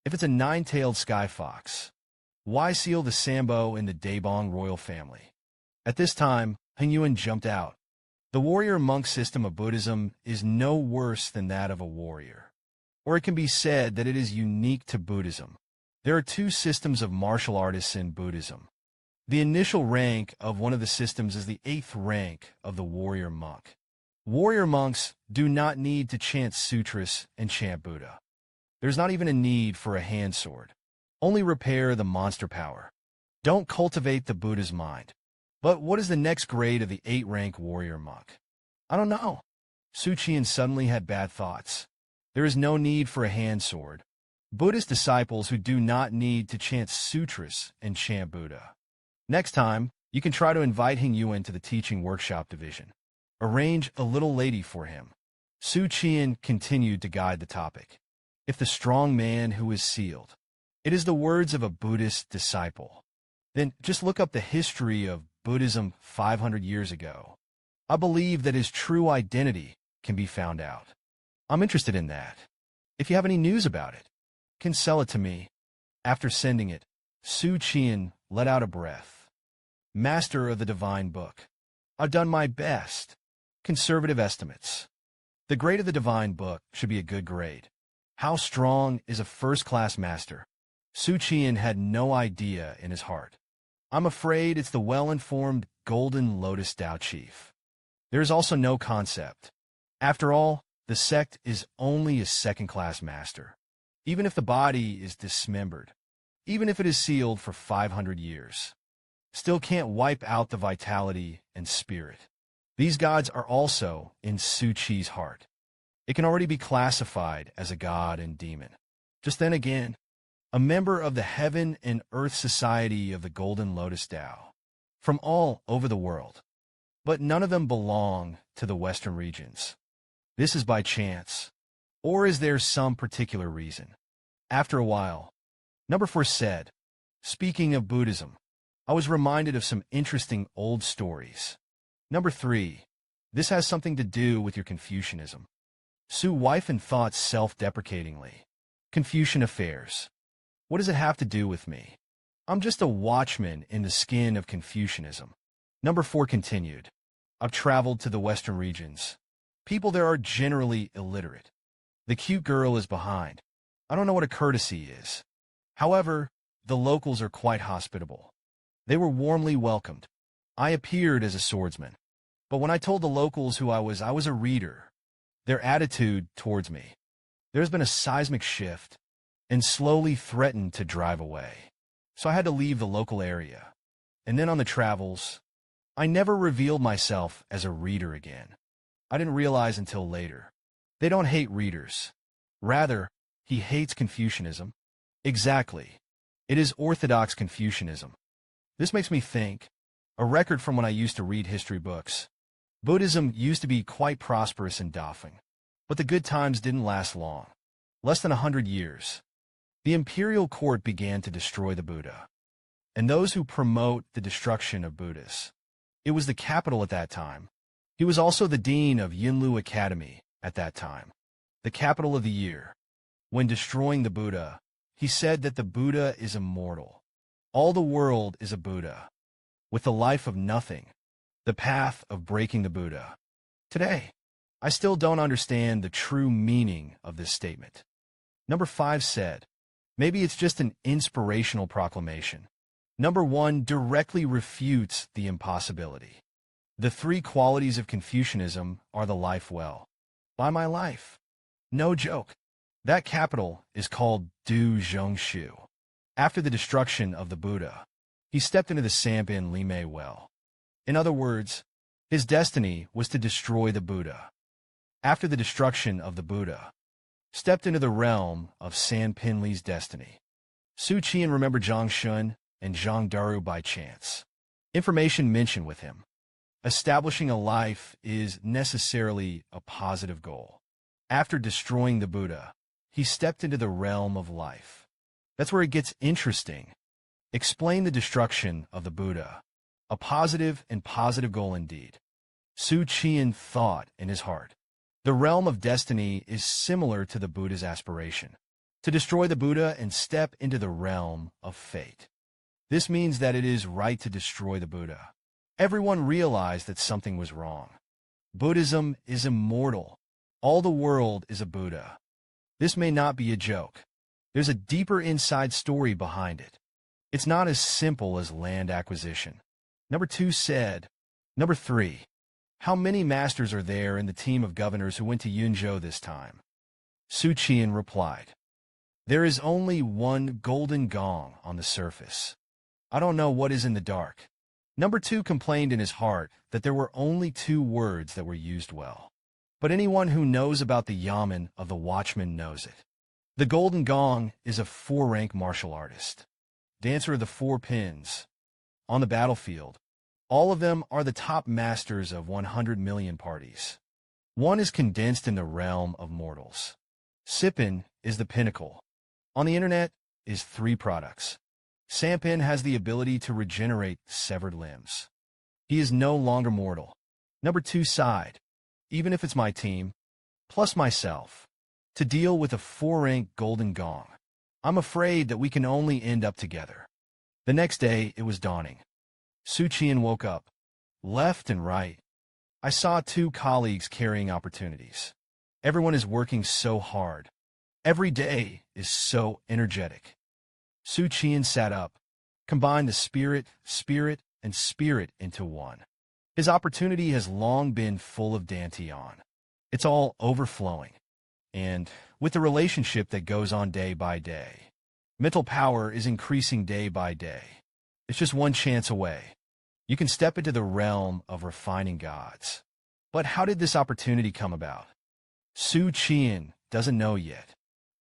If it's a 9-tailed sky fox, why seal the Sambo in the Daebong royal family? At this time, Heng Yuan jumped out. The warrior-monk system of Buddhism is no worse than that of a warrior. Or it can be said that it is unique to Buddhism. There are 2 systems of martial artists in Buddhism. The initial rank of one of the systems is the 8th rank of the warrior monk. Warrior monks do not need to chant sutras and chant Buddha. There's not even a need for a hand sword. Only repair the monster power. Don't cultivate the Buddha's mind. But what is the next grade of the 8th-rank warrior monk? I don't know. Xu Qian suddenly had bad thoughts. There is no need for a hand sword. Buddhist disciples who do not need to chant sutras and chant Buddha. Next time, you can try to invite Heng Yuan to the teaching workshop division. Arrange a little lady for him. Xu Qian continued to guide the topic. If the strong man who is sealed, it is the words of a Buddhist disciple. Then just look up the history of Buddhism 500 years ago. I believe that his true identity can be found out. I'm interested in that. If you have any news about it, can sell it to me. After sending it, Xu Qian let out a breath. Master of the Divine Book. I've done my best. Conservative estimates. The grade of the Divine Book should be a good grade. How strong is a first-class master? Xu Qian had no idea in his heart. I'm afraid it's the well-informed Golden Lotus Dao Chief. There is also no concept. After all, the sect is only a second-class master. Even if the body is dismembered, even if it is sealed for 500 years, still can't wipe out the vitality and spirit. These gods are also in Xu Qi's heart. It can already be classified as a god and demon. Just then again, a member of the Heaven and Earth Society of the Golden Lotus Dao, from all over the world. But none of them belong to the Western regions. This is by chance. Or is there some particular reason? After a while, Number 4 said, speaking of Buddhism, I was reminded of some interesting old stories. Number 3, this has something to do with your Confucianism. Su wife and thought self-deprecatingly. Confucian affairs. What does it have to do with me? I'm just a watchman in the skin of Confucianism. Number 4 continued. I've traveled to the Western regions. People there are generally illiterate. The cute girl is behind. I don't know what a courtesy is. However, the locals are quite hospitable. They were warmly welcomed. I appeared as a swordsman. But when I told the locals who I was a reader. Their attitude towards me. There's been a seismic shift, and slowly threatened to drive away. So I had to leave the local area. And then on the travels, I never revealed myself as a reader again. I didn't realize until later. They don't hate readers. Rather, he hates Confucianism. Exactly. It is orthodox Confucianism. This makes me think, a record from when I used to read history books. Buddhism used to be quite prosperous in Dafeng, but the good times didn't last long. Less than 100 years. The imperial court began to destroy the Buddha, and those who promote the destruction of Buddhists. It was the capital at that time. He was also the dean of Yinlu Academy at that time, the capital of the year. When destroying the Buddha, he said that the Buddha is immortal. All the world is a Buddha, with the life of nothing, the path of breaking the Buddha. Today, I still don't understand the true meaning of this statement. Number 5 said, maybe it's just an inspirational proclamation. Number 1 directly refutes the impossibility. The 3 qualities of Confucianism are the life well. By my life. No joke. That capital is called Du Zhongshu. After the destruction of the Buddha, he stepped into the Sanpin Lime well. In other words, his destiny was to destroy the Buddha. After the destruction of the Buddha, stepped into the realm of San Pinli's destiny. Xu Qian'an remembered Zhang Shun and Zhang Daru by chance. Information mentioned with him. Establishing a life is necessarily a positive goal. After destroying the Buddha, he stepped into the realm of life. That's where it gets interesting. Explain the destruction of the Buddha. A positive and positive goal indeed. Xu Qian'an thought in his heart. The realm of destiny is similar to the Buddha's aspiration, to destroy the Buddha and step into the realm of fate. This means that it is right to destroy the Buddha. Everyone realized that something was wrong. Buddhism is immortal. All the world is a Buddha. This may not be a joke. There's a deeper inside story behind it. It's not as simple as land acquisition. Number 2 said. Number 3. How many masters are there in the team of governors who went to Yunzhou this time? Xu Qian'an replied. There is only one golden gong on the surface. I don't know what is in the dark. Number 2 complained in his heart that there were only 2 words that were used well. But anyone who knows about the yamen of the watchman knows it. The golden gong is a 4-rank martial artist. Dancer of the 4 pins. On the battlefield, all of them are the top masters of 100 million parties. One is condensed in the realm of mortals. Sipin is the pinnacle. On the internet is 3 products. Sanpin has the ability to regenerate severed limbs. He is no longer mortal. Number 2 side, even if it's my team, plus myself, to deal with a 4-rank golden gong. I'm afraid that we can only end up together. The next day, it was dawning. Xu Qian'an woke up. Left and right. I saw 2 colleagues carrying opportunities. Everyone is working so hard. Every day is so energetic. Xu Qian'an sat up, combined the spirit, and spirit into one. His opportunity has long been full of dantian. It's all overflowing. And with the relationship that goes on day by day, mental power is increasing day by day. It's just one chance away. You can step into the realm of refining gods. But how did this opportunity come about? Xu Qian'an doesn't know yet.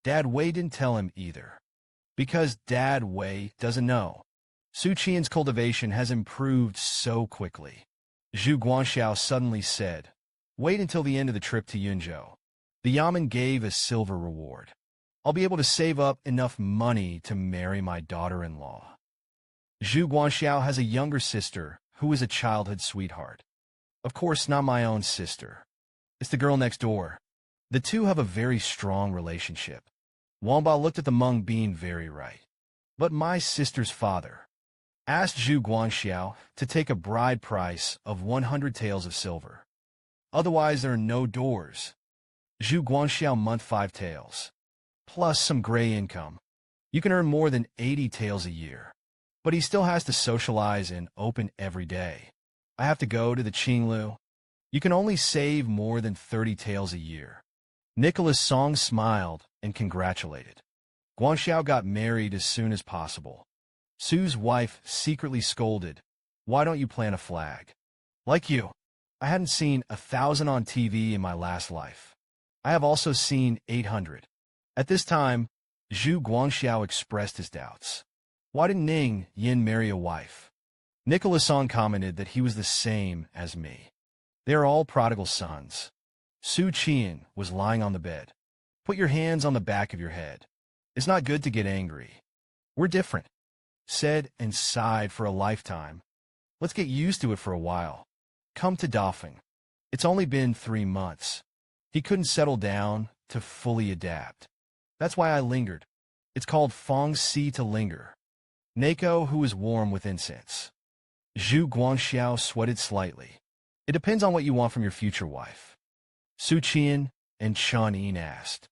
Dad Wei didn't tell him either. Because Dad Wei doesn't know. Xu Qian'an's cultivation has improved so quickly. Zhu Guanxiao suddenly said, wait until the end of the trip to Yunzhou. The yamen gave a silver reward. I'll be able to save up enough money to marry my daughter-in-law. Zhu Guanxiao has a younger sister who is a childhood sweetheart. Of course, not my own sister. It's the girl next door. The 2 have a very strong relationship. Wangba looked at the Hmong being very right. But my sister's father asked Zhu Guanxiao to take a bride price of 100 taels of silver. Otherwise, there are no doors. Zhu Guanxiao month 5 taels, plus some gray income. You can earn more than 80 taels a year. But he still has to socialize and open every day. I have to go to the Qinglu. You can only save more than 30 taels a year. Nicholas Song smiled and congratulated. Guangxiao got married as soon as possible. Su's wife secretly scolded, "Why don't you plant a flag?" Like you, I hadn't seen 1,000 on TV in my last life. I have also seen 800. At this time, Zhu Guangxiao expressed his doubts. Why didn't Ning Yin marry a wife? Nicholas Song commented that he was the same as me. They are all prodigal sons. Xu Qian'an was lying on the bed. Put your hands on the back of your head. It's not good to get angry. We're different. Said and sighed for a lifetime. Let's get used to it for a while. Come to Dafeng. It's only been 3 months. He couldn't settle down to fully adapt. That's why I lingered. It's called Fong Si to linger. Nako, who is warm with incense. Zhu Guangxiao sweated slightly. It depends on what you want from your future wife. Su Qian and Chun Yin asked.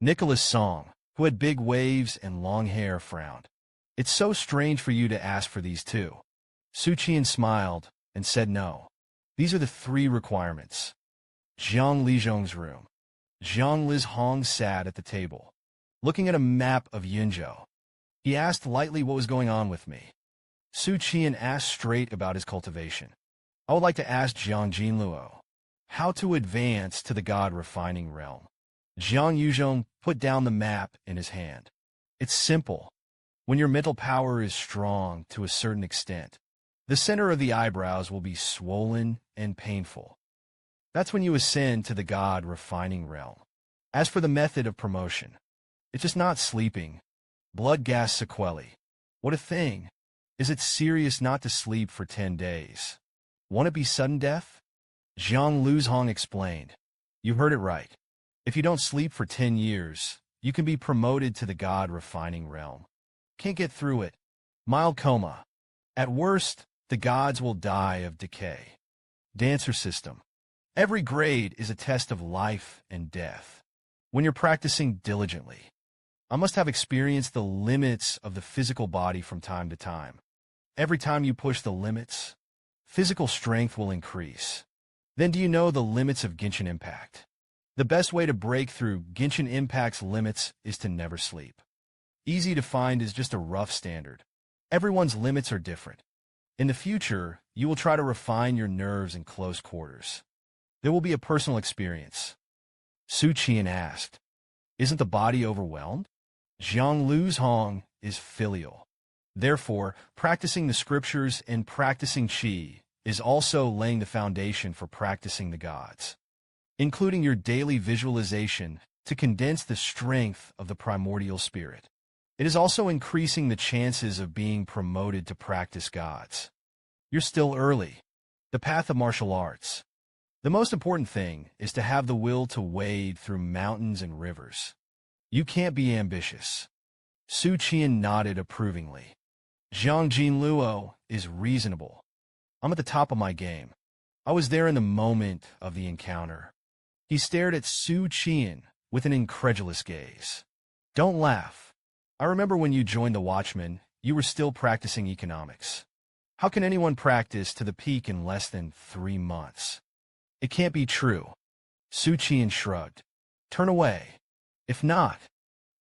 Nicholas Song, who had big waves and long hair, frowned. It's so strange for you to ask for these two. Su Qian smiled and said no. These are the 3 requirements. Jiang Lizhong's room. Jiang Liz Hong sat at the table, looking at a map of Yunzhou. He asked lightly what was going on with me. Su Qian asked straight about his cultivation. I would like to ask Jiang Jinluo how to advance to the God-refining realm. Jiang Yuzhong put down the map in his hand. It's simple. When your mental power is strong to a certain extent, the center of the eyebrows will be swollen and painful. That's when you ascend to the God-refining realm. As for the method of promotion, it's just not sleeping. Blood gas sequelae. What a thing. Is it serious not to sleep for 10 days? Won't it be sudden death? Jiang Luzhong explained. You heard it right. If you don't sleep for 10 years, you can be promoted to the God-refining realm. Can't get through it. Mild coma. At worst, the gods will die of decay. Dancer system. Every grade is a test of life and death. When you're practicing diligently, I must have experienced the limits of the physical body from time to time. Every time you push the limits, physical strength will increase. Then do you know the limits of Genshin Impact? The best way to break through Genshin Impact's limits is to never sleep. Easy to find is just a rough standard. Everyone's limits are different. In the future, you will try to refine your nerves in close quarters. There will be a personal experience. Su Qian asked, Isn't the body overwhelmed? Jiang Luzhong is filial. Therefore, practicing the scriptures and practicing qi is also laying the foundation for practicing the gods, including your daily visualization to condense the strength of the primordial spirit. It is also increasing the chances of being promoted to practice gods. You're still early. The path of martial arts. The most important thing is to have the will to wade through mountains and rivers. You can't be ambitious. Su Qian nodded approvingly. Zhang Jinluo is reasonable. I'm at the top of my game. I was there in the moment of the encounter. He stared at Su Qian with an incredulous gaze. Don't laugh. I remember when you joined the Watchmen, you were still practicing economics. How can anyone practice to the peak in less than 3 months? It can't be true. Su Qian shrugged. Turn away. If not,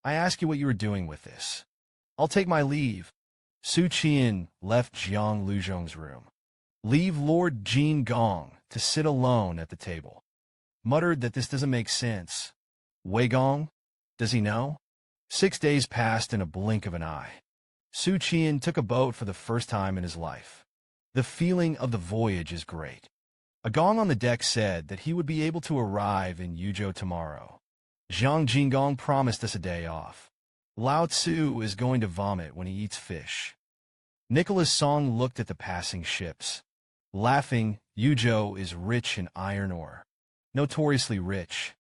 I ask you what you are doing with this. I'll take my leave. Su Qian left Jiang Luzhong's room. Leave Lord Jin Gong to sit alone at the table. Muttered that this doesn't make sense. Wei Gong? Does he know? 6 days passed in a blink of an eye. Su Qian took a boat for the first time in his life. The feeling of the voyage is great. A gong on the deck said that he would be able to arrive in Yuzhou tomorrow. Zhang Jingong promised us a day off. Lao Tzu is going to vomit when he eats fish. Nicholas Song looked at the passing ships. Laughing, Yuzhou is rich in iron ore. Notoriously rich.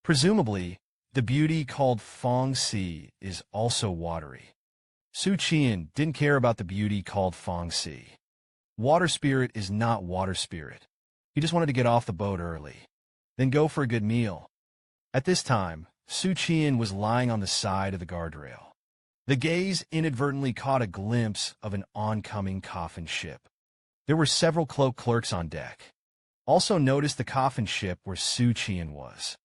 Presumably, the beauty called Fong Si is also watery. Su Qian didn't care about the beauty called Fong Si. Water spirit is not water spirit. He just wanted to get off the boat early, then go for a good meal. At this time, Su Qian was lying on the side of the guardrail. The gaze inadvertently caught a glimpse of an oncoming coffin ship. There were several cloak clerks on deck. Also noticed the coffin ship where Xu Qian'an was.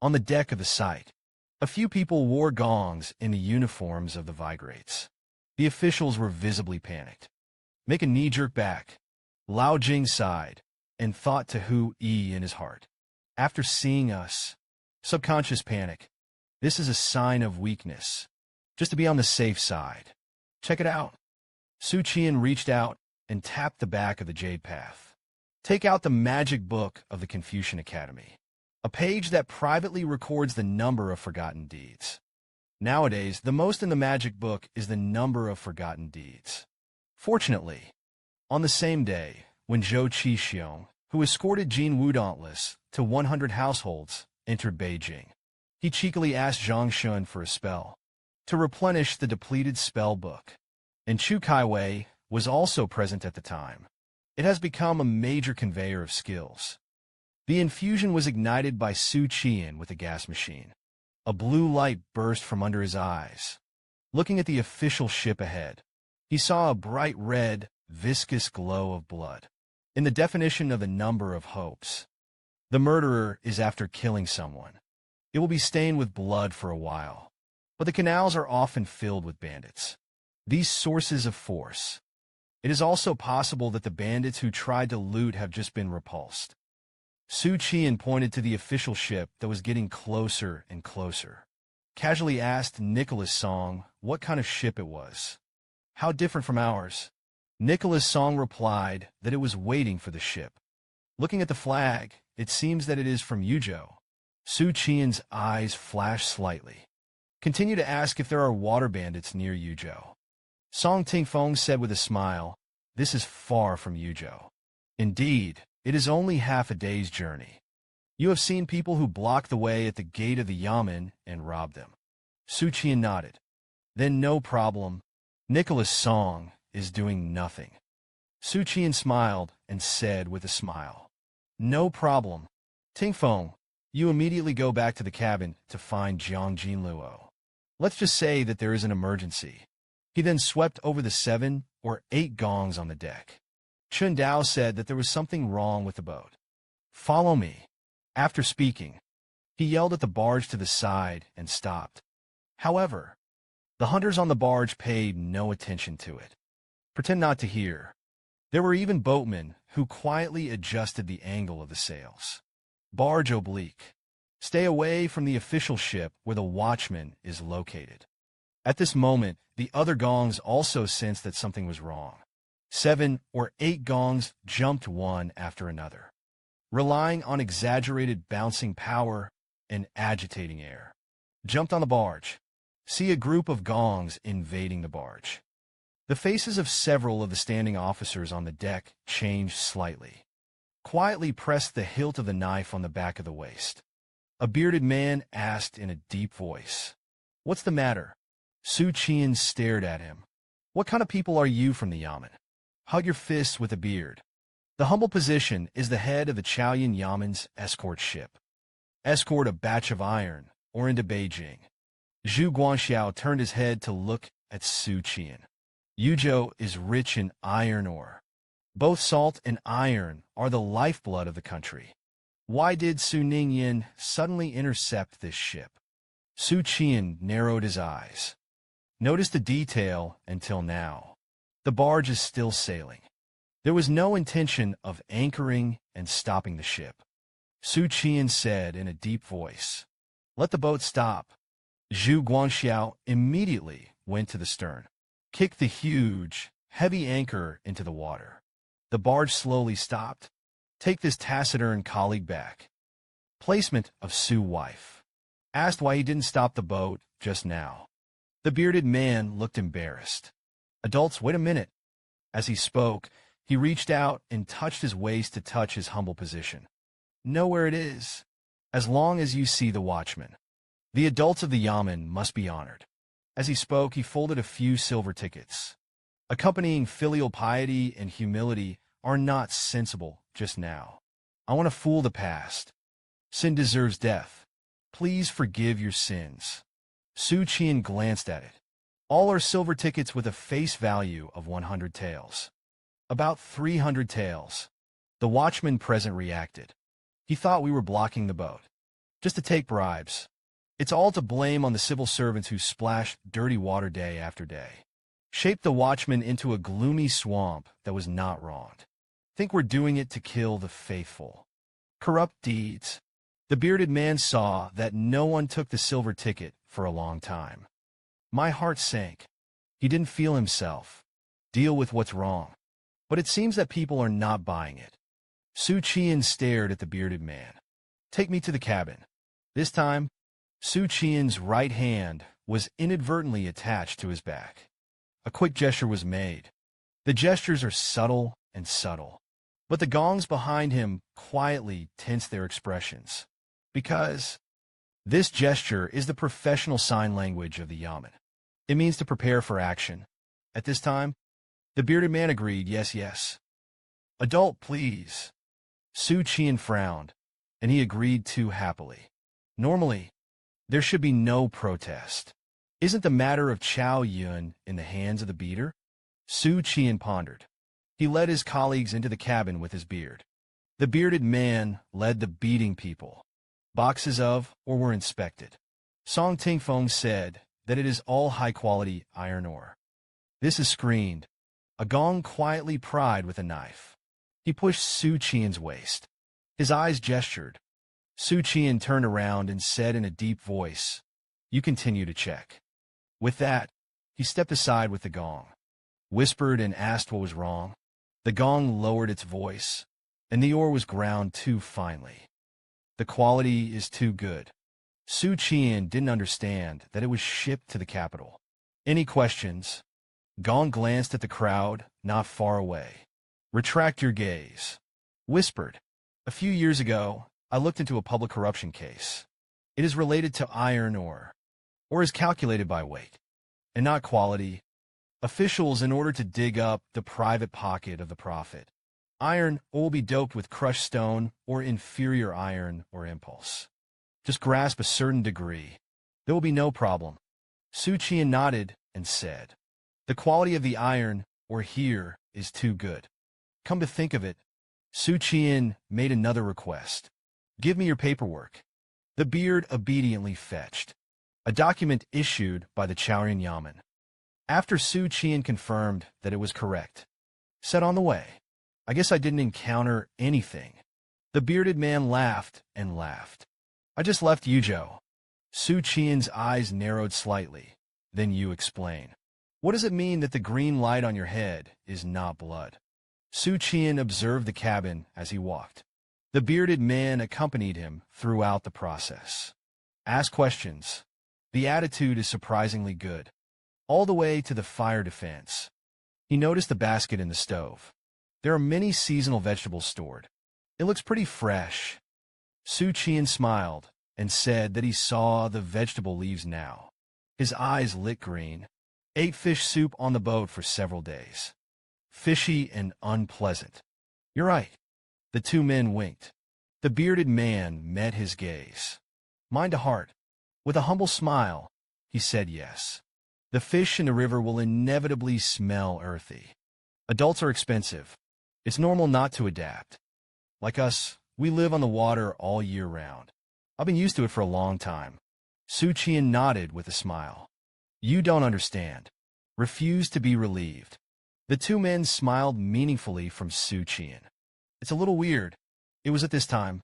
On the deck of the site, a few people wore gongs in the uniforms of the Vigrates. The officials were visibly panicked. Make a knee-jerk back. Lao Jing sighed, and thought to Hu Yi in his heart. After seeing us, subconscious panic. This is a sign of weakness. Just to be on the safe side. Check it out. Xu Qian reached out and tapped the back of the jade path. Take out the magic book of the Confucian Academy. A page that privately records the number of forgotten deeds. Nowadays, the most in the magic book is the number of forgotten deeds. Fortunately, on the same day, when Zhou Qixiong, who escorted Jin Wu Dauntless to 100 households, entered Beijing, he cheekily asked Zhang Shun for a spell to replenish the depleted spell book. And Chu Kaiwei was also present at the time. It has become a major conveyor of skills. The infusion was ignited by Xu Qian with a gas machine. A blue light burst from under his eyes. Looking at the official ship ahead, he saw a bright red, viscous glow of blood. In the definition of the number of hopes, the murderer is after killing someone. It will be stained with blood for a while, but the canals are often filled with bandits. These sources of force. It is also possible that the bandits who tried to loot have just been repulsed. Xu Qian pointed to the official ship that was getting closer and closer. Casually asked Nicholas Song what kind of ship it was. How different from ours? Nicholas Song replied that it was waiting for the ship. Looking at the flag, it seems that it is from Yuzhou. Xu Qian's eyes flashed slightly. Continue to ask if there are water bandits near Yuzhou. Song Tingfeng said with a smile, this is far from Yuzhou. Indeed, it is only half a day's journey. You have seen people who block the way at the gate of the yamen and rob them. Xu Qian nodded. Then no problem. Nicholas Song is doing nothing. Xu Qian smiled and said with a smile, no problem. Tingfeng, you immediately go back to the cabin to find Jiang Jinluo. Let's just say that there is an emergency. He then swept over the 7 or 8 gongs on the deck. Chun Dao said that there was something wrong with the boat. Follow me. After speaking, he yelled at the barge to the side and stopped. However, the hunters on the barge paid no attention to it. Pretend not to hear. There were even boatmen who quietly adjusted the angle of the sails. Barge oblique. Stay away from the official ship where the watchman is located. At this moment, the other gongs also sensed that something was wrong. 7 or 8 gongs jumped one after another, relying on exaggerated bouncing power and agitating air. Jumped on the barge. See a group of gongs invading the barge. The faces of several of the standing officers on the deck changed slightly. Quietly pressed the hilt of the knife on the back of the waist. A bearded man asked in a deep voice, "What's the matter?" Xu Qian stared at him. "What kind of people are you from the yamen? Hug your fists with a beard." The humble position is the head of the Chaoyan Yamen's escort ship. Escort a batch of iron, or into Beijing. Zhu Guanxiao turned his head to look at Xu Qian. Yuzhou is rich in iron ore. Both salt and iron are the lifeblood of the country. Why did Su Ningyin suddenly intercept this ship? Xu Qian narrowed his eyes. Notice the detail until now. The barge is still sailing. There was no intention of anchoring and stopping the ship. Xu Qian said in a deep voice, "Let the boat stop." Zhu Guanxiao immediately went to the stern, kicked the huge, heavy anchor into the water. The barge slowly stopped. Take this taciturn colleague back. Placement of Su wife. Asked why he didn't stop the boat just now. The bearded man looked embarrassed. Adults, wait a minute. As he spoke, he reached out and touched his waist to touch his humble position. Know where it is. As long as you see the watchman. The adults of the yamen must be honored. As he spoke, he folded a few silver tickets. Accompanying filial piety and humility are not sensible just now. I want to fool the past. Sin deserves death. Please forgive your sins. Xu Qian glanced at it. All are silver tickets with a face value of 100 taels. About 300 taels. The watchman present reacted. He thought we were blocking the boat. Just to take bribes. It's all to blame on the civil servants who splashed dirty water day after day. Shaped the watchman into a gloomy swamp that was not wronged. Think we're doing it to kill the faithful. Corrupt deeds. The bearded man saw that no one took the silver ticket for a long time. My heart sank. He didn't feel himself. Deal with what's wrong. But it seems that people are not buying it. Xu Qian'an stared at the bearded man. Take me to the cabin. This time, Xu Qian'an's right hand was inadvertently attached to his back. A quick gesture was made. The gestures are subtle and subtle. But the gongs behind him quietly tense their expressions. Because this gesture is the professional sign language of the yamen. It means to prepare for action. At this time, the bearded man agreed, yes, yes. Adult, please. Xu Qian'an frowned, and he agreed too happily. Normally, there should be no protest. Isn't the matter of Chao Yun in the hands of the beater? Xu Qian'an pondered. He led his colleagues into the cabin with his beard. The bearded man led the beating people. Boxes of, or were inspected. Song Tingfeng said that it is all high-quality iron ore. This is screened. A gong quietly pried with a knife. He pushed Xu Qian'an's waist. His eyes gestured. Xu Qian'an turned around and said in a deep voice, "You continue to check." With that, he stepped aside with the gong, whispered and asked what was wrong. The gong lowered its voice, and the ore was ground too finely. The quality is too good. Xu Qian'an didn't understand that it was shipped to the capital. Any questions? Gong glanced at the crowd, not far away. Retract your gaze. Whispered. A few years ago, I looked into a public corruption case. It is related to iron ore is calculated by weight, and not quality. Officials, in order to dig up the private pocket of the profit, iron will be doped with crushed stone or inferior iron or impulse. Just grasp a certain degree. There will be no problem. Xu Qian'an nodded and said, the quality of the iron ore here is too good. Come to think of it, Xu Qian'an made another request. Give me your paperwork. The beard obediently fetched. A document issued by the Chaoyan Yamen. After Xu Qian'an confirmed that it was correct, set on the way. I guess I didn't encounter anything. The bearded man laughed and laughed. I just left Yuzhou. Xu Qian'an's eyes narrowed slightly. Then you explain. What does it mean that the green light on your head is not blood? Xu Qian'an observed the cabin as he walked. The bearded man accompanied him throughout the process. Ask questions. The attitude is surprisingly good. All the way to the fire defense. He noticed the basket in the stove. There are many seasonal vegetables stored. It looks pretty fresh. Xu Qian'an smiled and said that he saw the vegetable leaves now. His eyes lit green. Ate fish soup on the boat for several days. Fishy and unpleasant. You're right. The two men winked. The bearded man met his gaze. Mind to heart. With a humble smile, he said yes. The fish in the river will inevitably smell earthy. Adults are expensive. It's normal not to adapt. Like us, we live on the water all year round. I've been used to it for a long time. Xu Qian'an nodded with a smile. You don't understand. Refused to be relieved. The two men smiled meaningfully from Xu Qian'an. It's a little weird. It was at this time.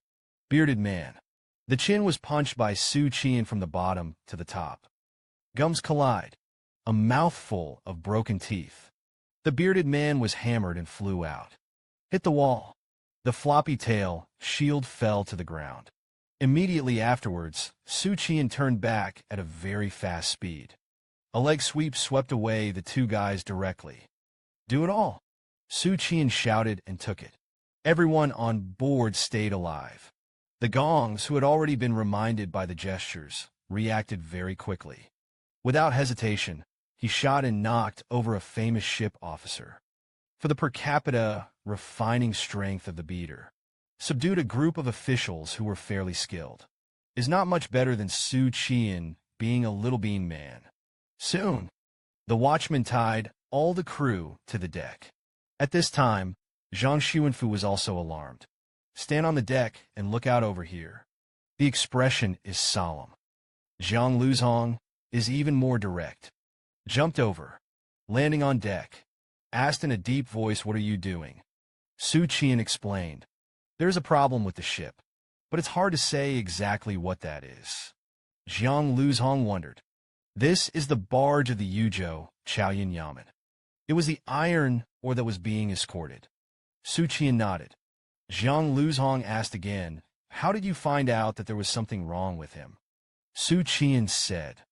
Bearded man. The chin was punched by Xu Qian'an from the bottom to the top. Gums collide. A mouthful of broken teeth. The bearded man was hammered and flew out. Hit the wall. The floppy tail shield fell to the ground. Immediately afterwards, Xu Qian'an turned back at a very fast speed. A leg sweep swept away the two guys directly. Do it all. Xu Qian'an shouted and took it. Everyone on board stayed alive. The gongs, who had already been reminded by the gestures, reacted very quickly. Without hesitation, he shot and knocked over a famous ship officer. For the per capita refining strength of the beater, subdued a group of officials who were fairly skilled. Is not much better than Xu Qian'an being a little bean man. Soon, The watchman tied all the crew to the deck. At this time, Zhang Xuanfu was also alarmed. Stand on the deck and look out over here. The expression is solemn. Zhang Luzhong is even more direct. Jumped over, landing on deck, asked in a deep voice, "What are you doing?" Xu Qian'an explained, "There's a problem with the ship, but it's hard to say exactly what that is." Zhang Luzhong wondered. This is the barge of the Yuzhou Chaoyan Yamen. It was the iron ore that was being escorted. Xu Qian'an nodded. Zhang Luzhong asked again, "How did you find out that there was something wrong with him?" Xu Qian'an said,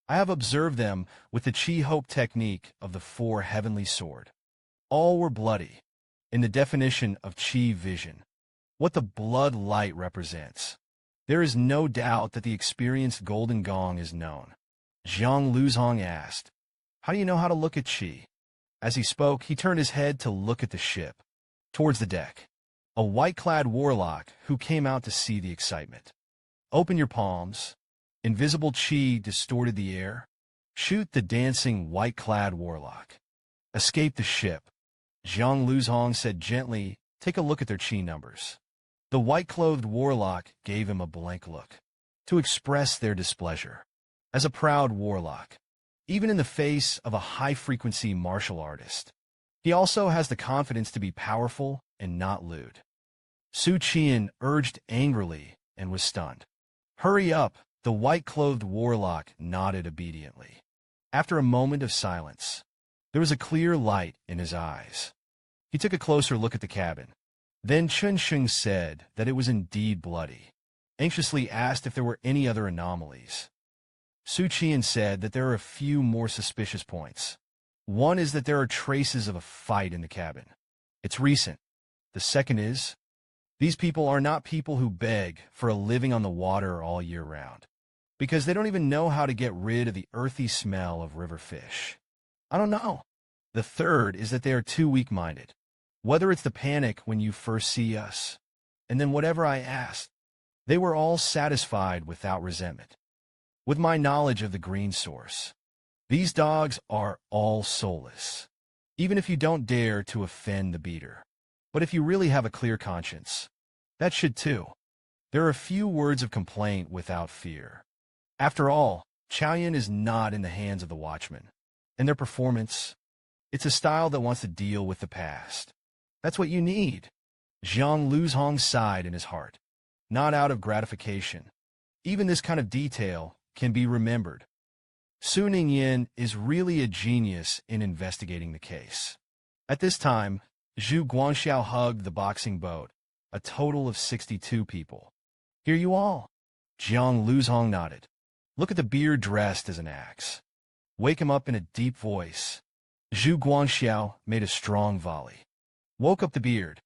"I have observed them with the Qi Hope technique of the four heavenly sword. All were bloody, in the definition of Qi vision, what the blood light represents. There is no doubt that the experienced Golden Gong is known." Zhang Luzhong asked, "How do you know how to look at Qi?" As he spoke, he turned his head to look at the ship, towards the deck. A white-clad warlock who came out to see the excitement. "Open your palms." Invisible Qi distorted the air. "Shoot the dancing white-clad warlock. Escape the ship." Zhang Luzhong said gently, "Take a look at their Qi numbers." The white-clothed warlock gave him a blank look, to express their displeasure. As a proud warlock, even in the face of a high-frequency martial artist, he also has the confidence to be powerful and not lewd. Xu Qian'an urged angrily and was stunned. "Hurry up!" The white-clothed warlock nodded obediently. After a moment of silence, there was a clear light in his eyes. He took a closer look at the cabin. Then Chen Sheng said that it was indeed bloody, anxiously asked if there were any other anomalies. Xu Qian'an said that there are a few more suspicious points. One is that there are traces of a fight in the cabin. It's recent. The second is, these people are not people who beg for a living on the water all year round, because they don't even know how to get rid of the earthy smell of river fish. I don't know. The third is that they are too weak-minded. Whether it's the panic when you first see us, and then whatever I asked, they were all satisfied without resentment. With my knowledge of the green source, these dogs are all soulless, even if you don't dare to offend the beater. But if you really have a clear conscience, that should too. There are few words of complaint without fear. After all, Chaoyan is not in the hands of the watchmen. And their performance, it's a style that wants to deal with the past. That's what you need. Zhang Luzhong sighed in his heart, not out of gratification. Even this kind of detail can be remembered. Su Ningyin is really a genius in investigating the case. At this time, Zhu Guangxiao hugged the boxing boat, a total of 62 people. "Here you all." Zhang Luzhong nodded. "Look at the beard dressed as an axe. Wake him up in a deep voice." Zhu Guangxiao made a strong volley. Woke up the beard.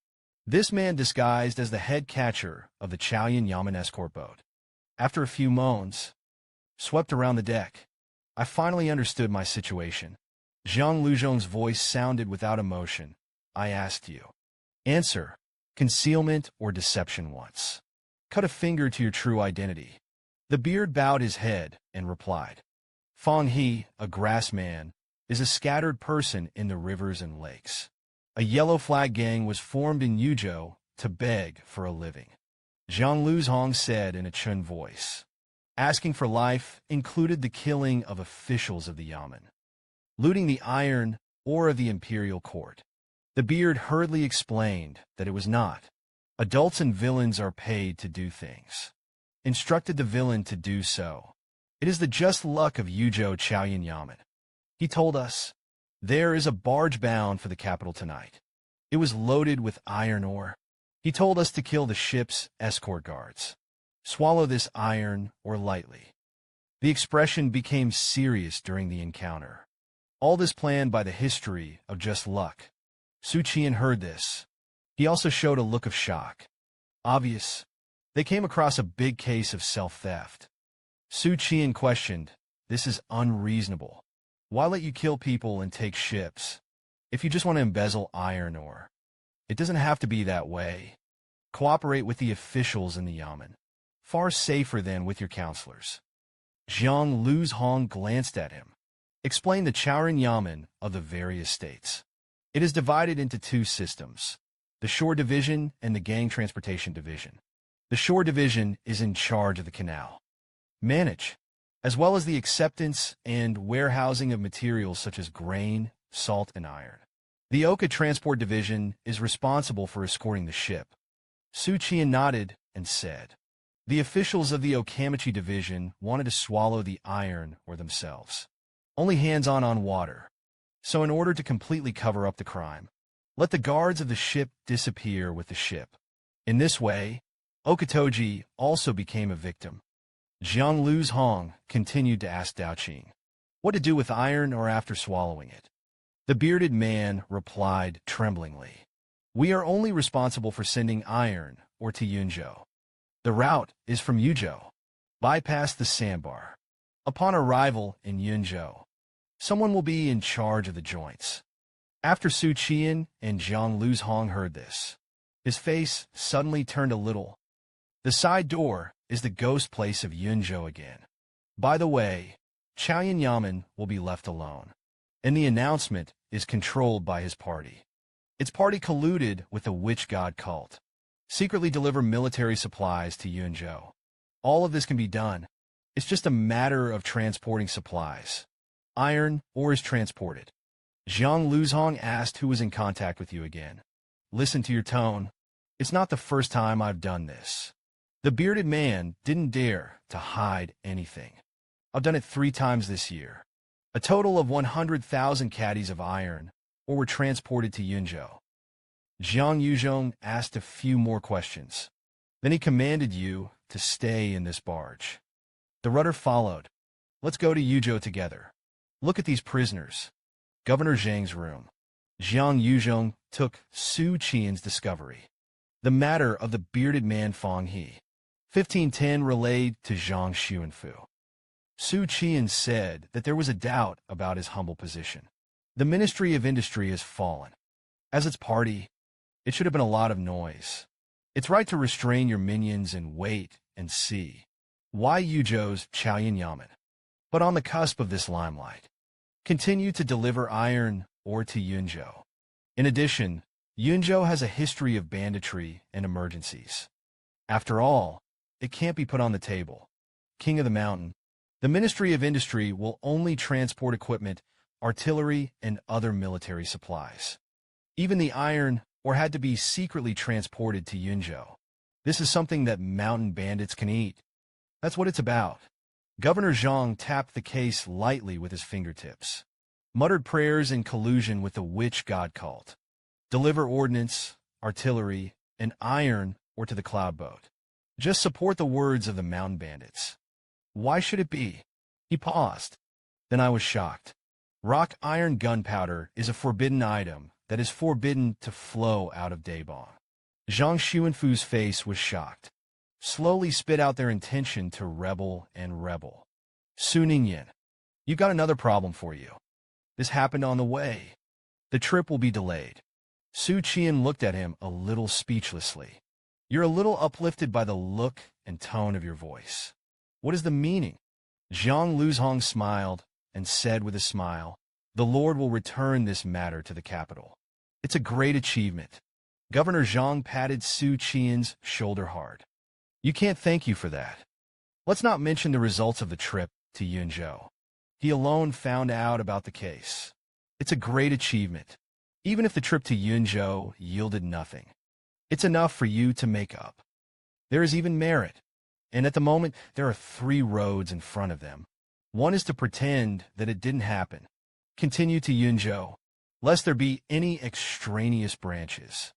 This man disguised as the head catcher of the Chaoyan Yamen escort boat. After a few moans, swept around the deck. I finally understood my situation. Zhang Luzhong's voice sounded without emotion. "I asked you. Answer, concealment or deception once. Cut a finger to your true identity." The beard bowed his head and replied, "Fang He, a grass man, is a scattered person in the rivers and lakes. A yellow flag gang was formed in Yuzhou to beg for a living." Zhang Luzhong said in a Chun voice. Asking for life included the killing of officials of the Yamen, looting the iron ore of the imperial court. The beard hurriedly explained that it was not. Adults and villains are paid to do things. Instructed the villain to do so. It is the just luck of Yuzhou Chaoyan Yamen. He told us, there is a barge bound for the capital tonight. It was loaded with iron ore. He told us to kill the ship's escort guards. Swallow this iron ore lightly. The expression became serious during the encounter. All this planned by the history of just luck. Xu Qian'an heard this. He also showed a look of shock. Obvious. They came across a big case of self-theft. Xu Qian'an questioned, "This is unreasonable. Why let you kill people and take ships? If you just want to embezzle iron ore, it doesn't have to be that way. Cooperate with the officials in the Yamen. Far safer than with your counselors." Zhang Luzhong glanced at him. Explain the Yamen of the various states. It is divided into two systems, the Shore Division and the Gang Transportation Division. The Shore Division is in charge of the canal, manage, as well as the acceptance and warehousing of materials such as grain, salt, and iron. The Oka Transport Division is responsible for escorting the ship. Xu Qian'an nodded and said, the officials of the Okamachi Division wanted to swallow the iron or themselves. Only hands-on water. So in order to completely cover up the crime, let the guards of the ship disappear with the ship. In this way, Okatoji also became a victim. Jiang Lu's Hong continued to ask Daoqing what to do with iron or after swallowing it. The bearded man replied tremblingly, we are only responsible for sending iron or to Yunzhou. The route is from Yuzhou. Bypass the sandbar. Upon arrival in Yunzhou, someone will be in charge of the joints. After Xu Qian and Jiang Lu's Hong heard this, his face suddenly turned a little. The side door is the ghost place of Yunzhou again. By the way, Chaoyan Yamen will be left alone, and the announcement is controlled by his party. Its party colluded with the witch god cult. Secretly deliver military supplies to Yunzhou. All of this can be done. It's just a matter of transporting supplies. Iron ore is transported. Jiang Luzhong asked who was in contact with you again. Listen to your tone. It's not the first time I've done this. The bearded man didn't dare to hide anything. I've done it 3 times this year. A total of 100,000 caddies of iron ore were transported to Yunzhou. Jiang Yuzhong asked a few more questions. Then he commanded you to stay in this barge. The rudder followed. Let's go to Yuzhou together. Look at these prisoners. Governor Zhang's room. Jiang Yuzhong took Xu Qian's discovery. The matter of the bearded man Fang He. 1510 relayed to Zhang Xuanfu. Xu Qian said that there was a doubt about his humble position. The Ministry of Industry has fallen. As its party, it should have been a lot of noise. It's right to restrain your minions and wait and see. Why Yuzhou's Chaoyan Yamen? But on the cusp of this limelight, continue to deliver iron ore to Yunzhou. In addition, Yunzhou has a history of banditry and emergencies. After all, it can't be put on the table. King of the Mountain, the Ministry of Industry will only transport equipment, artillery, and other military supplies. Even the iron ore had to be secretly transported to Yunzhou. This is something that mountain bandits can eat. That's what it's about. Governor Zhang tapped the case lightly with his fingertips. Muttered prayers in collusion with the witch god cult. Deliver ordnance, artillery, and iron ore to the cloud boat. Just support the words of the mountain bandits. Why should it be? He paused. Then I was shocked. Rock iron gunpowder is a forbidden item that is forbidden to flow out of Daebong. Zhang Xuanfu's face was shocked. Slowly spit out their intention to rebel and rebel. Su Ningyan, you've got another problem for you. This happened on the way. The trip will be delayed. Xu Qian looked at him a little speechlessly. You're a little uplifted by the look and tone of your voice. What is the meaning? Jiang Luzhong smiled and said with a smile, the Lord will return this matter to the capital. It's a great achievement. Governor Zhang patted Xu Qian's shoulder hard. You can't thank you for that. Let's not mention the results of the trip to Yunzhou. He alone found out about the case. It's a great achievement. Even if the trip to Yunzhou yielded nothing, it's enough for you to make up. There is even merit. And at the moment, there are 3 roads in front of them. One is to pretend that it didn't happen. Continue to Yunzhou, lest there be any extraneous branches.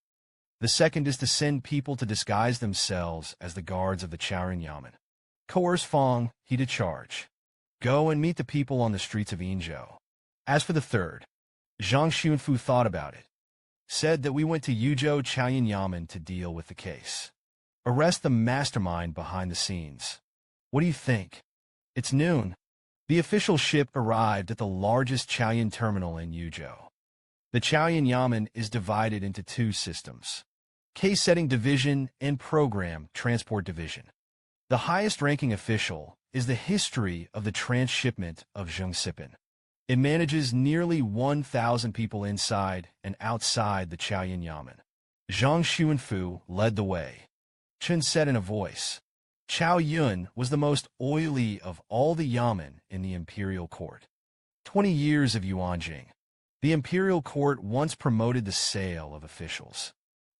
The second is to send people to disguise themselves as the guards of the Chaoyan Yamen. Coerce Fang He to charge. Go and meet the people on the streets of Yunzhou. As for the third, Zhang Xuanfu thought about it. Said that we went to Yuzhou Chaoyan Yamen to deal with the case. Arrest the mastermind behind the scenes. What do you think? It's noon. The official ship arrived at the largest Chaoyan terminal in Yuzhou. The Chaoyan Yamen is divided into 2 systems. Case-setting division and program transport division. The highest-ranking official is the history of the transshipment of Zhengsipin. It manages nearly 1,000 people inside and outside the Chaoyan Yamen. Zhang Xuanfu led the way. Chen said in a voice. Chao Yun was the most oily of all the Yamen in the imperial court. 20 years of Yuanjing. The imperial court once promoted the sale of officials.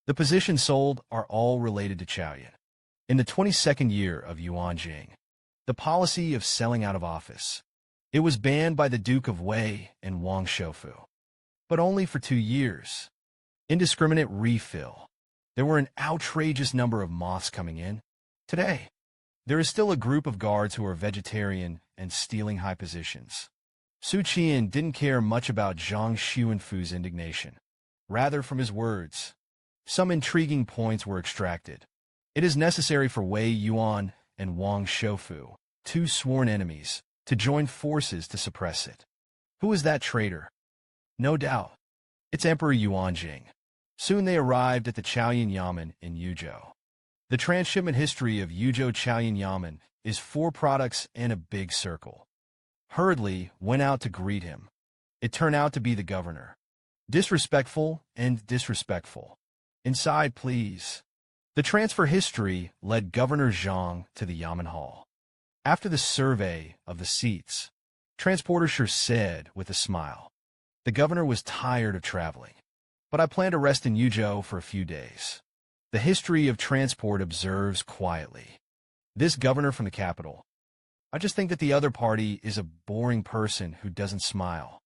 The positions sold are all related to Chaoyan. In the 22nd year of Yuanjing, the policy of selling out of office. It was banned by the Duke of Wei and Wang Shoufu. But only for 2 years. Indiscriminate refill. There were an outrageous number of moths coming in. Today, there is still a group of guards who are vegetarian and stealing high positions. Xu Qian'an didn't care much about Zhang Xuanfu's indignation. Rather, from his words, some intriguing points were extracted. It is necessary for Wei Yuan and Wang Shoufu, 2 sworn enemies, to join forces to suppress it. Who is that traitor? No doubt. It's Emperor Yuanjing. Soon they arrived at the Chaoyan Yamen in Yuzhou. The transshipment history of Yuzhou Chaoyan Yamen is 4 products and a big circle. Hurriedly went out to greet him. It turned out to be the governor. Disrespectful and disrespectful. Inside, please. The transfer history led Governor Zhang to the Yamen Hall. After the survey of the seats, Transporter Sure said with a smile, the governor was tired of traveling, but I plan to rest in Yuzhou for a few days. The history of transport observes quietly. This governor from the capital. I just think that the other party is a boring person who doesn't smile.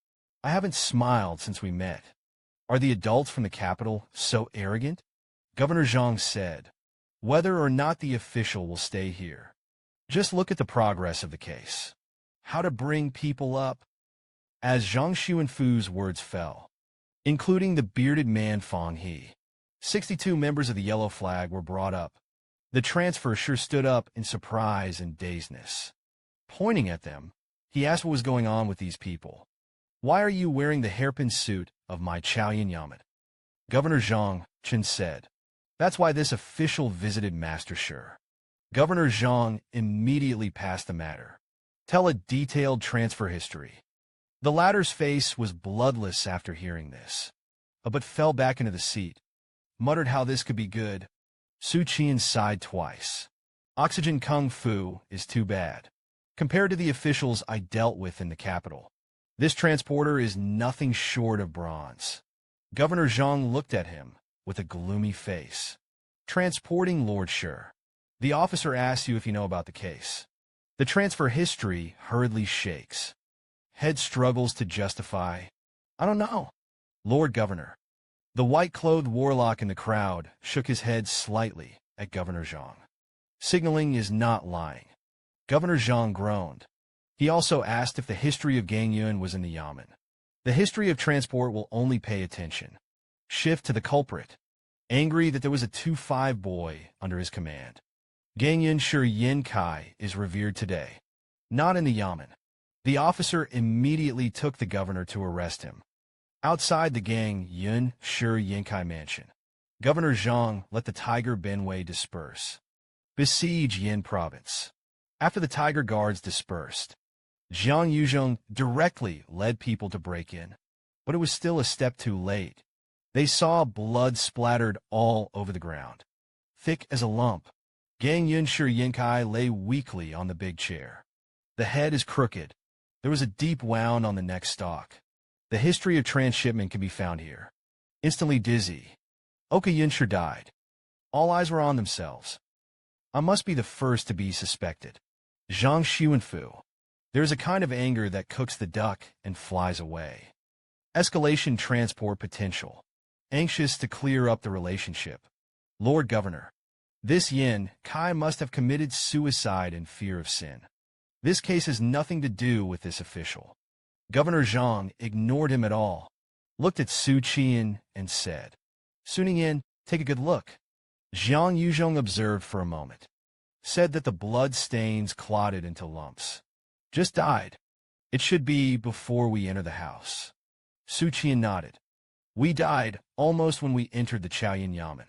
I haven't smiled since we met. Are the adults from the capital so arrogant? Governor Zhang said, whether or not the official will stay here. Just look at the progress of the case. How to bring people up. As Zhang Xuanfu's words fell, including the bearded man Fang He, 62 members of the yellow flag were brought up. The transfer sure stood up in surprise and dazedness. Pointing at them, he asked what was going on with these people. Why are you wearing the hairpin suit of my Chaoyan Yamen? Governor Zhang, Chen said. That's why this official visited Master Sure. Governor Zhang immediately passed the matter. Tell a detailed transfer history. The latter's face was bloodless after hearing this, but fell back into the seat, muttered how this could be good. Xu Qian sighed twice. Oxygen Kung Fu is too bad. Compared to the officials I dealt with in the capital, this transporter is nothing short of bronze. Governor Zhang looked at him with a gloomy face. Transporting Lord Sure. The officer asks you if you know about the case. The transfer history hurriedly shakes. Head struggles to justify. I don't know. Lord Governor. The white-clothed warlock in the crowd shook his head slightly at Governor Zhang. Signaling is not lying. Governor Zhang groaned. He also asked if the history of Gangyun was in the Yamen. The history of transport will only pay attention. Shift to the culprit. Angry that there was a 2-5 boy under his command. Gangyun Shi Yin Kai is revered today. Not in the Yamen. The officer immediately took the governor to arrest him. Outside the Gang Yun Shi Yin Kai mansion, Governor Zhang let the Tiger Benwei disperse. Besiege Yin province. After the Tiger Guards dispersed, Jiang Yuzhong directly led people to break in, but it was still a step too late. They saw blood splattered all over the ground. Thick as a lump, Gang Yun Shi Yin Kai lay weakly on the big chair. The head is crooked. There was a deep wound on the neck stalk. The history of transshipment can be found here. Instantly dizzy, Oka Yunshir died. All eyes were on themselves. I must be the first to be suspected. Zhang Xuanfu. There is a kind of anger that cooks the duck and flies away. Escalation transport potential. Anxious to clear up the relationship. Lord Governor. This Yin Kai must have committed suicide in fear of sin. This case has nothing to do with this official. Governor Zhang ignored him at all, looked at Xu Qian and said, Suning in, take a good look. Jiang Yuzhong observed for a moment. Said that the blood stains clotted into lumps. Just died. It should be before we enter the house. Xu Qian nodded. We died almost when we entered the Chaoyan Yamen.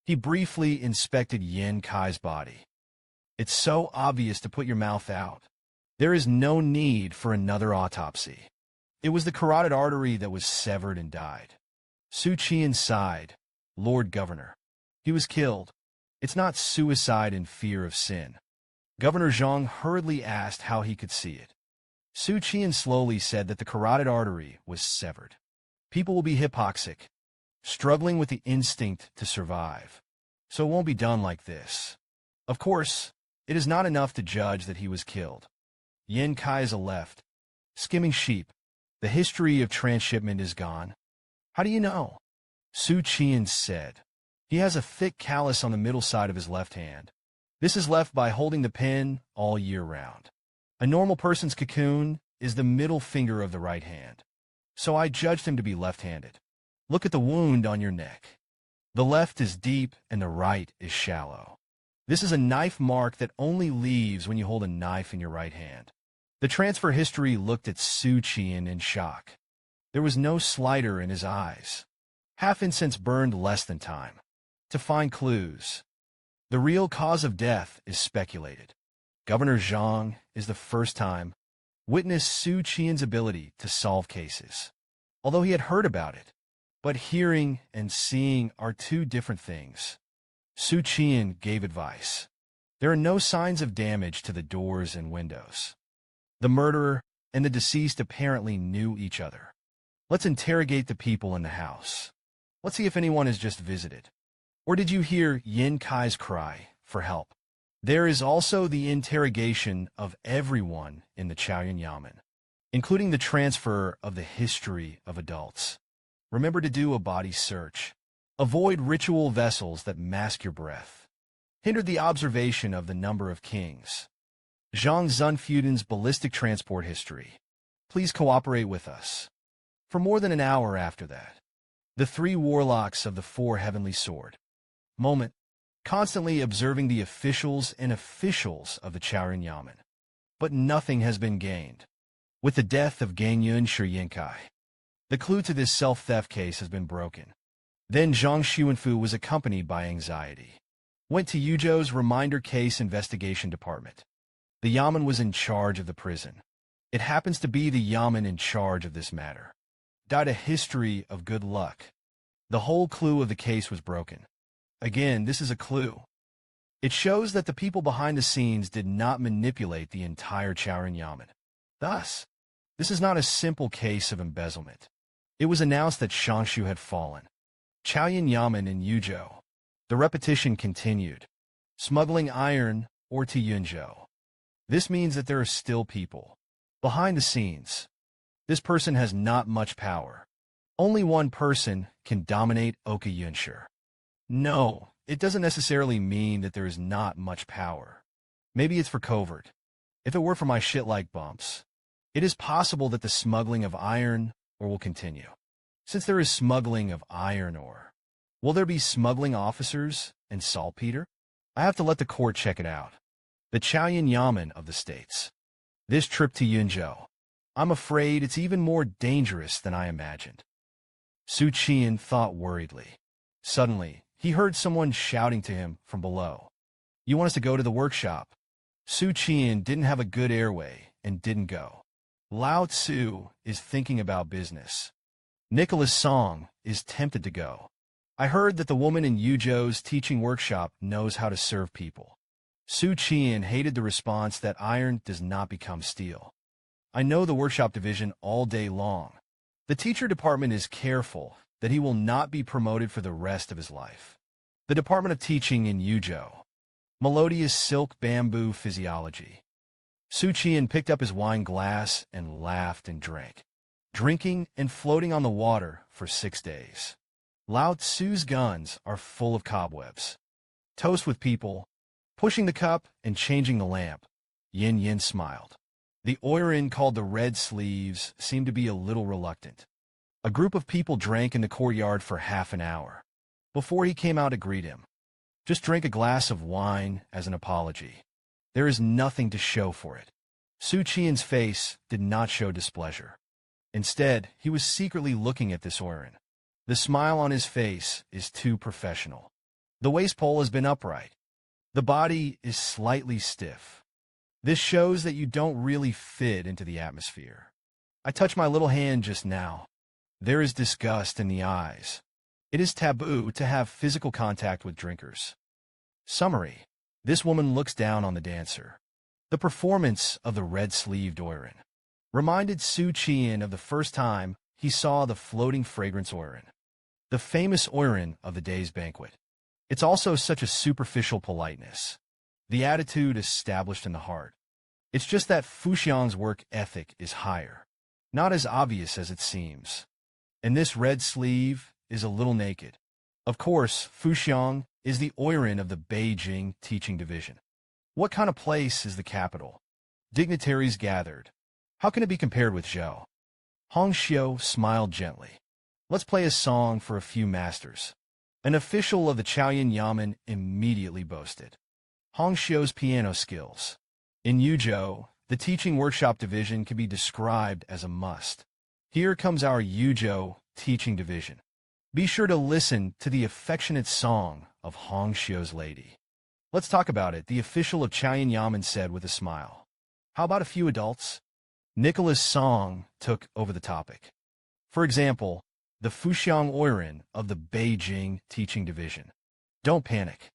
He briefly inspected Yin Kai's body. It's so obvious to put your mouth out. There is no need for another autopsy. It was the carotid artery that was severed and died. Xu Qian'an sighed. Lord Governor. He was killed. It's not suicide in fear of sin. Governor Zhang hurriedly asked how he could see it. Xu Qian'an slowly said that the carotid artery was severed. People will be hypoxic, struggling with the instinct to survive. So it won't be done like this. Of course, it is not enough to judge that he was killed. Yen Kai is left, skimming sheep. The history of transshipment is gone. How do you know? Xu Qian'an said. He has a thick callus on the middle side of his left hand. This is left by holding the pen all year round. A normal person's cocoon is the middle finger of the right hand. So I judged him to be left-handed. Look at the wound on your neck. The left is deep and the right is shallow. This is a knife mark that only leaves when you hold a knife in your right hand. The transfer history looked at Xu Qian'an in shock. There was no slighter in his eyes. Half incense burned less than time. To find clues. The real cause of death is speculated. Governor Zhang is the first time witnessed Xu Qian'an's ability to solve cases. Although he had heard about it, but hearing and seeing are two different things. Xu Qian'an gave advice. There are no signs of damage to the doors and windows. The murderer and the deceased apparently knew each other. Let's interrogate the people in the house. Let's see if anyone has just visited. Or did you hear Yen Kai's cry for help? There is also the interrogation of everyone in the Chaoyuan Yamen, including the transfer of the history of adults. Remember to do a body search. Avoid ritual vessels that mask your breath. Hinder the observation of the number of kings. Zhang Zunfudan's ballistic transport history. Please cooperate with us. For more than an hour after that, the three warlocks of the four heavenly sword. Moment. Constantly observing the officials and officials of the Chaoyuan Yamen. But nothing has been gained. With the death of Gangyun Shiyankai, the clue to this self-theft case has been broken. Then Zhang Xuanfu was accompanied by anxiety. Went to Yuzhou's reminder case investigation department. The Yamen was in charge of the prison. It happens to be the Yamen in charge of this matter. Died a history of good luck. The whole clue of the case was broken. Again, this is a clue. It shows that the people behind the scenes did not manipulate the entire Chaoyuan Yamen. Thus, this is not a simple case of embezzlement. It was announced that Shangshu had fallen. Chaoyuan Yamen in Yuzhou. The repetition continued. Smuggling iron or to Yunzhou. This means that there are still people behind the scenes. This person has not much power. Only one person can dominate Oka Yunshur. No, it doesn't necessarily mean that there is not much power. Maybe it's for covert. If it were for my shit-like bumps, it is possible that the smuggling of iron ore will continue. Since there is smuggling of iron ore, will there be smuggling officers and saltpeter? I have to let the court check it out. The Chaoyuan Yamen of the states. This trip to Yunzhou. I'm afraid it's even more dangerous than I imagined. Xu Qian'an thought worriedly. Suddenly, he heard someone shouting to him from below. You want us to go to the workshop? Xu Qian'an didn't have a good airway and didn't go. Lao Tzu is thinking about business. Nicholas Song is tempted to go. I heard that the woman in Yuzhou's teaching workshop knows how to serve people. Xu Qian'an hated the response that iron does not become steel. I know the workshop division all day long. The teacher department is careful that he will not be promoted for the rest of his life. The Department of Teaching in Yuzhou. Melodious silk bamboo physiology. Xu Qian'an picked up his wine glass and laughed and drank. Drinking and floating on the water for 6 days. Lao Tzu's guns are full of cobwebs. Toast with people, pushing the cup and changing the lamp. Yin Yin smiled. The Oirin called the Red Sleeves seemed to be a little reluctant. A group of people drank in the courtyard for half an hour before he came out to greet him. Just drink a glass of wine as an apology. There is nothing to show for it. Xu Qian's face did not show displeasure. Instead, he was secretly looking at this Oirin. The smile on his face is too professional. The waist pole has been upright. The body is slightly stiff. This shows that you don't really fit into the atmosphere. I touched my little hand just now. There is disgust in the eyes. It is taboo to have physical contact with drinkers. Summary. This woman looks down on the dancer. The performance of the red-sleeved oiran reminded Xu Qian'an of the first time he saw the floating fragrance oiran, the famous oiran of the day's banquet. It's also such a superficial politeness, the attitude established in the heart. It's just that Fuxiang's work ethic is higher, not as obvious as it seems. And this red sleeve is a little naked. Of course, Fuxiang is the oiran of the Beijing teaching division. What kind of place is the capital? Dignitaries gathered. How can it be compared with Zhou? Hong Xiu smiled gently. Let's play a song for a few masters. An official of the Chaoyan Yamen immediately boasted Hong Xiu's piano skills. In Yuzhou, the teaching workshop division can be described as a must. Here comes our Yuzhou teaching division. Be sure to listen to the affectionate song of Hong Xiu's lady. Let's talk about it, the official of Chaoyan Yamen said with a smile. How about a few adults? Nicholas' song took over the topic. For example, the Fuxiang oiran of the Beijing teaching division. Don't panic.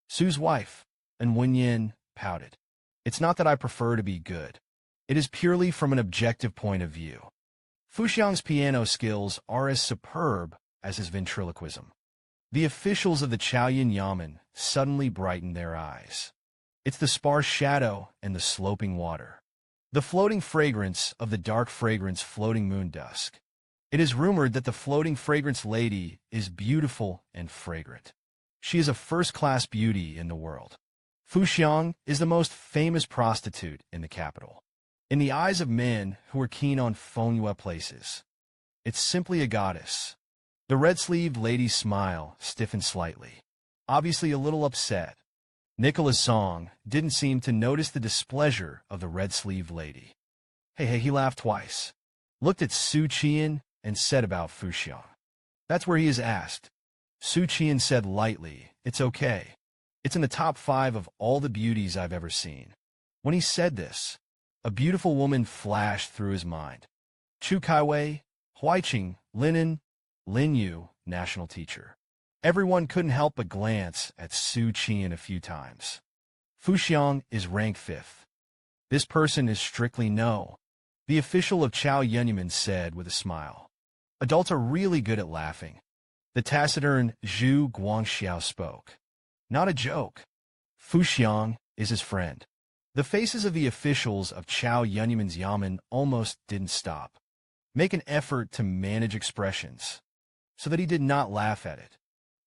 Su's wife, and Wenyin, pouted. It's not that I prefer to be good. It is purely from an objective point of view. Fuxiang's piano skills are as superb as his ventriloquism. The officials of the Chaoyan Yamen suddenly brightened their eyes. It's the sparse shadow and the sloping water. The floating fragrance of the dark fragrance floating moon dusk. It is rumored that the floating fragrance lady is beautiful and fragrant. She is a first-class beauty in the world. Fuxiang is the most famous prostitute in the capital. In the eyes of men who are keen on Fengyue places, it's simply a goddess. The red-sleeved lady's smile stiffened slightly, obviously a little upset. Nicholas Song didn't seem to notice the displeasure of the red-sleeved lady. Hey, he laughed twice, looked at Xu Qian, and said about Fuxiang. That's where he is asked. Xu Qian said lightly, it's okay. It's in the top 5 of all the beauties I've ever seen. When he said this, a beautiful woman flashed through his mind. Chu Kaiwei, Huaiqing, Lin Yu, national teacher. Everyone couldn't help but glance at Xu Qian a few times. Fuxiang is ranked 5th. This person is strictly no, the official of Chao Yunyamen said with a smile. Adults are really good at laughing. The taciturn Zhu Guangxiao spoke. Not a joke. Fuxiang is his friend. The faces of the officials of Chao Yunyamen's yamen almost didn't stop. Make an effort to manage expressions, so that he did not laugh at it.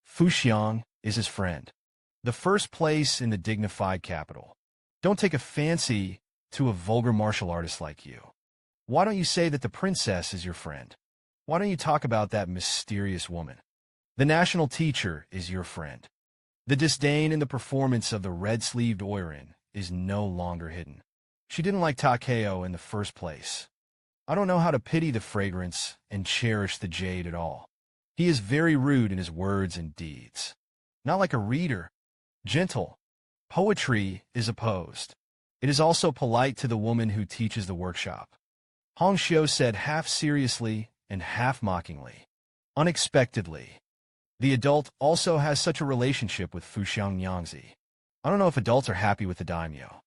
Fuxiang is his friend. The first place in the dignified capital. Don't take a fancy to a vulgar martial artist like you. Why don't you say that the princess is your friend? Why don't you talk about that mysterious woman? The national teacher is your friend. The disdain in the performance of the red-sleeved oiran is no longer hidden. She didn't like Takeo in the first place. I don't know how to pity the fragrance and cherish the jade at all. He is very rude in his words and deeds. Not like a reader. Gentle. Poetry is opposed. It is also polite to the woman who teaches the workshop. Hong Xiu said half seriously and half mockingly. Unexpectedly. The adult also has such a relationship with Fuxiang Yangtze. I don't know if adults are happy with the daimyo.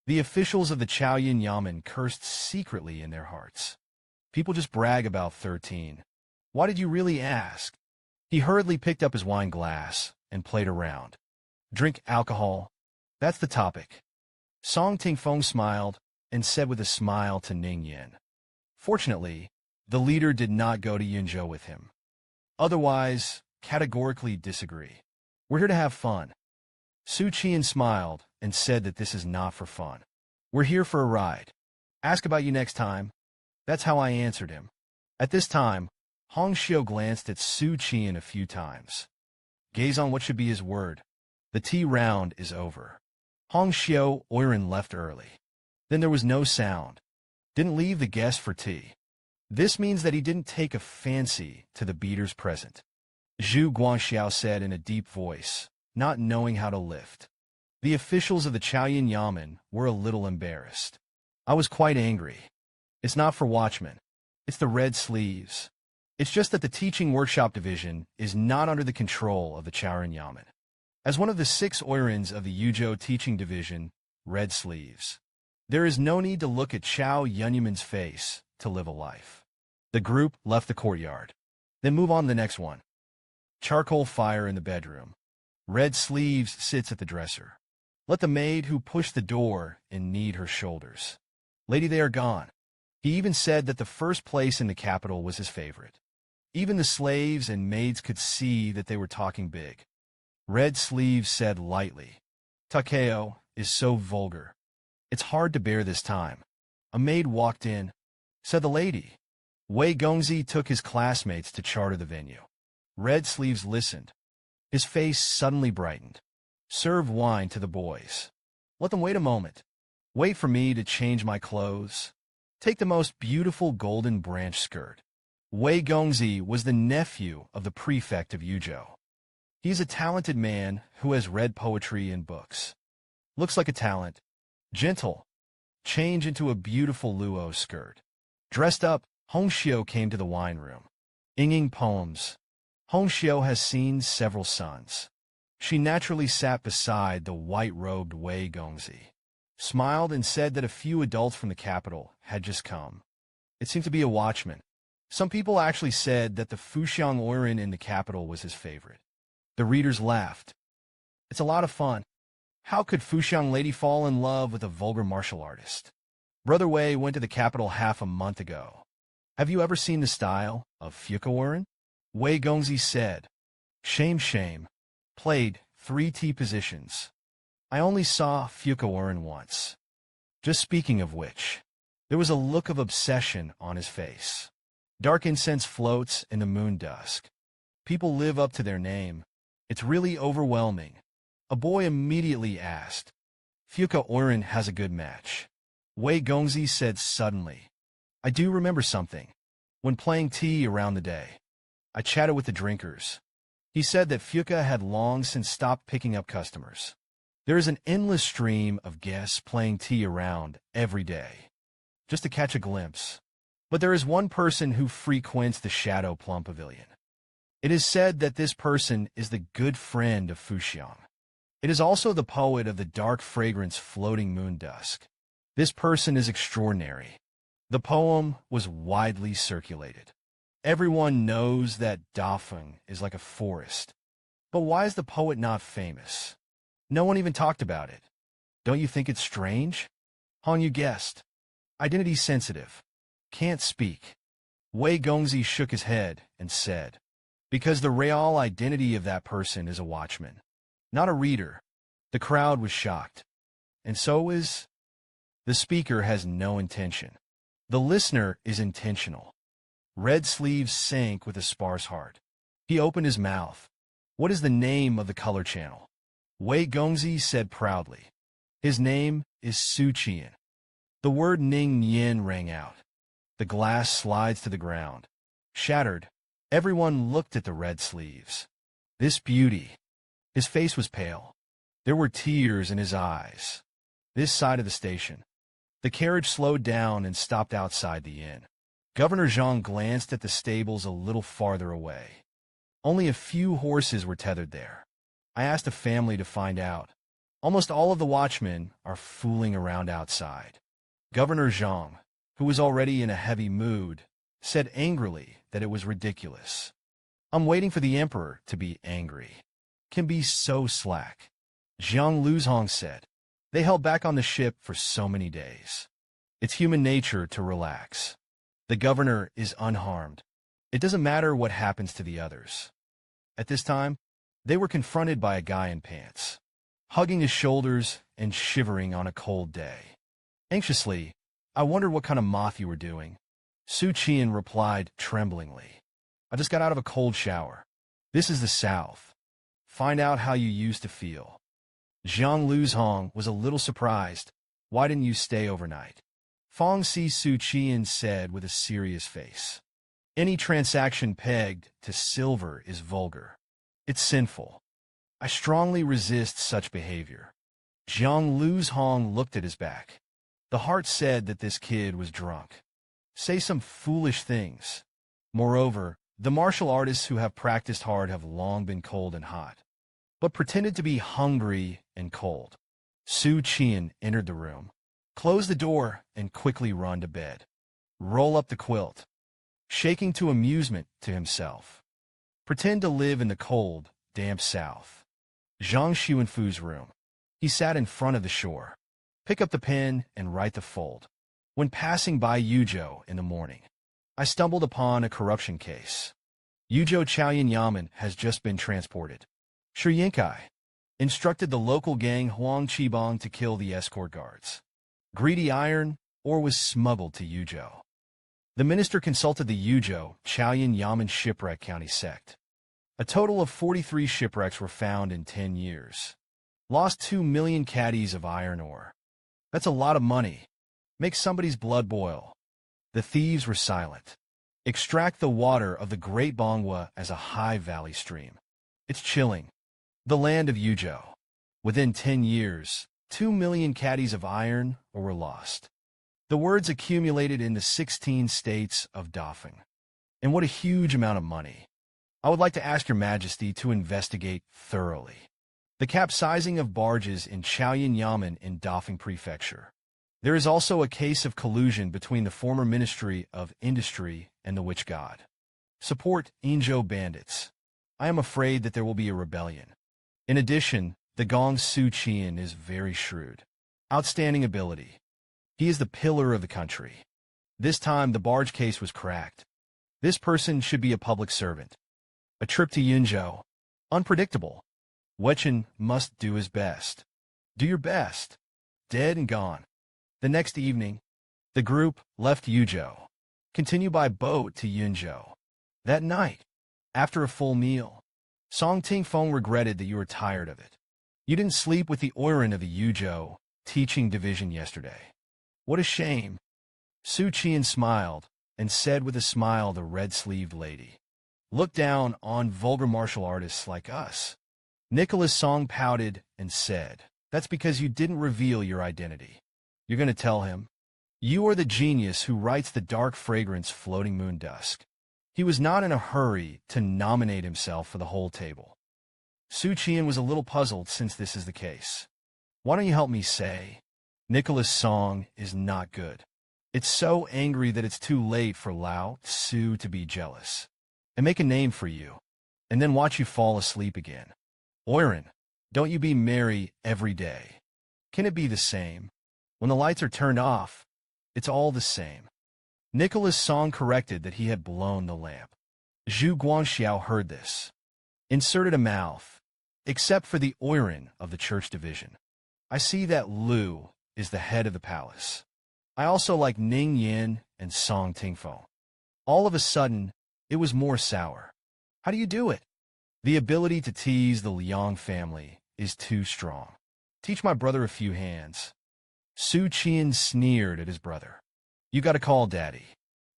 The officials of the Chaoyan Yamen cursed secretly in their hearts. People just brag about 13. Why did you really ask? He hurriedly picked up his wine glass and played around. Drink alcohol. That's the topic. Song Tingfeng smiled and said with a smile to Ning Yin. Fortunately, the leader did not go to Yunzhou with him. Otherwise, categorically disagree. We're here to have fun. Xu Qian smiled and said that this is not for fun. We're here for a ride. Ask about you next time. That's how I answered him. At this time, Hong Xiu glanced at Xu Qian a few times. Gaze on what should be his word. The tea round is over. Hong Xiu oiran left early. Then there was no sound. Didn't leave the guest for tea. This means that he didn't take a fancy to the beaters present. Zhu Guangxiao said in a deep voice, not knowing how to lift. The officials of the Chaoyan Yamen were a little embarrassed. I was quite angry. It's not for watchmen. It's the red sleeves. It's just that the teaching workshop division is not under the control of the Chaoran Yamen. As one of the 6 oirins of the Yuzhou teaching division, red sleeves, there is no need to look at Chao Yunyaman's face to live a life. The group left the courtyard. Then move on to the next one. Charcoal fire in the bedroom. Red sleeves sits at the dresser. Let the maid who pushed the door and knead her shoulders. Lady, they are gone. He even said that the first place in the capital was his favorite. Even the slaves and maids could see that they were talking big. Red sleeves said lightly, Takeo is so vulgar. It's hard to bear this time. A maid walked in. Said the lady. Wei Gongzi took his classmates to charter the venue. Red sleeves listened. His face suddenly brightened. Serve wine to the boys. Let them wait a moment. Wait for me to change my clothes. Take the most beautiful golden branch skirt. Wei Gongzi was the nephew of the prefect of Yuzhou. He's a talented man who has read poetry and books. Looks like a talent. Gentle. Change into a beautiful luo skirt. Dressed up, Hongxiu came to the wine room. Inging poems. Hongxiu has seen several suns. She naturally sat beside the white-robed Wei Gongzi, smiled and said that a few adults from the capital had just come. It seemed to be a watchman. Some people actually said that the Fuxiang Oiran in the capital was his favorite. The readers laughed. It's a lot of fun. How could Fuxiang lady fall in love with a vulgar martial artist? Brother Wei went to the capital half a month ago. Have you ever seen the style of Fuka Oiran? Wei Gongzi said. Shame, shame. Played 3 T positions. I only saw Fuka Oiran once. Just speaking of which, there was a look of obsession on his face. Dark incense floats in the moon dusk. People live up to their name. It's really overwhelming. A boy immediately asked. Fuka Oiran has a good match. Wei Gongzi said suddenly. I do remember something. When playing tea around the day, I chatted with the drinkers. He said that Fuka had long since stopped picking up customers. There is an endless stream of guests playing tea around every day, just to catch a glimpse. But there is one person who frequents the Shadow Plum Pavilion. It is said that this person is the good friend of Fuxiang. It is also the poet of the dark fragrance floating moon dusk. This person is extraordinary. The poem was widely circulated. Everyone knows that Dafeng is like a forest. But why is the poet not famous? No one even talked about it. Don't you think it's strange? Han, you guessed. Identity sensitive. Can't speak. Wei Gongzi shook his head and said, because the real identity of that person is a watchman, not a reader. The crowd was shocked. And so is... The speaker has no intention. The listener is intentional. Red sleeves sank with a sparse heart. He opened his mouth. What is the name of the color channel? Wei Gongzi said proudly. His name is Xu Qian'an. The word Ning Yin rang out. The glass slides to the ground. Shattered. Everyone looked at the red sleeves. This beauty. His face was pale. There were tears in his eyes. This side of the station. The carriage slowed down and stopped outside the inn. Governor Zhang glanced at the stables a little farther away. Only a few horses were tethered there. I asked a family to find out. Almost all of the watchmen are fooling around outside. Governor Zhang, who was already in a heavy mood, said angrily that it was ridiculous. I'm waiting for the emperor to be angry. Can be so slack. Jiang Luzhong said. They held back on the ship for so many days. It's human nature to relax. The governor is unharmed. It doesn't matter what happens to the others. At this time, they were confronted by a guy in pants, hugging his shoulders and shivering on a cold day. Anxiously, I wondered what kind of moth you were doing. Xu Qian replied tremblingly. I just got out of a cold shower. This is the South. Find out how you used to feel. Jiang Luzhong was a little surprised. Why didn't you stay overnight? Fong Si Xu Qian said with a serious face. Any transaction pegged to silver is vulgar. It's sinful. I strongly resist such behavior. Jiang Luzhong looked at his back. The heart said that this kid was drunk. say some foolish things. Moreover, the martial artists who have practiced hard have long been cold and hot, but pretended to be hungry and cold. Xu Qian'an entered the room, closed the door, and quickly run to bed. Roll up the quilt, shaking to amusement to himself. Pretend to live in the cold, damp south. Zhang Xuanfu's room. He sat in front of the shore. Pick up the pen and write the fold. When passing by Yuzhou in the morning, I stumbled upon a corruption case. Yuzhou Chaoyan Yamen has just been transported. Shi Yankai instructed the local gang Huang Qibang to kill the escort guards. Greedy iron ore was smuggled to Yuzhou. The minister consulted the Yuzhou Chaoyan Yamen shipwreck county sect. A total of 43 shipwrecks were found in 10 years. Lost 2 million caddies of iron ore. That's a lot of money. Make somebody's blood boil. The thieves were silent. Extract the water of the Great Manhwa as a high valley stream. It's chilling. The land of Yuzhou. Within 10 years, 2 million caddies of iron ore were lost. The words accumulated in the 16 states of Dafeng. And what a huge amount of money. I would like to ask your majesty to investigate thoroughly the capsizing of barges in Chaoyan Yamen in Dafeng Prefecture. There is also a case of collusion between the former Ministry of Industry and the Witch God. Support Enjo bandits. I am afraid that there will be a rebellion. In addition, the Gong Xu Qian'an is very shrewd. Outstanding ability. He is the pillar of the country. This time the barge case was cracked. This person should be a public servant. A trip to Yunzhou. Unpredictable. Wechen must do his best. Do your best. Dead and gone. The next evening, the group left Yuzhou. Continue by boat to Yunzhou. That night, after a full meal, Song Tingfeng regretted that you were tired of it. You didn't sleep with the Oiran of the Yuzhou teaching division yesterday. What a shame. Xu Qian smiled and said with a smile the red-sleeved lady. Look down on vulgar martial artists like us. Nicholas Song pouted and said, that's because you didn't reveal your identity. You're going to tell him? You are the genius who writes the dark fragrance floating moon dusk. He was not in a hurry to nominate himself for the whole table. Xu Qian was a little puzzled since this is the case. Why don't you help me say? Nicholas Song is not good. It's so angry that it's too late for Lao Tzu to be jealous. And make a name for you, and then watch you fall asleep again. Oiran, don't you be merry every day. Can it be the same? When the lights are turned off, it's all the same. Nicholas Song corrected that he had blown the lamp. Zhu Guangxiao heard this. Inserted a mouth, except for the Oiran of the church division. I see that Lu is the head of the palace. I also like Ning Yin and Song Tingfeng. All of a sudden, it was more sour. How do you do it? The ability to tease the Liang family is too strong. Teach my brother a few hands. Xu Qian sneered at his brother. You got to call Daddy.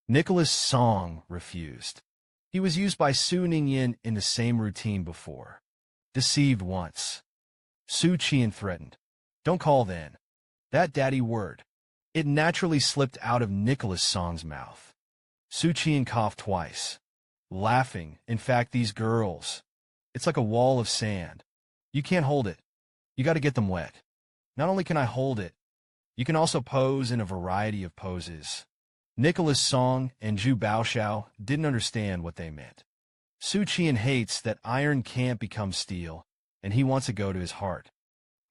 Nicholas Song refused. He was used by Su Ningyin in the same routine before. Deceived once. Xu Qian threatened. Don't call then. That daddy word. It naturally slipped out of Nicholas Song's mouth. Xu Qian coughed twice. Laughing, in fact, these girls. It's like a wall of sand. You can't hold it. You got to get them wet. Not only can I hold it, you can also pose in a variety of poses. Nicholas Song and Zhu Baoxiao didn't understand what they meant. Xu Qian hates that iron can't become steel, and he wants to go to his heart.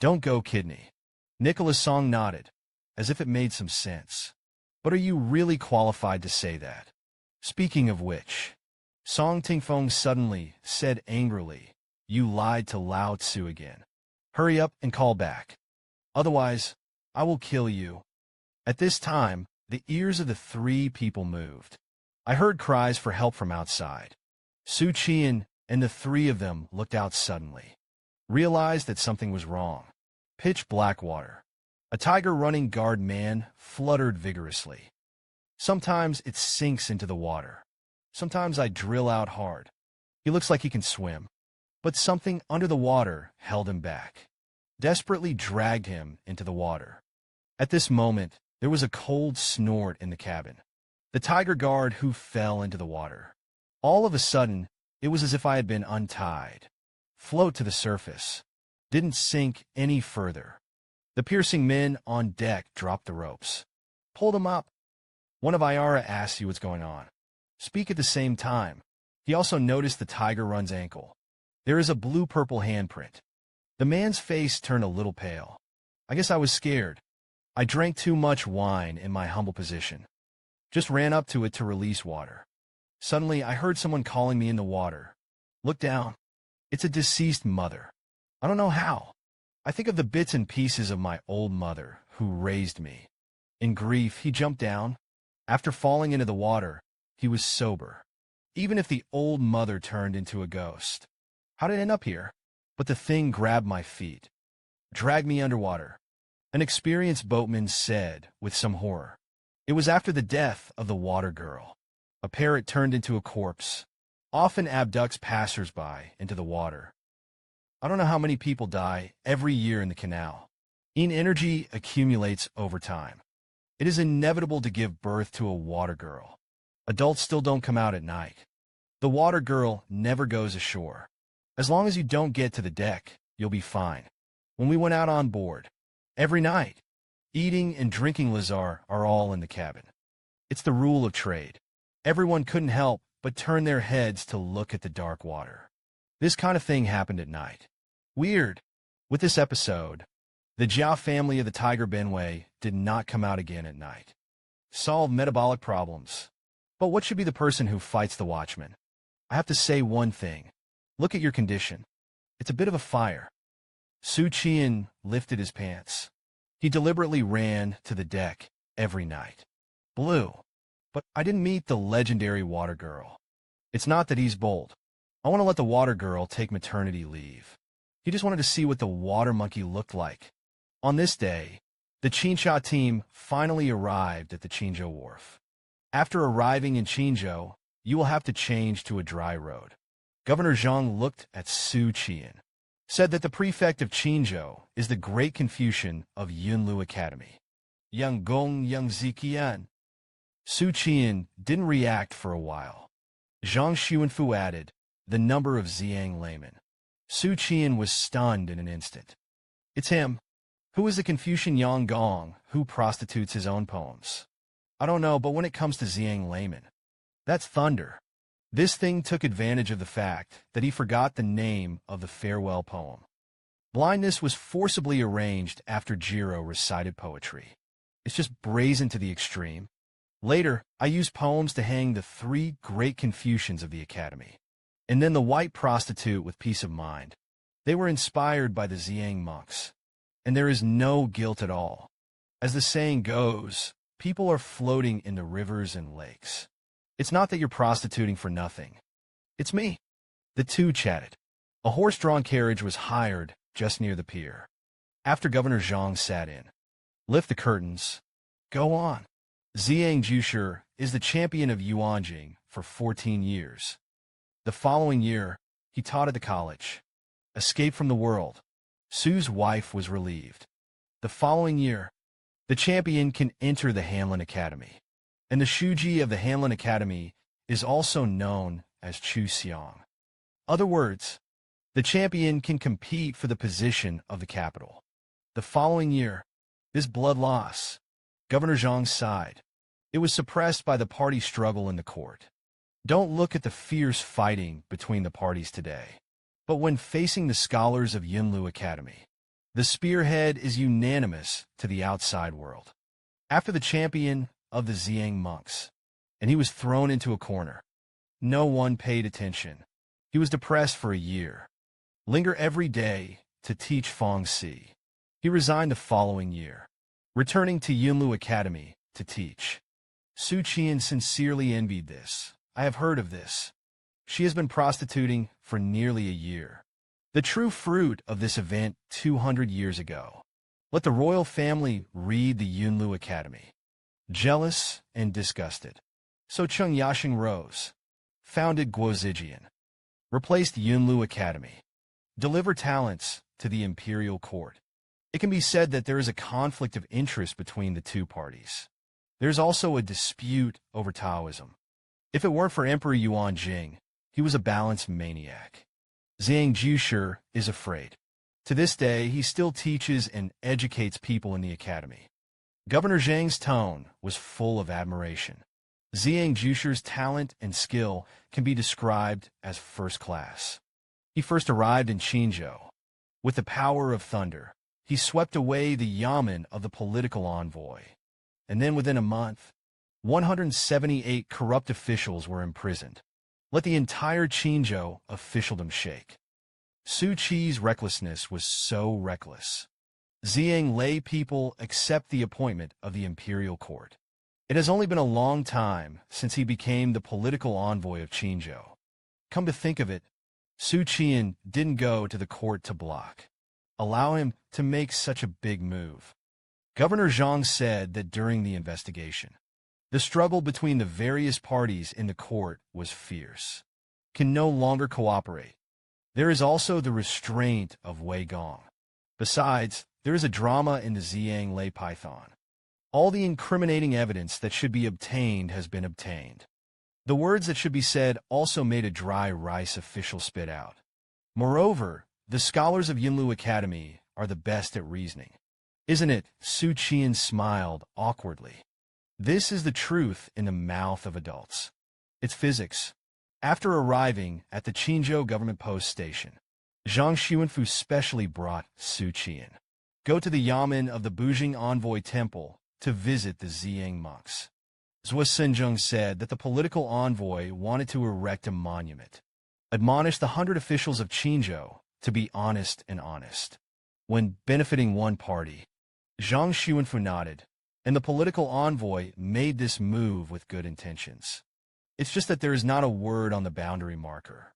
Don't go, kidney. Nicholas Song nodded, as if it made some sense. But are you really qualified to say that? Speaking of which, Song Tingfeng suddenly said angrily, you lied to Lao Tzu again. Hurry up and call back. Otherwise, I will kill you. At this time, the ears of the three people moved. I heard cries for help from outside. Xu Qian and the three of them looked out suddenly. Realized that something was wrong. Pitch black water. A tiger running guard man fluttered vigorously. Sometimes it sinks into the water. Sometimes I drill out hard. He looks like he can swim. But something under the water held him back. Desperately dragged him into the water. At this moment, there was a cold snort in the cabin. the tiger guard who fell into the water. All of a sudden, it was as if I had been untied. Float to the surface. Didn't sink any further. The piercing men on deck dropped the ropes. Pulled him up. One of Ayara asked you what's going on. Speak at the same time. He also noticed the tiger run's ankle. There is a blue-purple handprint. The man's face turned a little pale. I guess I was scared. I drank too much wine in my humble position. Just ran up to it to release water. Suddenly, I heard someone calling me in the water. Look down. It's a deceased mother. I don't know how. I think of the bits and pieces of my old mother who raised me. In grief, he jumped down. After falling into the water, he was sober. Even if the old mother turned into a ghost. How did it end up here? But the thing grabbed my feet. Dragged me underwater. An experienced boatman said with some horror. It was after the death of the water girl. A parrot turned into a corpse. Often abducts passers-by into the water. I don't know how many people die every year in the canal. Energy accumulates over time. It is inevitable to give birth to a water girl. Adults still don't come out at night. The water girl never goes ashore. As long as you don't get to the deck, you'll be fine. When we went out on board, every night, eating and drinking lazar are all in the cabin. It's the rule of trade. Everyone couldn't help but turn their heads to look at the dark water. This kind of thing happened at night. Weird. With this episode, the Jiao family of the Tiger Benway did not come out again at night. Solve metabolic problems. But what should be the person who fights the watchman? I have to say one thing. Look at your condition. It's a bit of a fire. Xu Qian'an lifted his pants. He deliberately ran to the deck every night. Blue. But I didn't meet the legendary water girl. It's not that he's bold. I want to let the water girl take maternity leave. He just wanted to see what the water monkey looked like. On this day, the Qinsha team finally arrived at the Qinzhou wharf. After arriving in Qinzhou, you will have to change to a dry road. Governor Zhang looked at Xu Qian'an, said that the prefect of Qinzhou is the great Confucian of Yunlu Academy. Yangtze River. Xu Qian'an didn't react for a while. Zhang Xuanfu added, the number of Ziyang laymen. Xu Qian'an was stunned in an instant. It's him. Who is the Confucian Yang Gong who prostitutes his own poems? I don't know, but when it comes to Ziyang laymen, that's thunder. This thing took advantage of the fact that he forgot the name of the farewell poem. Blindness was forcibly arranged after Jiro recited poetry. It's just brazen to the extreme. Later, I used poems to hang the 3 great Confucians of the Academy. And then the white prostitute with peace of mind. They were inspired by the Ziyang monks. And there is no guilt at all. As the saying goes, people are floating in the rivers and lakes. It's not that you're prostituting for nothing. It's me. The two chatted. A horse-drawn carriage was hired just near the pier. After Governor Zhang sat in. Lift the curtains. Go on. Ziyang Jusher is the champion of Yuanjing for 14 years. The following year, he taught at the college. Escape from the world. Su's wife was relieved. The following year, the champion can enter the Hanlin Academy. And the Shuji of the Hanlin Academy is also known as Chu Xiang. Other words, the champion can compete for the position of the capital. The following year, this blood loss, Governor Zhang sighed. It was suppressed by the party struggle in the court. Don't look at the fierce fighting between the parties today. But when facing the scholars of Yunlu Academy, the spearhead is unanimous to the outside world. After the champion of the Ziyang monks, and he was thrown into a corner. No one paid attention. He was depressed for a year. Linger every day to teach Feng Si. He resigned the following year, returning to Yunlu Academy to teach. Xu Qian'an sincerely envied this. I have heard of this. She has been prostituting for nearly a year. The true fruit of this event 200 years ago. Let the royal family read the Yunlu Academy. Jealous and disgusted. So Cheng Yasheng rose, founded Guozijian, replaced Yunlu Academy, deliver talents to the imperial court. It can be said that there is a conflict of interest between the two parties. There's also a dispute over Taoism. If it weren't for Emperor Yuan Jing, he was a balanced maniac. Zhang Jushi is afraid. To this day, he still teaches and educates people in the academy. Governor Zhang's tone was full of admiration. Zhang Jushi's talent and skill can be described as first class. He first arrived in Qinzhou. With the power of thunder, he swept away the yamen of the political envoy. And then within a month, 178 corrupt officials were imprisoned. Let the entire Qinzhou officialdom shake. Su Qi's recklessness was so reckless. Zhang lay people accept the appointment of the imperial court. It has only been a long time since he became the political envoy of Qinzhou. Come to think of it, Xu Qian'an didn't go to the court to allow him to make such a big move. Governor Zhang said that during the investigation, the struggle between the various parties in the court was fierce. Can no longer cooperate. There is also the restraint of Wei Gong. Besides, there is a drama in the Zhang Lei Python. All the incriminating evidence that should be obtained has been obtained. The words that should be said also made a dry rice official spit out. Moreover, the scholars of Yinlu Academy are the best at reasoning. Isn't it? Xu Qian'an smiled awkwardly. This is the truth in the mouth of adults. It's physics. After arriving at the Qinzhou government post station, Zhang Xuanfu specially brought Xu Qian'an. Go to the yamen of the Bujing Envoy Temple to visit the Ziyang monks. Zhou Xinzheng said that the political envoy wanted to erect a monument. Admonished the 100 officials of Qinzhou to be honest and honest. When benefiting one party, Zhang Xuanfu nodded, and the political envoy made this move with good intentions. It's just that there is not a word on the boundary marker.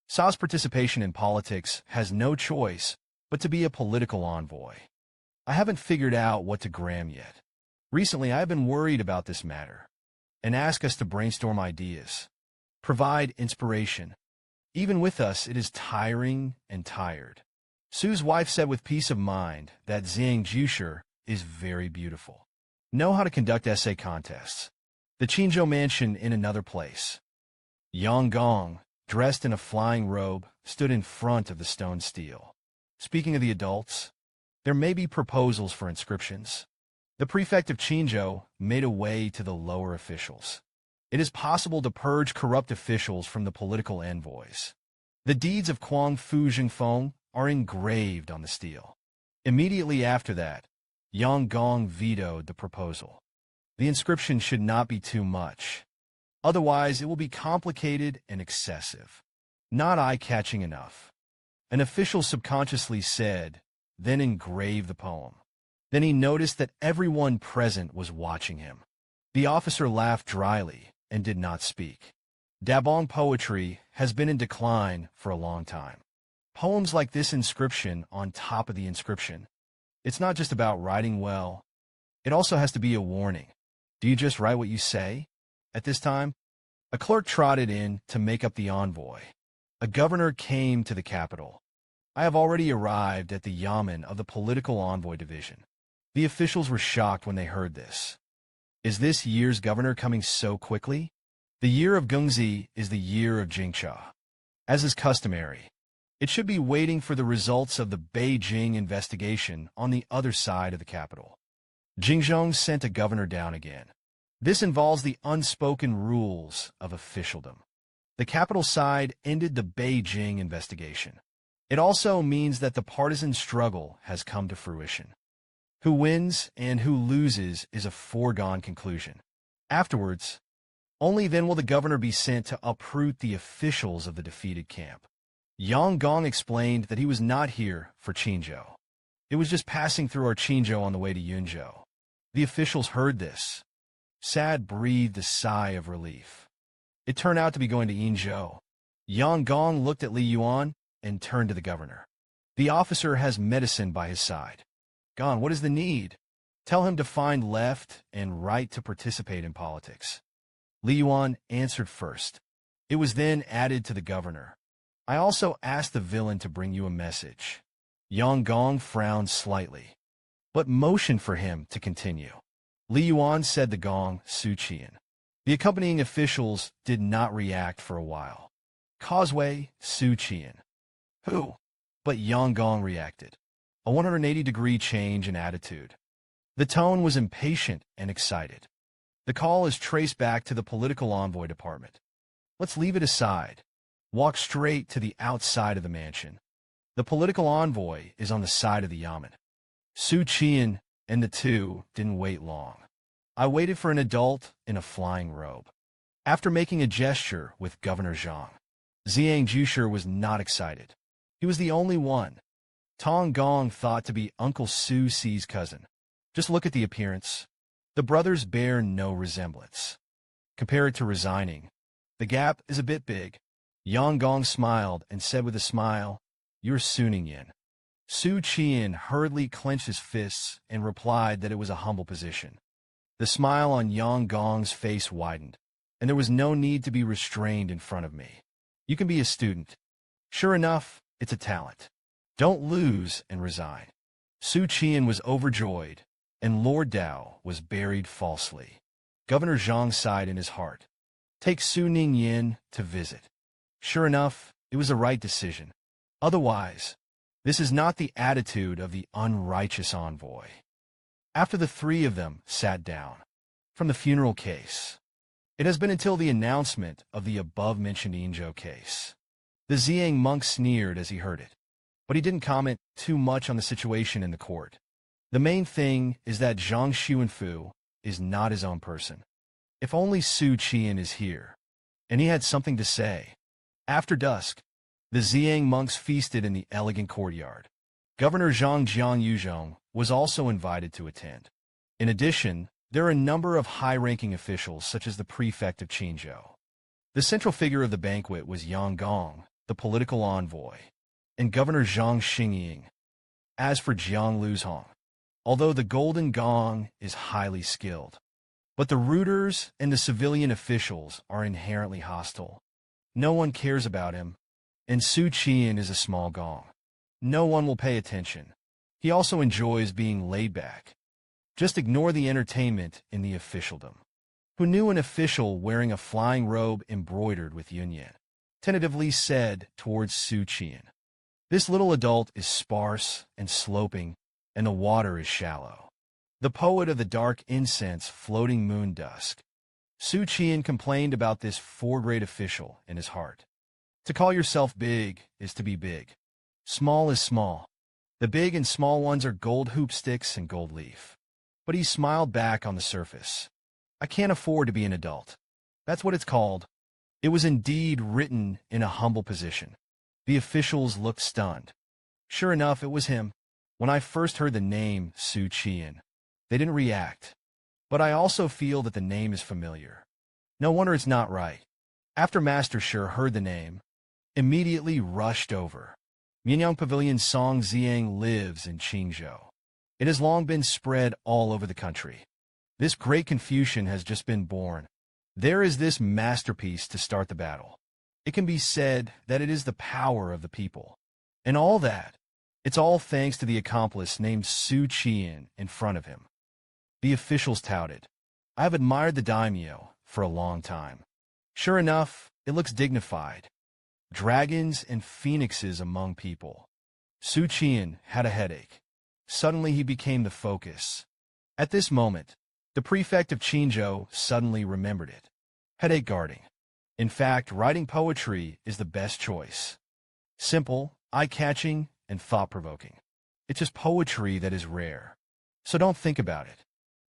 Sa's participation in politics has no choice but to be a political envoy. I haven't figured out what to gram yet. Recently, I have been worried about this matter and ask us to brainstorm ideas, provide inspiration. Even with us, it is tiring and tired. Su's wife said with peace of mind that Zhang Jushi is very beautiful. Know how to conduct essay contests. The Qinzhou mansion in another place. Yang Gong, dressed in a flying robe, stood in front of the stone stele. Speaking of the adults, there may be proposals for inscriptions. The prefect of Qinzhou made a way to the lower officials. It is possible to purge corrupt officials from the political envoys. The deeds of Quang Fu Jingfeng are engraved on the stele. Immediately after that, Yang Gong vetoed the proposal. The inscription should not be too much. Otherwise, it will be complicated and excessive. Not eye-catching enough. An official subconsciously said, then engrave the poem. Then he noticed that everyone present was watching him. The officer laughed dryly and did not speak. Dabong poetry has been in decline for a long time. Poems like this inscription on top of the inscription. It's not just about writing well. It also has to be a warning. Do you just write what you say? At this time, a clerk trotted in to make up the envoy. A governor came to the capital. I have already arrived at the yamen of the political envoy division. The officials were shocked when they heard this. Is this year's governor coming so quickly? The year of Gengzi is the year of Jingcha. As is customary, it should be waiting for the results of the Beijing investigation on the other side of the capital. Jingzhong sent a governor down again. This involves the unspoken rules of officialdom. The capital side ended the Beijing investigation. It also means that the partisan struggle has come to fruition. Who wins and who loses is a foregone conclusion. Afterwards, only then will the governor be sent to uproot the officials of the defeated camp. Yang Gong explained that he was not here for Qinzhou. It was just passing through our Qinzhou on the way to Yunzhou. The officials heard this. Sad breathed a sigh of relief. It turned out to be going to Yinzhou. Yang Gong looked at Li Yuan and turned to the governor. The officer has medicine by his side. Gong, what is the need? Tell him to find left and right to participate in politics. Li Yuan answered first. It was then added to the governor. I also asked the villain to bring you a message. Yang Gong frowned slightly, but motioned for him to continue. Li Yuan said the gong, Xu Qian'an. The accompanying officials did not react for a while. Causeway, Xu Qian'an. Who? But Yang Gong reacted. A 180-degree change in attitude. The tone was impatient and excited. The call is traced back to the political envoy department. Let's leave it aside. Walk straight to the outside of the mansion. The political envoy is on the side of the yamen. Xu Qian and the two didn't wait long. I waited for an adult in a flying robe. After making a gesture with Governor Zhang, Zhang Jusher was not excited. He was the only one. Tong Gong thought to be Uncle Su Si's cousin. Just look at the appearance. The brothers bear no resemblance. Compare it to resigning. The gap is a bit big. Yang Gong smiled and said with a smile, "You're Suning Yin." Xu Qian hurriedly clenched his fists and replied that it was a humble position. The smile on Yang Gong's face widened, and there was no need to be restrained in front of me. You can be a student. Sure enough, it's a talent. Don't lose and resign. Xu Qian was overjoyed, and Lord Dao was buried falsely. Governor Zhang sighed in his heart. Take Su Ning Yin to visit. Sure enough, it was the right decision. Otherwise, this is not the attitude of the unrighteous envoy. After the three of them sat down from the funeral case, it has been until the announcement of the above-mentioned Inzhou case. The Ziyang monk sneered as he heard it, but he didn't comment too much on the situation in the court. The main thing is that Zhang Xuanfu is not his own person. If only Xu Qian is here, and he had something to say. After dusk, the Ziyang monks feasted in the elegant courtyard. Governor Zhang Jiangyuzhong was also invited to attend. In addition, there are a number of high-ranking officials such as the prefect of Qinzhou. The central figure of the banquet was Yang Gong, the political envoy, and Governor Zhang Xingying. As for Jiang Luzhong, although the Golden Gong is highly skilled, but the rooters and the civilian officials are inherently hostile. No one cares about him, and Xu Qian is a small gong. No one will pay attention. He also enjoys being laid back. Just ignore the entertainment in the officialdom. Who knew an official wearing a flying robe embroidered with yunyan? Tentatively said towards Xu Qian. This little adult is sparse and sloping, and the water is shallow. The poet of the dark incense floating moon dusk. Xu Qian complained about this four-grade official in his heart. To call yourself big is to be big. Small is small. The big and small ones are gold hoop sticks and gold leaf. But he smiled back on the surface. I can't afford to be an adult. That's what it's called. It was indeed written in a humble position. The officials looked stunned. Sure enough, it was him. When I first heard the name Xu Qian, they didn't react. But I also feel that the name is familiar. No wonder it's not right. After Master Shi heard the name, immediately rushed over. Mianyang Pavilion Song Ziyang lives in Qingzhou. It has long been spread all over the country. This great Confucian has just been born. There is this masterpiece to start the battle. It can be said that it is the power of the people. And all that, it's all thanks to the accomplice named Xu Qian in front of him. The officials touted. I have admired the daimyo for a long time. Sure enough, it looks dignified. Dragons and phoenixes among people. Xu Qian had a headache. Suddenly he became the focus. At this moment, the prefect of Qinzhou suddenly remembered it. Headache guarding. In fact, writing poetry is the best choice. Simple, eye-catching, and thought-provoking. It's just poetry that is rare. So don't think about it.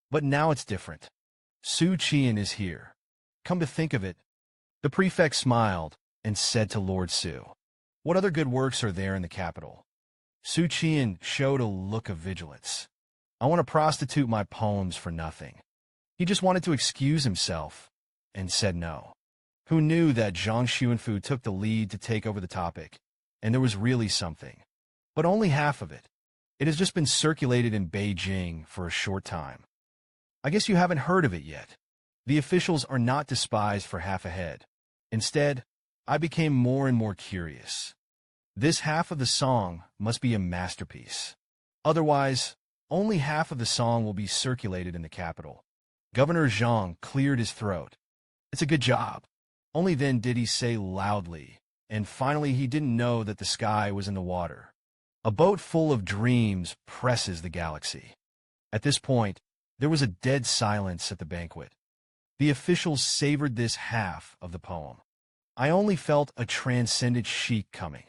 But now it's different. Xu Qian is here. Come to think of it. The prefect smiled and said to Lord Su, what other good works are there in the capital? Xu Qian showed a look of vigilance. I want to prostitute my poems for nothing. He just wanted to excuse himself and said no. Who knew that Zhang Xuanfu took the lead to take over the topic, and there was really something. But only half of it. It has just been circulated in Beijing for a short time. I guess you haven't heard of it yet. The officials are not despised for half a head. Instead, I became more and more curious. This half of the song must be a masterpiece. Otherwise, only half of the song will be circulated in the capital. Governor Zhang cleared his throat. It's a good job. Only then did he say loudly, and finally he didn't know that the sky was in the water. A boat full of dreams presses the galaxy. At this point, there was a dead silence at the banquet. The officials savored this half of the poem. I only felt a transcendent chic coming.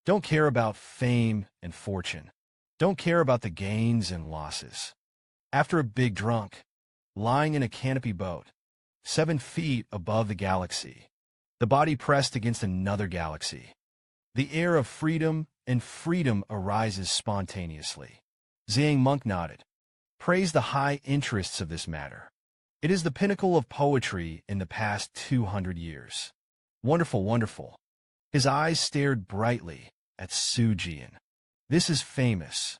Don't care about fame and fortune. Don't care about the gains and losses. After a big drunk, lying in a canopy boat, 7 feet above the galaxy, the body pressed against another galaxy. The air of freedom and freedom arises spontaneously. Zhang monk nodded. Praise the high interests of this matter. It is the pinnacle of poetry in the past 200 years. Wonderful, wonderful. His eyes stared brightly at Xu Qian'an. This is famous.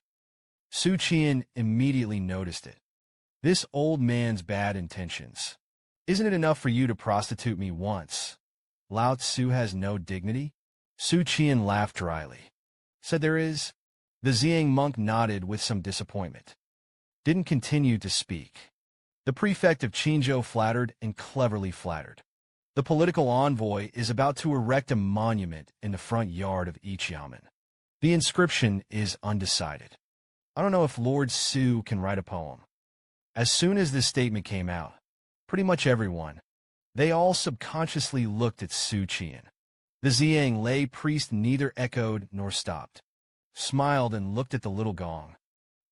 Xu Qian'an immediately noticed it. This old man's bad intentions. Isn't it enough for you to prostitute me once? Lao Tzu has no dignity? Xu Qian'an laughed dryly. Said there is. The Zhang monk nodded with some disappointment. Didn't continue to speak. The prefect of Qinzhou flattered and cleverly flattered. The political envoy is about to erect a monument in the front yard of each yamen. The inscription is undecided. I don't know if Lord Xu can write a poem. As soon as this statement came out, pretty much everyone, they all subconsciously looked at Xu Qian'an. The Zhang lay priest neither echoed nor stopped, smiled and looked at the little gong.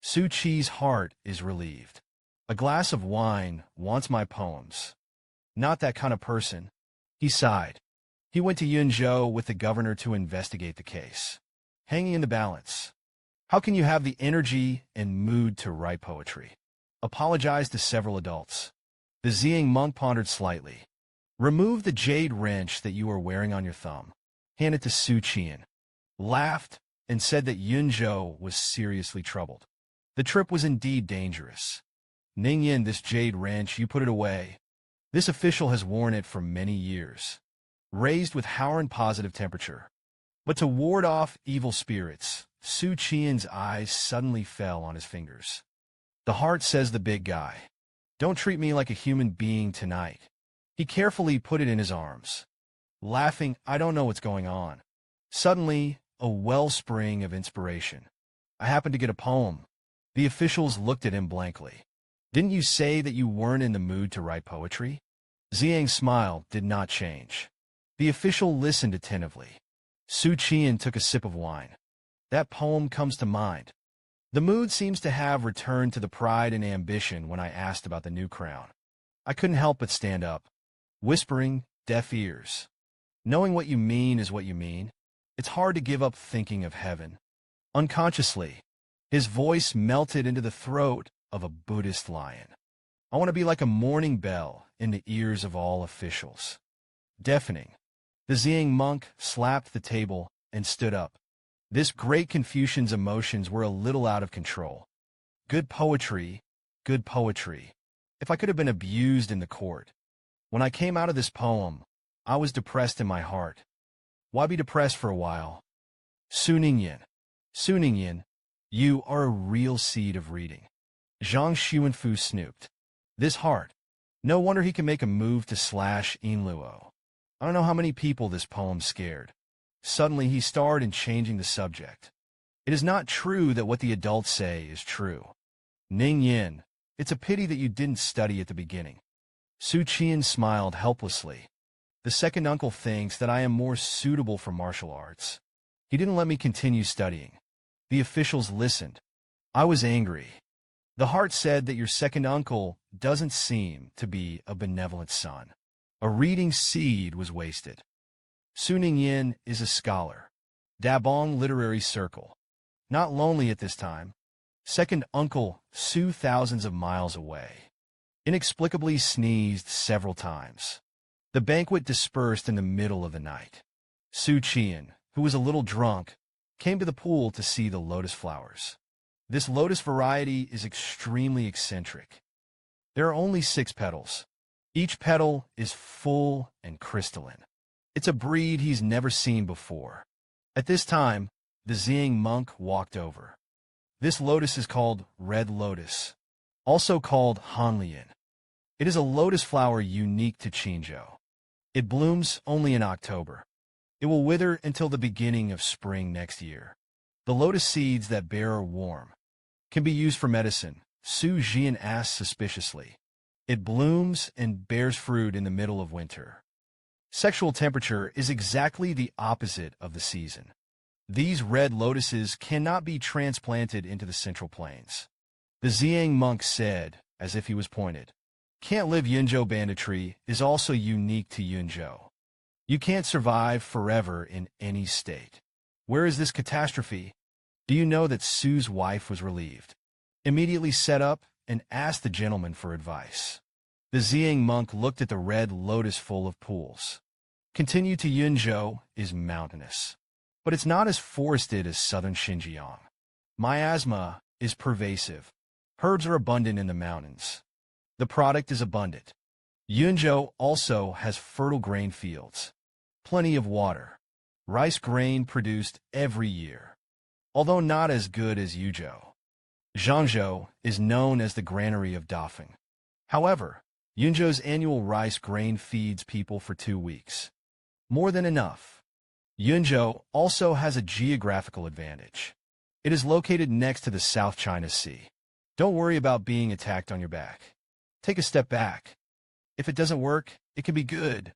Xu Qi's heart is relieved. A glass of wine wants my poems. Not that kind of person. He sighed. He went to Yunzhou with the governor to investigate the case. Hanging in the balance. How can you have the energy and mood to write poetry? Apologized to several adults. The Zhang monk pondered slightly. Remove the jade wrench that you are wearing on your thumb. Hand it to Xu Qian'an. Laughed and said that Yunzhou was seriously troubled. The trip was indeed dangerous. Ningyan, this jade wrench, you put it away. This official has worn it for many years. Raised with Howard positive temperature. But to ward off evil spirits, Xu Qian's eyes suddenly fell on his fingers. The heart, says the big guy. Don't treat me like a human being tonight. He carefully put it in his arms. Laughing, I don't know what's going on. Suddenly, a wellspring of inspiration. I happened to get a poem. The officials looked at him blankly. Didn't you say that you weren't in the mood to write poetry? Zhang's smile did not change. The official listened attentively. Xu Qian'an took a sip of wine. That poem comes to mind. The mood seems to have returned to the pride and ambition when I asked about the new crown. I couldn't help but stand up. Whispering, deaf ears. Knowing what you mean is what you mean. It's hard to give up thinking of heaven. Unconsciously, his voice melted into the throat of a Buddhist lion. I want to be like a morning bell in the ears of all officials. Deafening. The Zhang monk slapped the table and stood up. This great Confucian's emotions were a little out of control. Good poetry, good poetry. If I could have been abused in the court. When I came out of this poem, I was depressed in my heart. Why be depressed for a while? Su Ningyan, you are a real seed of reading. Zhang Xuanfu snooped. This heart. No wonder he can make a move to slash Enluo. I don't know how many people this poem scared. Suddenly he starred in changing the subject. It is not true that what the adults say is true. Ning Yin, it's a pity that you didn't study at the beginning. Xu Qian'an smiled helplessly. The second uncle thinks that I am more suitable for martial arts. He didn't let me continue studying. The officials listened. I was angry. The heart said that your second uncle doesn't seem to be a benevolent son. A reading seed was wasted. Su Ningyan is a scholar. Dabong Literary Circle. Not lonely at this time. Second uncle Su thousands of miles away. Inexplicably sneezed several times. The banquet dispersed in the middle of the night. Xu Qian'an, who was a little drunk, came to the pool to see the lotus flowers. This lotus variety is extremely eccentric. There are only 6 petals. Each petal is full and crystalline. It's a breed he's never seen before. At this time, the Zhang monk walked over. This lotus is called red lotus, also called Hanlian. It is a lotus flower unique to Qinzhou. It blooms only in October. It will wither until the beginning of spring next year. The lotus seeds that bear are warm, can be used for medicine, Xu Qian'an asked suspiciously. It blooms and bears fruit in the middle of winter. Sexual temperature is exactly the opposite of the season. These red lotuses cannot be transplanted into the Central Plains. The Ziyang monk said, as if he was pointed. Can't live Yunzhou banditry is also unique to Yunzhou. You can't survive forever in any state. Where is this catastrophe? Do you know that Su's wife was relieved? Immediately set up and asked the gentleman for advice. The Ziyang monk looked at the red lotus full of pools. Continue to Yunzhou is mountainous, but it's not as forested as southern Xinjiang. Miasma is pervasive. Herbs are abundant in the mountains. The product is abundant. Yunzhou also has fertile grain fields, plenty of water, rice grain produced every year, although not as good as Yuzhou. Zhangzhou is known as the granary of Dafeng. However, Yunzhou's annual rice grain feeds people for 2 weeks. More than enough. Yunzhou also has a geographical advantage. It is located next to the South China Sea. Don't worry about being attacked on your back. Take a step back. If it doesn't work, it can be good.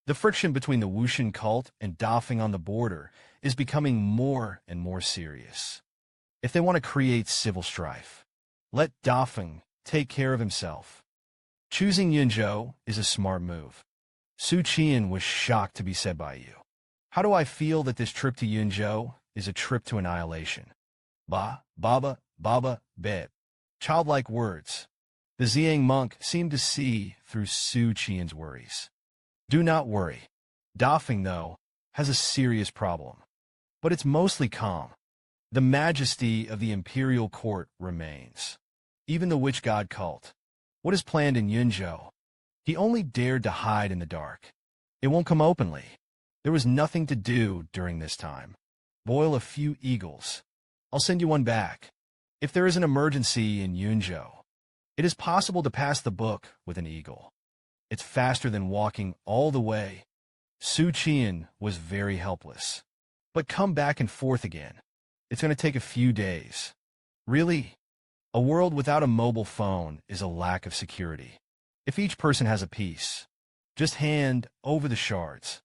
The friction between the Wushan cult and Dafeng on the border is becoming more and more serious. If they want to create civil strife, let Dafeng take care of himself. Choosing Yunzhou is a smart move. Xu Qian'an was shocked to be said by you. How do I feel that this trip to Yunzhou is a trip to annihilation? Baba, beb. Childlike words. The Ziyang monk seemed to see through Xu Qian'an's worries. Do not worry. Dafeng, though, has a serious problem. But it's mostly calm. The majesty of the imperial court remains. Even the witch god cult. What is planned in Yunzhou? He only dared to hide in the dark. It won't come openly. There was nothing to do during this time. Boil a few eagles. I'll send you one back. If there is an emergency in Yunzhou, it is possible to pass the book with an eagle. It's faster than walking all the way. Xu Qian'an was very helpless. But come back and forth again. It's going to take a few days. Really? A world without a mobile phone is a lack of security. If each person has a piece, just hand over the shards.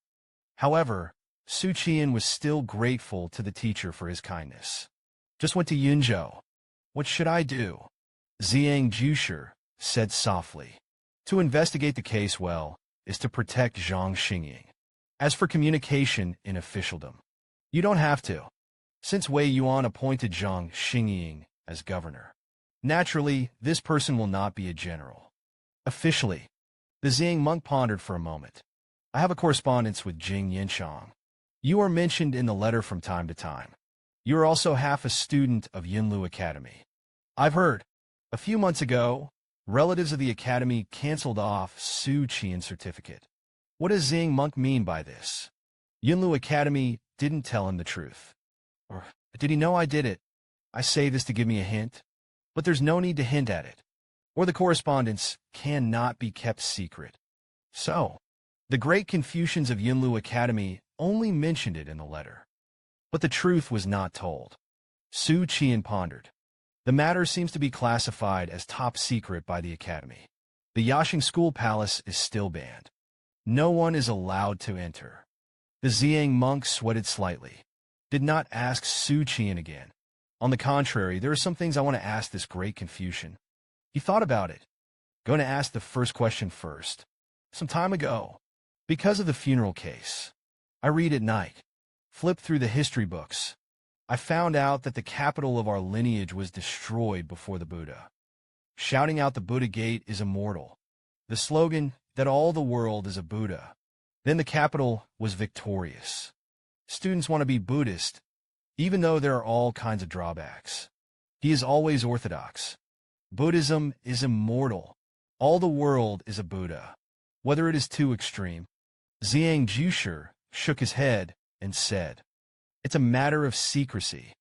However, Xu Qian'an was still grateful to the teacher for his kindness. Just went to Yunzhou. What should I do? Ziyang Jusher said softly. To investigate the case well is to protect Zhang Xingying. As for communication in officialdom, you don't have to, since Wei Yuan appointed Zhang Xingying as governor. Naturally, this person will not be a general. Officially, the Ziyang monk pondered for a moment. I have a correspondence with Jing Yinshang. You are mentioned in the letter from time to time. You are also half a student of Yunlu Academy. I've heard. A few months ago, relatives of the academy canceled off Xu Qian's certificate. What does Ziyang monk mean by this? Yunlu Academy didn't tell him the truth. Or did he know I did it? I say this to give me a hint, but there's no need to hint at it. Or the correspondence cannot be kept secret. So, the great Confucians of Yunlu Academy only mentioned it in the letter. But the truth was not told. Xu Qian'an pondered. The matter seems to be classified as top secret by the academy. The Yashing School Palace is still banned. No one is allowed to enter. The Ziyang monk sweated slightly. Did not ask Xu Qian'an again. On the contrary, there are some things I want to ask this great Confucian. He thought about it. Going to ask the first question first. Some time ago, because of the funeral case, I read at night, flip through the history books. I found out that the capital of our lineage was destroyed before the Buddha. Shouting out the Buddha gate is immortal. The slogan that all the world is a Buddha. Then the capital was victorious. Students want to be Buddhist, even though there are all kinds of drawbacks. He is always orthodox. Buddhism is immortal. All the world is a Buddha. Whether it is too extreme. Ziyang Jusher shook his head and said, it's a matter of secrecy.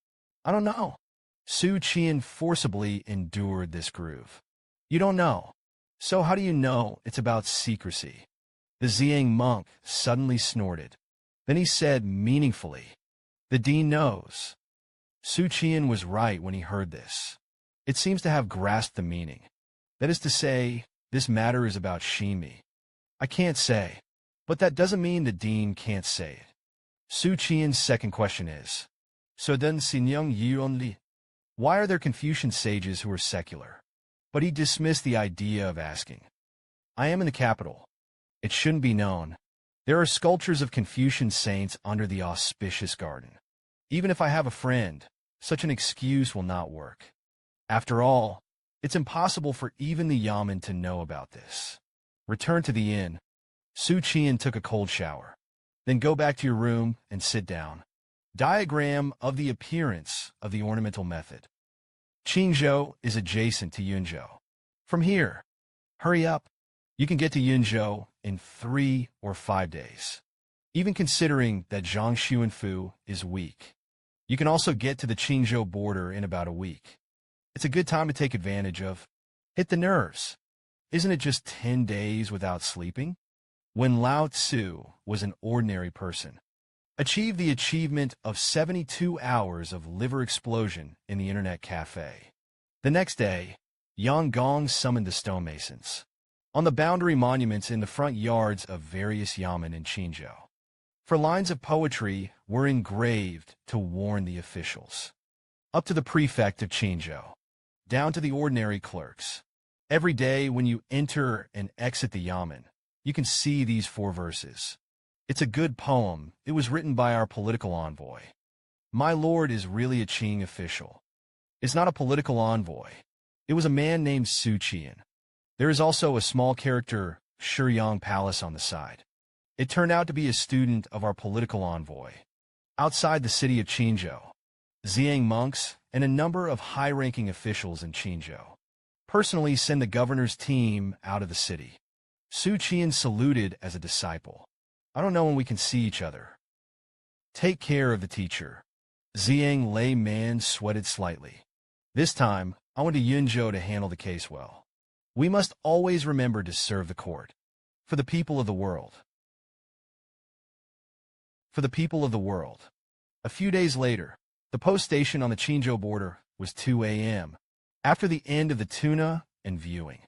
I don't know. Xu Qian'an forcibly endured this groove. You don't know. So how do you know it's about secrecy? The Ziyang monk suddenly snorted. Then he said meaningfully, "The dean knows." Xu Qian'an was right when he heard this. It seems to have grasped the meaning. That is to say, this matter is about Shimi. I can't say, but that doesn't mean the dean can't say it. Xu Qian's second question is, so then Xinjiang Yi only? Why are there Confucian sages who are secular? But he dismissed the idea of asking. I am in the capital. It shouldn't be known. There are sculptures of Confucian saints under the auspicious garden. Even if I have a friend, such an excuse will not work. After all, it's impossible for even the yamen to know about this. Return to the inn. Xu Qian took a cold shower. Then go back to your room and sit down. Diagram of the appearance of the ornamental method. Qingzhou is adjacent to Yunzhou. From here, hurry up. You can get to Yunzhou in 3 or 5 days. Even considering that Jiangxu and Fu is weak. You can also get to the Qingzhou border in about a week. It's a good time to take advantage of. Hit the nerves. Isn't it just 10 days without sleeping? When Lao Tzu was an ordinary person, achieved the achievement of 72 hours of liver explosion in the internet cafe. The next day, Yang Gong summoned the stonemasons on the boundary monuments in the front yards of various yamen in Qingzhou. For lines of poetry were engraved to warn the officials. Up to the prefect of Qingzhou, down to the ordinary clerks. Every day when you enter and exit the yamen, you can see these 4 verses. It's a good poem. It was written by our political envoy. My lord is really a Qing official. It's not a political envoy. It was a man named Xu Qian. There is also a small character, Shuyang Palace on the side. It turned out to be a student of our political envoy. Outside the city of Qingzhou, Ziyang monks and a number of high-ranking officials in Qingzhou personally send the governor's team out of the city. Xu Qian saluted as a disciple. I don't know when we can see each other. Take care of the teacher. Ziyang lay man sweated slightly. This time, I went to Yunzhou to handle the case well. We must always remember to serve the court. For the people of the world. For the people of the world. A few days later, the post station on the Qingzhou border was 2 a.m. After the end of the tuna and viewing.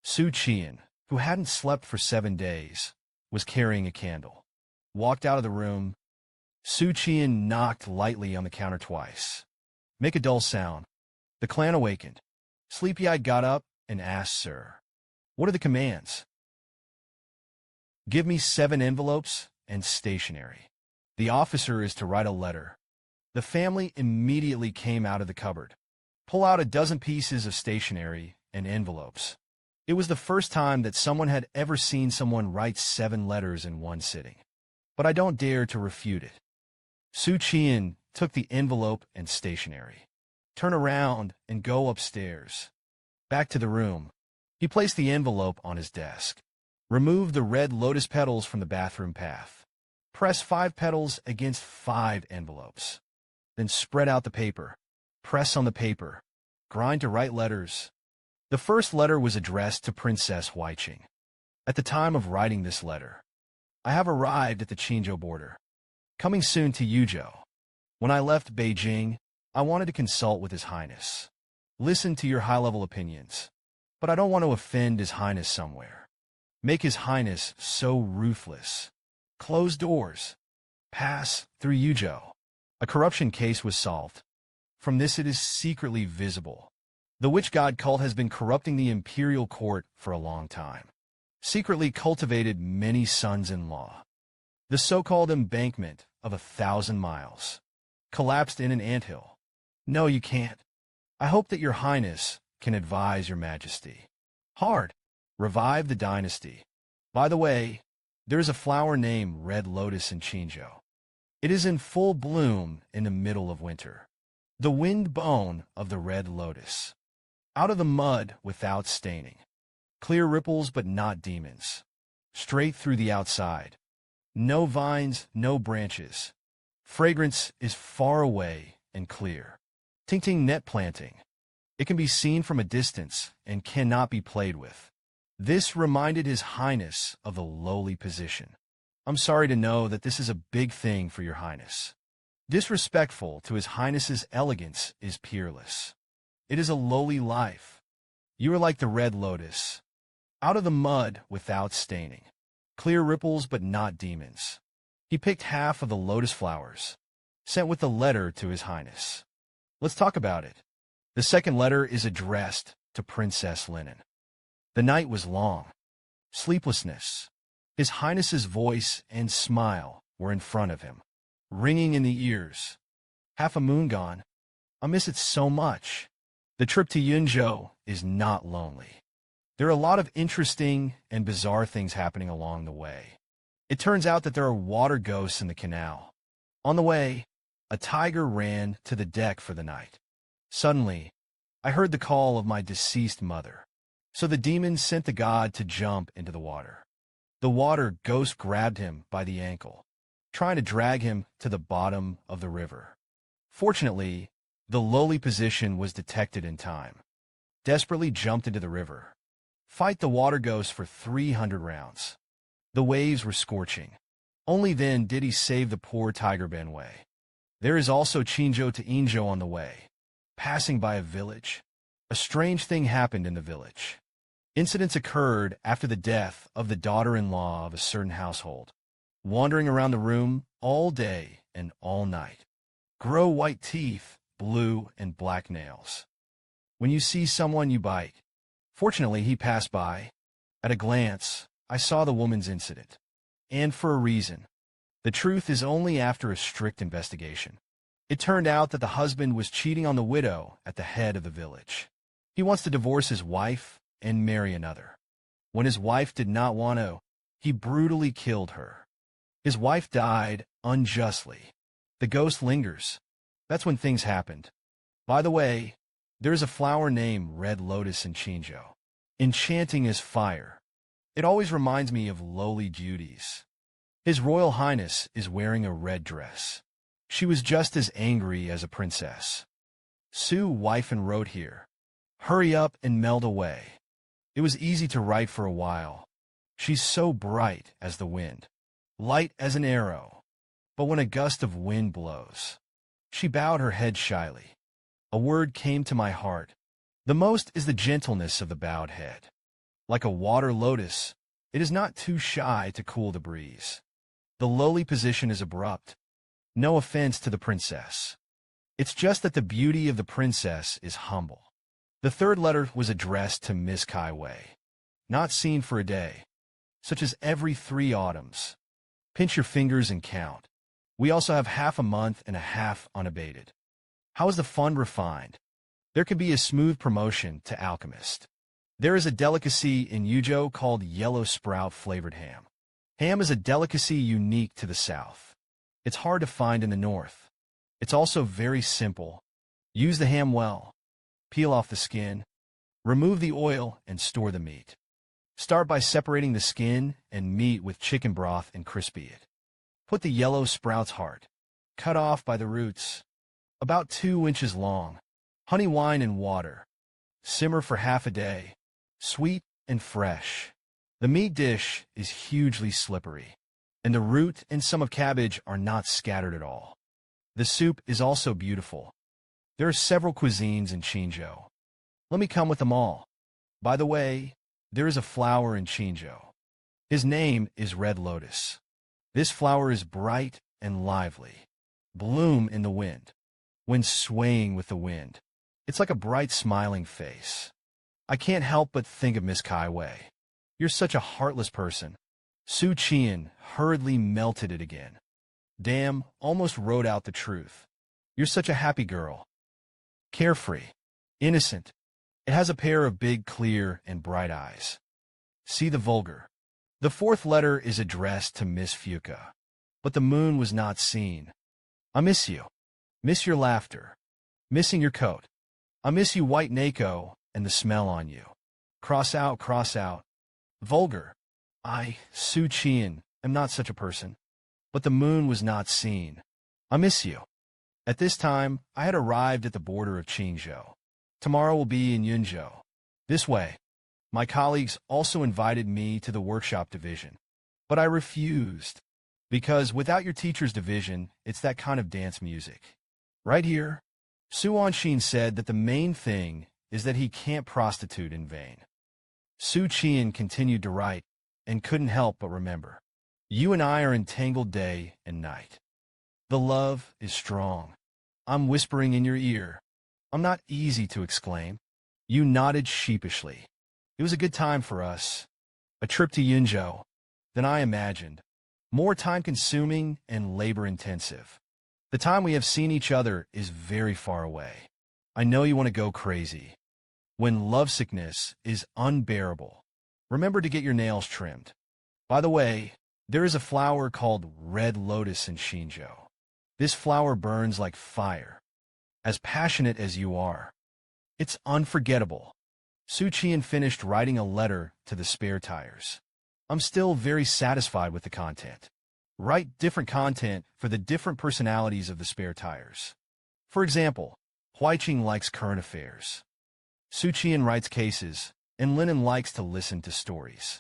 Xu Qian, who hadn't slept for 7 days, was carrying a candle. Walked out of the room. Xu Qian knocked lightly on the counter twice. Make a dull sound. The clan awakened. Sleepy-eyed got up and asked, Sir, what are the commands? Give me 7 envelopes and stationery. The officer is to write a letter. The family immediately came out of the cupboard. Pull out a dozen pieces of stationery and envelopes. It was the first time that someone had ever seen someone write 7 letters in one sitting. But I don't dare to refute it. Xu Qian took the envelope and stationery. Turn around and go upstairs. Back to the room. He placed the envelope on his desk. Remove the red lotus petals from the bathroom path. Press 5 petals against 5 envelopes. Then spread out the paper. Press on the paper. Grind to write letters. The first letter was addressed to Princess Huaiqing. At the time of writing this letter, I have arrived at the Qingzhou border. Coming soon to Yuzhou. When I left Beijing, I wanted to consult with His Highness. Listen to your high-level opinions. But I don't want to offend His Highness somewhere. Make His Highness so ruthless. Close doors. Pass through Yuzhou. A corruption case was solved. From this it is secretly visible. The witch god cult has been corrupting the imperial court for a long time. Secretly cultivated many sons-in-law. The so-called embankment of 1,000 miles. Collapsed in an anthill. No, you can't. I hope that your highness can advise your majesty. Hard. Revive the dynasty. By the way, there is a flower named Red Lotus in Qingzhou. It is in full bloom in the middle of winter. The wind bone of the red lotus. Out of the mud without staining. Clear ripples but not demons. Straight through the outside. No vines, no branches. Fragrance is far away and clear. Ting-ting net planting. It can be seen from a distance and cannot be played with. This reminded His Highness of the lowly position. I'm sorry to know that this is a big thing for your Highness. Disrespectful to His Highness's elegance is peerless. It is a lowly life. You are like the red lotus, out of the mud without staining. Clear ripples but not demons. He picked half of the lotus flowers, sent with the letter to His Highness. Let's talk about it. The second letter is addressed to Princess Linen. The night was long. Sleeplessness. His Highness's voice and smile were in front of him, ringing in the ears. Half a moon gone. I miss it so much. The trip to Yunzhou is not lonely. There are a lot of interesting and bizarre things happening along the way. It turns out that there are water ghosts in the canal. On the way, a tiger ran to the deck for the night. Suddenly, I heard the call of my deceased mother. So the demon sent the god to jump into the water. The water ghost grabbed him by the ankle, trying to drag him to the bottom of the river. Fortunately, the lowly position was detected in time. Desperately jumped into the river. Fight the water ghost for 300 rounds. The waves were scorching. Only then did he save the poor tiger Benway. There is also Qinzhou to Yinzhou on the way. Passing by a village, a strange thing happened in the village. Incidents occurred after the death of the daughter-in-law of a certain household. Wandering around the room all day and all night. Grow white teeth, blue and black nails. When you see someone, you bite. Fortunately, he passed by. At a glance, I saw the woman's incident. And for a reason. The truth is only after a strict investigation. It turned out that the husband was cheating on the widow at the head of the village. He wants to divorce his wife and marry another. When his wife did not want to, he brutally killed her. His wife died unjustly. The ghost lingers. That's when things happened. By the way, there is a flower named Red Lotus in Qinzhou. Enchanting as fire. It always reminds me of lowly beauties. His Royal Highness is wearing a red dress. She was just as angry as a princess. Sue, wife, and wrote here. Hurry up and melt away. It was easy to write for a while. She's so bright as the wind, light as an arrow. But when a gust of wind blows, she bowed her head shyly. A word came to my heart. The most is the gentleness of the bowed head. Like a water lotus, it is not too shy to cool the breeze. The lowly position is abrupt. No offense to the princess. It's just that the beauty of the princess is humble. The third letter was addressed to Miss Kai Wei. Not seen for a day. Such as every 3 autumns. Pinch your fingers and count. We also have half a month and a half unabated. How is the fund refined? There could be a smooth promotion to alchemist. There is a delicacy in Yuzhou called yellow sprout flavored ham. Ham is a delicacy unique to the south. It's hard to find in the north. It's also very simple. Use the ham well. Peel off the skin. Remove the oil and store the meat. Start by separating the skin and meat with chicken broth and crispy it. Put the yellow sprout's heart, cut off by the roots, about 2 inches long. Honey, wine, and water. Simmer for half a day. Sweet and fresh. The meat dish is hugely slippery, and the root and some of cabbage are not scattered at all. The soup is also beautiful. There are several cuisines in Qinzhou. Let me come with them all. By the way, there is a flower in Qinzhou. His name is Red Lotus. This flower is bright and lively. Bloom in the wind. When swaying with the wind, it's like a bright smiling face. I can't help but think of Miss Kai Wei. You're such a heartless person. Xu Qian'an hurriedly melted it again. Damn, almost wrote out the truth. You're such a happy girl. Carefree. Innocent. It has a pair of big, clear, and bright eyes. See the vulgar. The fourth letter is addressed to Miss Fuka. But the moon was not seen. I miss you. Miss your laughter. Missing your coat. I miss you, white Nako, and the smell on you. Cross out, cross out. Vulgar. I, Xu Qian'an, am not such a person. But the moon was not seen. I miss you. At this time, I had arrived at the border of Qinzhou. Tomorrow will be in Yunzhou. This way. My colleagues also invited me to the workshop division, but I refused because without your teacher's division, it's that kind of dance music. Right here, Xu Qian'an said that the main thing is that he can't prostitute in vain. Xu Qian'an continued to write and couldn't help but remember. You and I are entangled day and night. The love is strong. I'm whispering in your ear. I'm not easy to exclaim. You nodded sheepishly. It was a good time for us. A trip to Yunzhou than I imagined. More time-consuming and labor-intensive. The time we have seen each other is very far away. I know you want to go crazy. When lovesickness is unbearable, remember to get your nails trimmed. By the way, there is a flower called red lotus in Xinzhou. This flower burns like fire, as passionate as you are. It's unforgettable. Xu Qian'an finished writing a letter to the spare tires. I'm still very satisfied with the content. Write different content for the different personalities of the spare tires. For example, Huiqing likes current affairs. Xu Qian'an writes cases, and Lennon likes to listen to stories.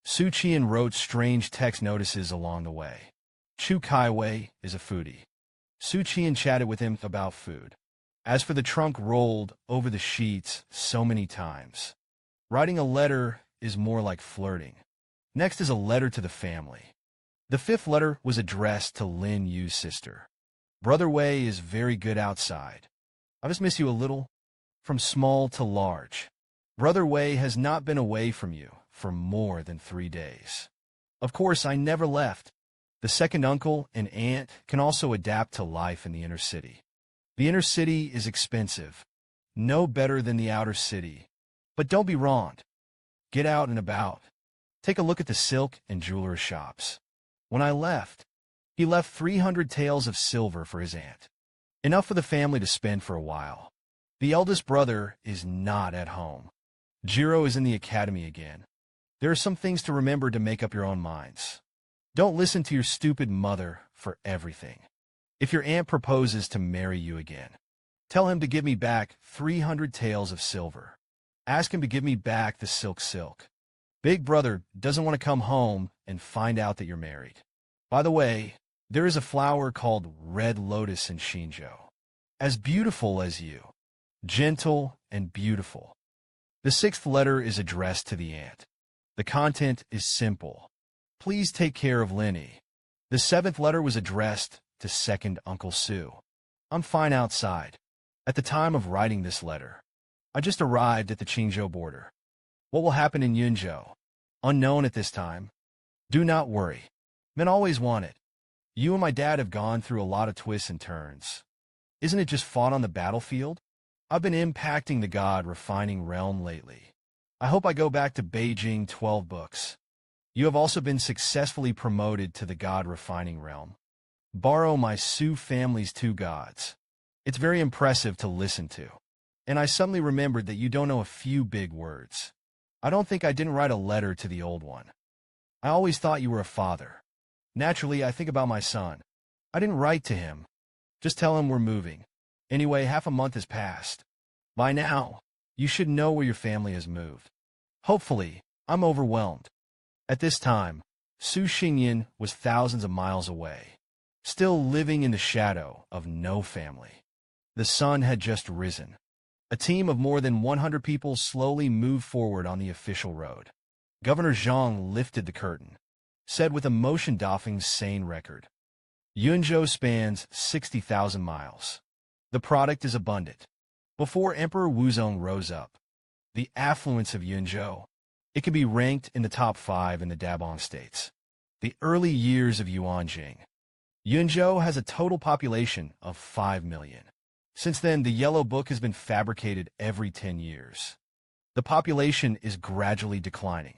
Xu Qian'an wrote strange text notices along the way. Chu Kaiwei is a foodie. Xu Qian'an chatted with him about food. As for the trunk rolled over the sheets so many times. Writing a letter is more like flirting. Next is a letter to the family. The fifth letter was addressed to Lin Yu's sister. Brother Wei is very good outside. I just miss you a little. From small to large. Brother Wei has not been away from you for more than 3 days. Of course, I never left. The second uncle and aunt can also adapt to life in the inner city. The inner city is expensive. No better than the outer city. But don't be wronged. Get out and about. Take a look at the silk and jeweler's shops. When I left, he left 300 taels of silver for his aunt. Enough for the family to spend for a while. The eldest brother is not at home. Jiro is in the academy again. There are some things to remember to make up your own minds. Don't listen to your stupid mother for everything. If your aunt proposes to marry you again, tell him to give me back 300 taels of silver. Ask him to give me back the silk. Big brother doesn't want to come home and find out that you're married. By the way, there is a flower called red lotus in Xinzhou. As beautiful as you. Gentle and beautiful. The sixth letter is addressed to the aunt. The content is simple. Please take care of Lenny. The seventh letter was addressed to second Uncle Sue. I'm fine outside. At the time of writing this letter, I just arrived at the Qingzhou border. What will happen in Yunzhou? Unknown at this time. Do not worry. Men always want it. You and my dad have gone through a lot of twists and turns. Isn't it just fought on the battlefield? I've been impacting the God refining realm lately. I hope I go back to Beijing 12 books. You have also been successfully promoted to the God refining realm. Borrow my Su family's 2 gods. It's very impressive to listen to. And I suddenly remembered that you don't know a few big words. I don't think I didn't write a letter to the old one. I always thought you were a father. Naturally, I think about my son. I didn't write to him. Just tell him we're moving. Anyway, half a month has passed. By now, you should know where your family has moved. Hopefully, I'm overwhelmed. At this time, Xu Qian'an was thousands of miles away, still living in the shadow of no family. The sun had just risen. A team of more than 100 people slowly moved forward on the official road. Governor Zhang lifted the curtain, said with emotion Dafeng's sane record. Yunzhou spans 60,000 miles. The product is abundant. Before Emperor Wuzong rose up, the affluence of Yunzhou, it can be ranked in the top 5 in the Dabong states. The early years of Yuanjing. Yunzhou has a total population of 5 million. Since then, the Yellow Book has been fabricated every 10 years. The population is gradually declining.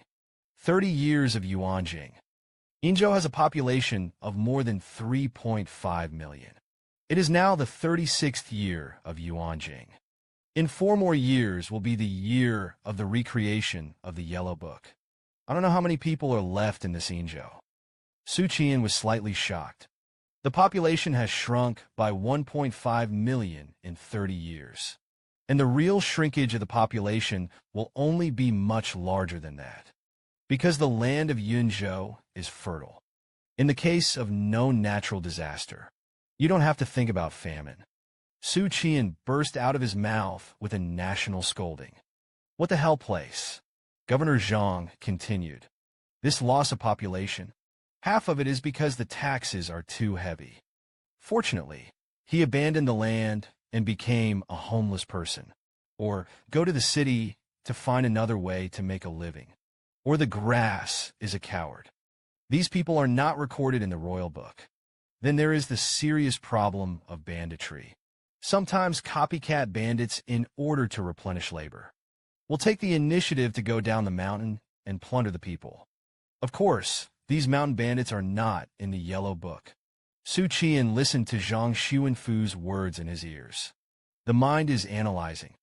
30 years of Yuanjing. Yunzhou has a population of more than 3.5 million. It is now the 36th year of Yuanjing. In 4 more years will be the year of the recreation of the Yellow Book. I don't know how many people are left in this Yunzhou. Xu Qian'an was slightly shocked. The population has shrunk by 1.5 million in 30 years. And the real shrinkage of the population will only be much larger than that, because the land of Yunzhou is fertile. In the case of no natural disaster, you don't have to think about famine. Xu Qian'an burst out of his mouth with a national scolding. What the hell place? Governor Zhang continued. This loss of population, half of it is because the taxes are too heavy. Fortunately, he abandoned the land and became a homeless person, or go to the city to find another way to make a living, or the grass is a coward. These people are not recorded in the royal book. Then there is the serious problem of banditry. Sometimes copycat bandits, in order to replenish labor, will take the initiative to go down the mountain and plunder the people. Of course, these mountain bandits are not in the yellow book. Xu Qian'an listened to Zhang Xuanfu's words in his ears. The mind is analyzing.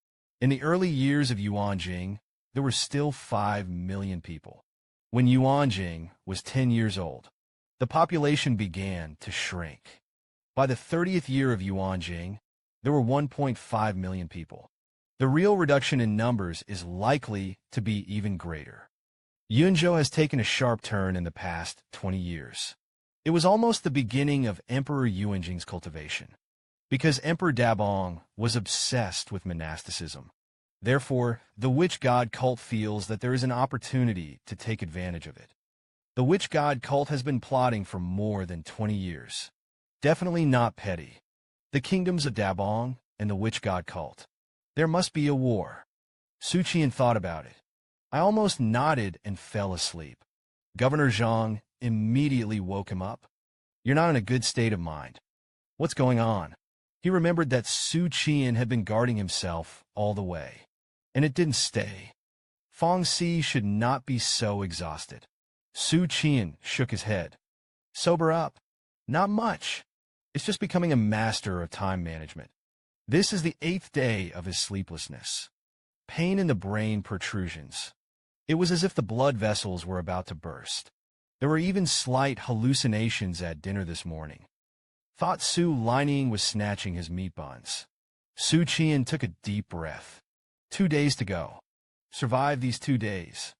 In the early years of Yuanjing, there were still 5 million people. When Yuanjing was 10 years old, the population began to shrink. By the 30th year of Yuanjing, there were 1.5 million people. The real reduction in numbers is likely to be even greater. Yunzhou has taken a sharp turn in the past 20 years. It was almost the beginning of Emperor Yuanjing's cultivation, because Emperor Dabong was obsessed with monasticism. Therefore, the witch god cult feels that there is an opportunity to take advantage of it. The witch god cult has been plotting for more than 20 years. Definitely not petty. The kingdoms of Dabong and the witch god cult. There must be a war. Xu Qian'an thought about it. I almost nodded and fell asleep. Governor Zhang immediately woke him up. You're not in a good state of mind. What's going on? He remembered that Xu Qian'an had been guarding himself all the way. And it didn't stay. Feng Si should not be so exhausted. Xu Qian'an shook his head. Sober up. Not much. It's just becoming a master of time management. This is the 8th day of his sleeplessness. Pain in the brain protrusions. It was as if the blood vessels were about to burst. There were even slight hallucinations at dinner this morning. Thought Su Lining was snatching his meat buns. Xu Qian'an took a deep breath. 2 days to go. Survive these 2 days.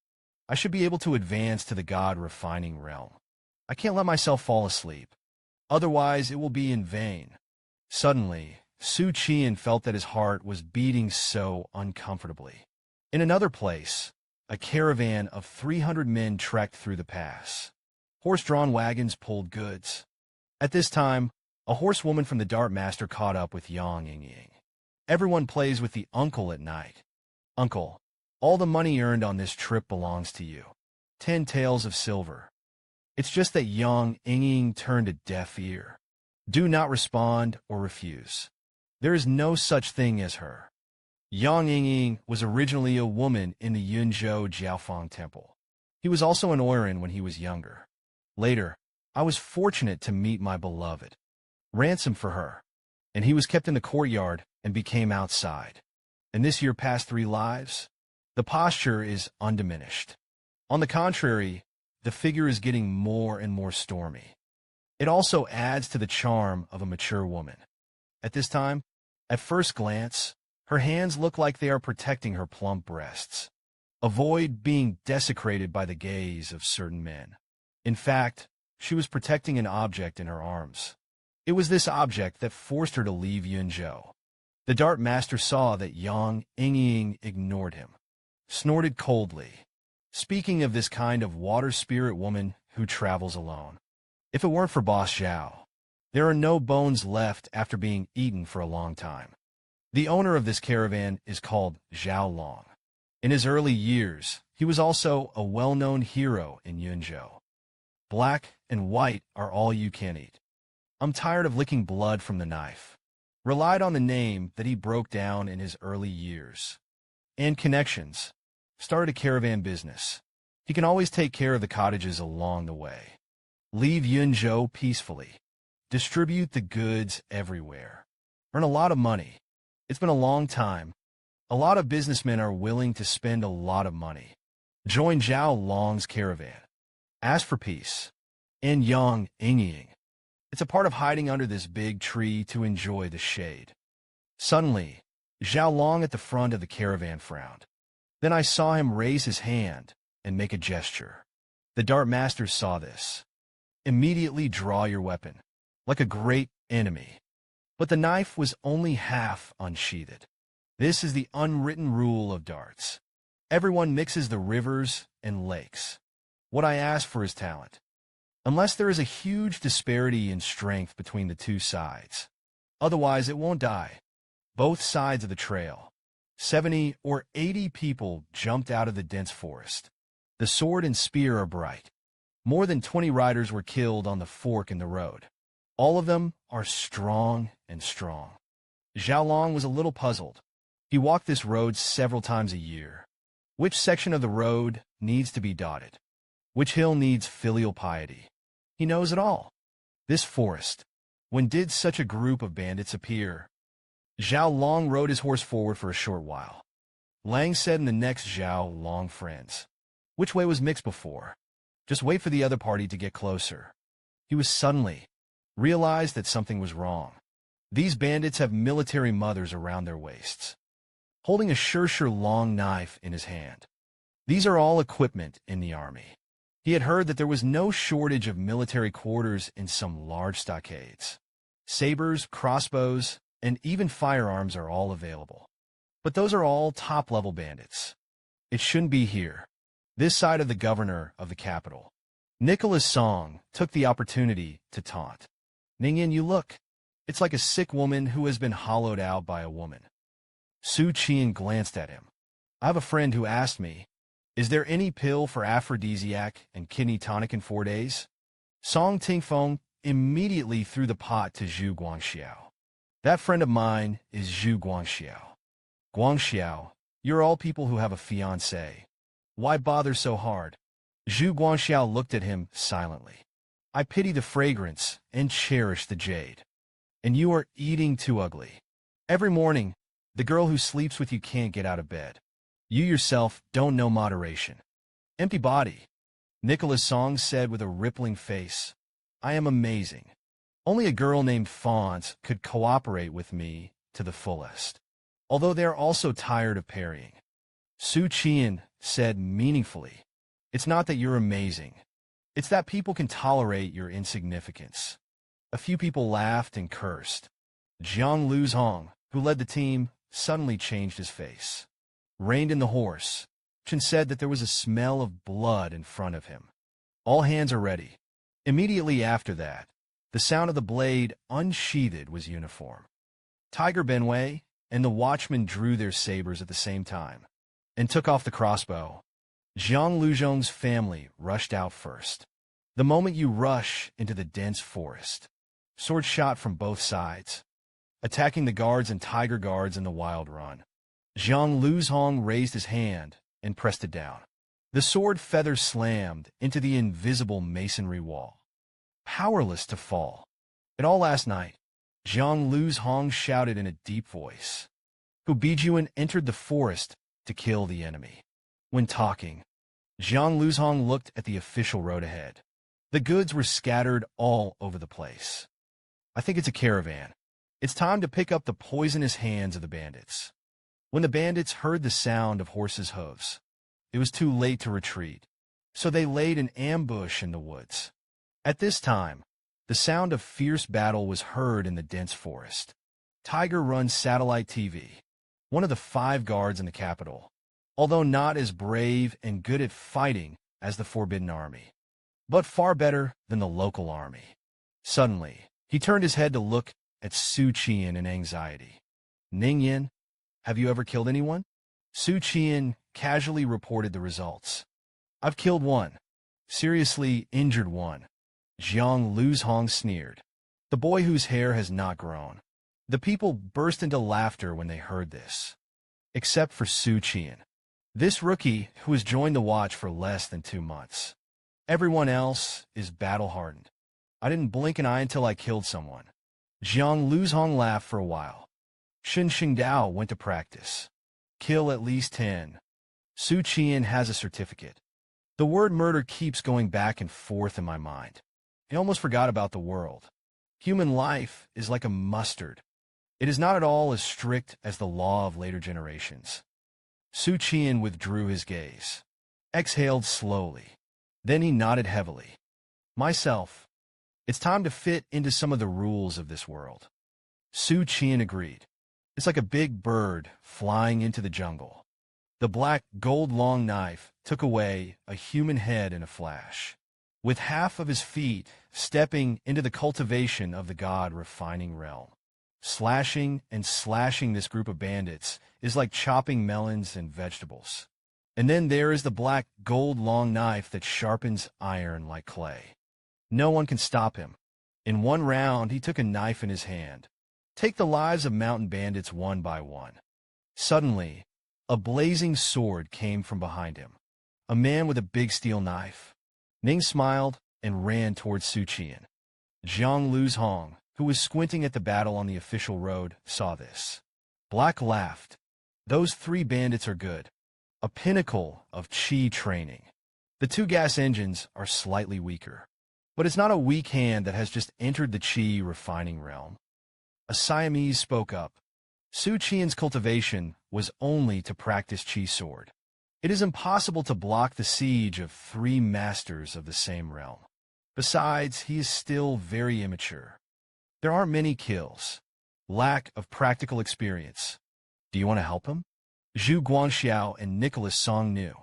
I should be able to advance to the God-refining realm. I can't let myself fall asleep. Otherwise, it will be in vain. Suddenly, Xu Qian'an felt that his heart was beating so uncomfortably. In another place, a caravan of 300 men trekked through the pass. Horse-drawn wagons pulled goods. At this time, a horsewoman from the Dart Master caught up with Yang Yingying. Everyone plays with the uncle at night. Uncle, all the money earned on this trip belongs to you. 10 taels of silver. It's just that Yang Yingying turned a deaf ear. Do not respond or refuse. There is no such thing as her. Yang Yingying was originally a woman in the Yunzhou Jiaofeng Temple. He was also an Oiran when he was younger. Later, I was fortunate to meet my beloved. Ransom for her. And he was kept in the courtyard and became outside. And this year past 3 lives, the posture is undiminished. On the contrary, the figure is getting more and more stormy. It also adds to the charm of a mature woman. At this time, at first glance, her hands look like they are protecting her plump breasts. Avoid being desecrated by the gaze of certain men. In fact, she was protecting an object in her arms. It was this object that forced her to leave Yunzhou. The Dart Master saw that Yang Yingying ignored him, snorted coldly. Speaking of this kind of water spirit woman who travels alone. If it weren't for Boss Zhao, there are no bones left after being eaten for a long time. The owner of this caravan is called Zhao Long. In his early years, he was also a well-known hero in Yunzhou. Black and white are all you can eat. I'm tired of licking blood from the knife. Relied on the name that he broke down in his early years. And connections. Started a caravan business. He can always take care of the cottages along the way. Leave Yunzhou peacefully. Distribute the goods everywhere. Earn a lot of money. It's been a long time. A lot of businessmen are willing to spend a lot of money. Join Zhao Long's caravan. Ask for peace. And Yang Yingying. It's a part of hiding under this big tree to enjoy the shade. Suddenly, Zhao Long at the front of the caravan frowned. Then I saw him raise his hand and make a gesture. The dart masters saw this. Immediately draw your weapon, like a great enemy. But the knife was only half unsheathed. This is the unwritten rule of darts. Everyone mixes the rivers and lakes. What I ask for is talent. Unless there is a huge disparity in strength between the two sides. Otherwise, it won't die. Both sides of the trail. 70 or 80 people jumped out of the dense forest. The sword and spear are bright. More than 20 riders were killed on the fork in the road. All of them are strong and strong. Zhao Long was a little puzzled. He walked this road several times a year. Which section of the road needs to be dotted? Which hill needs filial piety? He knows it all. This forest. When did such a group of bandits appear? Zhao Long rode his horse forward for a short while. Lang said in the next Zhao Long friends. Which way was mixed before? Just wait for the other party to get closer. He was suddenly realized that something was wrong. These bandits have military mothers around their waists, holding a sure long knife in his hand. These are all equipment in the army. He had heard that there was no shortage of military quarters in some large stockades. Sabers, crossbows, and even firearms are all available. But those are all top-level bandits. It shouldn't be here. This side of the governor of the capital. Nicholas Song took the opportunity to taunt. Ningyan, you look. It's like a sick woman who has been hollowed out by a woman. Xu Qian'an glanced at him. I have a friend who asked me, is there any pill for aphrodisiac and kidney tonic in 4 days? Song Tingfeng immediately threw the pot to Zhu Guangxiao. That friend of mine is Zhu Guangxiao. Guangxiao, you're all people who have a fiancé. Why bother so hard? Zhu Guangxiao looked at him silently. I pity the fragrance and cherish the jade. And you are eating too ugly. Every morning, the girl who sleeps with you can't get out of bed. You yourself don't know moderation. Empty body. Nicholas Song said with a rippling face. I am amazing. Only a girl named Fawns could cooperate with me to the fullest. Although they are also tired of parrying. Xu Qian said meaningfully. It's not that you're amazing. It's that people can tolerate your insignificance. A few people laughed and cursed. Jiang Luzhong, who led the team, suddenly changed his face. Reined in the horse. Chen said that there was a smell of blood in front of him. All hands are ready. Immediately after that, the sound of the blade unsheathed was uniform. Tiger Benway and the watchmen drew their sabers at the same time and took off the crossbow. Jiang Luzhong's family rushed out first. The moment you rush into the dense forest, sword shot from both sides, attacking the guards and tiger guards in the wild run. Jiang Luzhong raised his hand and pressed it down. The sword feather slammed into the invisible masonry wall, powerless to fall. And all last night, Jiang Luzhong shouted in a deep voice. Hu Bijuan entered the forest to kill the enemy. When talking, Jiang Luzhong looked at the official road ahead. The goods were scattered all over the place. I think it's a caravan. It's time to pick up the poisonous hands of the bandits. When the bandits heard the sound of horses' hooves, it was too late to retreat, so they laid an ambush in the woods. At this time, the sound of fierce battle was heard in the dense forest. Tiger runs satellite TV, one of the 5 guards in the capital, although not as brave and good at fighting as the Forbidden Army, but far better than the local army. Suddenly, he turned his head to look at Xu Qian in anxiety. Ningyan, have you ever killed anyone? Xu Qian casually reported the results. I've killed 1. Seriously injured 1. Jiang Luzhong sneered. The boy whose hair has not grown. The people burst into laughter when they heard this. Except for Xu Qian. This rookie who has joined the watch for less than 2 months. Everyone else is battle-hardened. I didn't blink an eye until I killed someone. Jiang Luzhong laughed for a while. Shen Xingdao went to practice. Kill at least 10. Xu Qian has a certificate. The word murder keeps going back and forth in my mind. I almost forgot about the world. Human life is like a mustard. It is not at all as strict as the law of later generations. Xu Qian'an withdrew his gaze, exhaled slowly. Then he nodded heavily. Myself. It's time to fit into some of the rules of this world. Xu Qian'an agreed. It's like a big bird flying into the jungle. The black gold long knife took away a human head in a flash. With half of his feet stepping into the cultivation of the God-refining realm. Slashing and slashing this group of bandits is like chopping melons and vegetables. And then there is the black gold long knife that sharpens iron like clay. No one can stop him. In one round, he took a knife in his hand. Take the lives of mountain bandits one by one. Suddenly, a blazing sword came from behind him. A man with a big steel knife. Ning smiled and ran towards Xu Qian'an. Zhang Luzhong, who was squinting at the battle on the official road, saw this. Black laughed. Those 3 bandits are good. A pinnacle of qi training. The 2 gas engines are slightly weaker. But it's not a weak hand that has just entered the qi refining realm. A Siamese spoke up. Xu Qian's cultivation was only to practice qi sword. It is impossible to block the siege of 3 masters of the same realm. Besides, he is still very immature. There aren't many kills. Lack of practical experience. Do you want to help him? Zhu Guangxiao and Nicholas Song knew.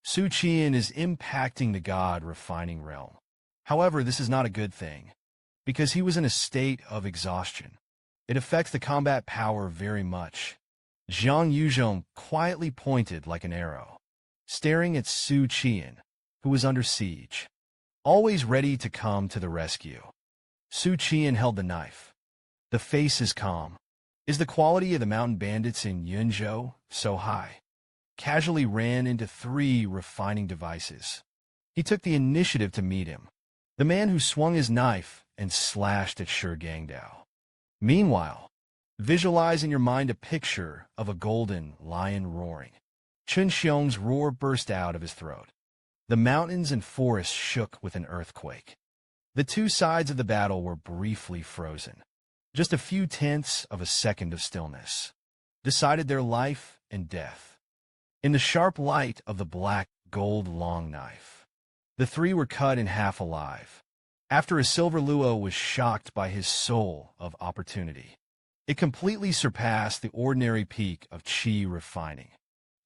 Xu Qian'an is impacting the God-refining realm. However, this is not a good thing, because he was in a state of exhaustion. It affects the combat power very much. Zhang Yuzhong quietly pointed like an arrow, staring at Xu Qian'an, who was under siege, always ready to come to the rescue. Xu Qian'an held the knife. The face is calm. Is the quality of the mountain bandits in Yunzhou so high? Casually ran into 3 refining devices. He took the initiative to meet him, the man who swung his knife and slashed at Shi Gangdao. Meanwhile, visualize in your mind a picture of a golden lion roaring. Chun Xiong's roar burst out of his throat. The mountains and forests shook with an earthquake. The 2 sides of the battle were briefly frozen. Just a few tenths of a second of stillness decided their life and death. In the sharp light of the black gold long knife, the 3 were cut in half alive, after a silver luo was shocked by his soul of opportunity. It completely surpassed the ordinary peak of qi refining.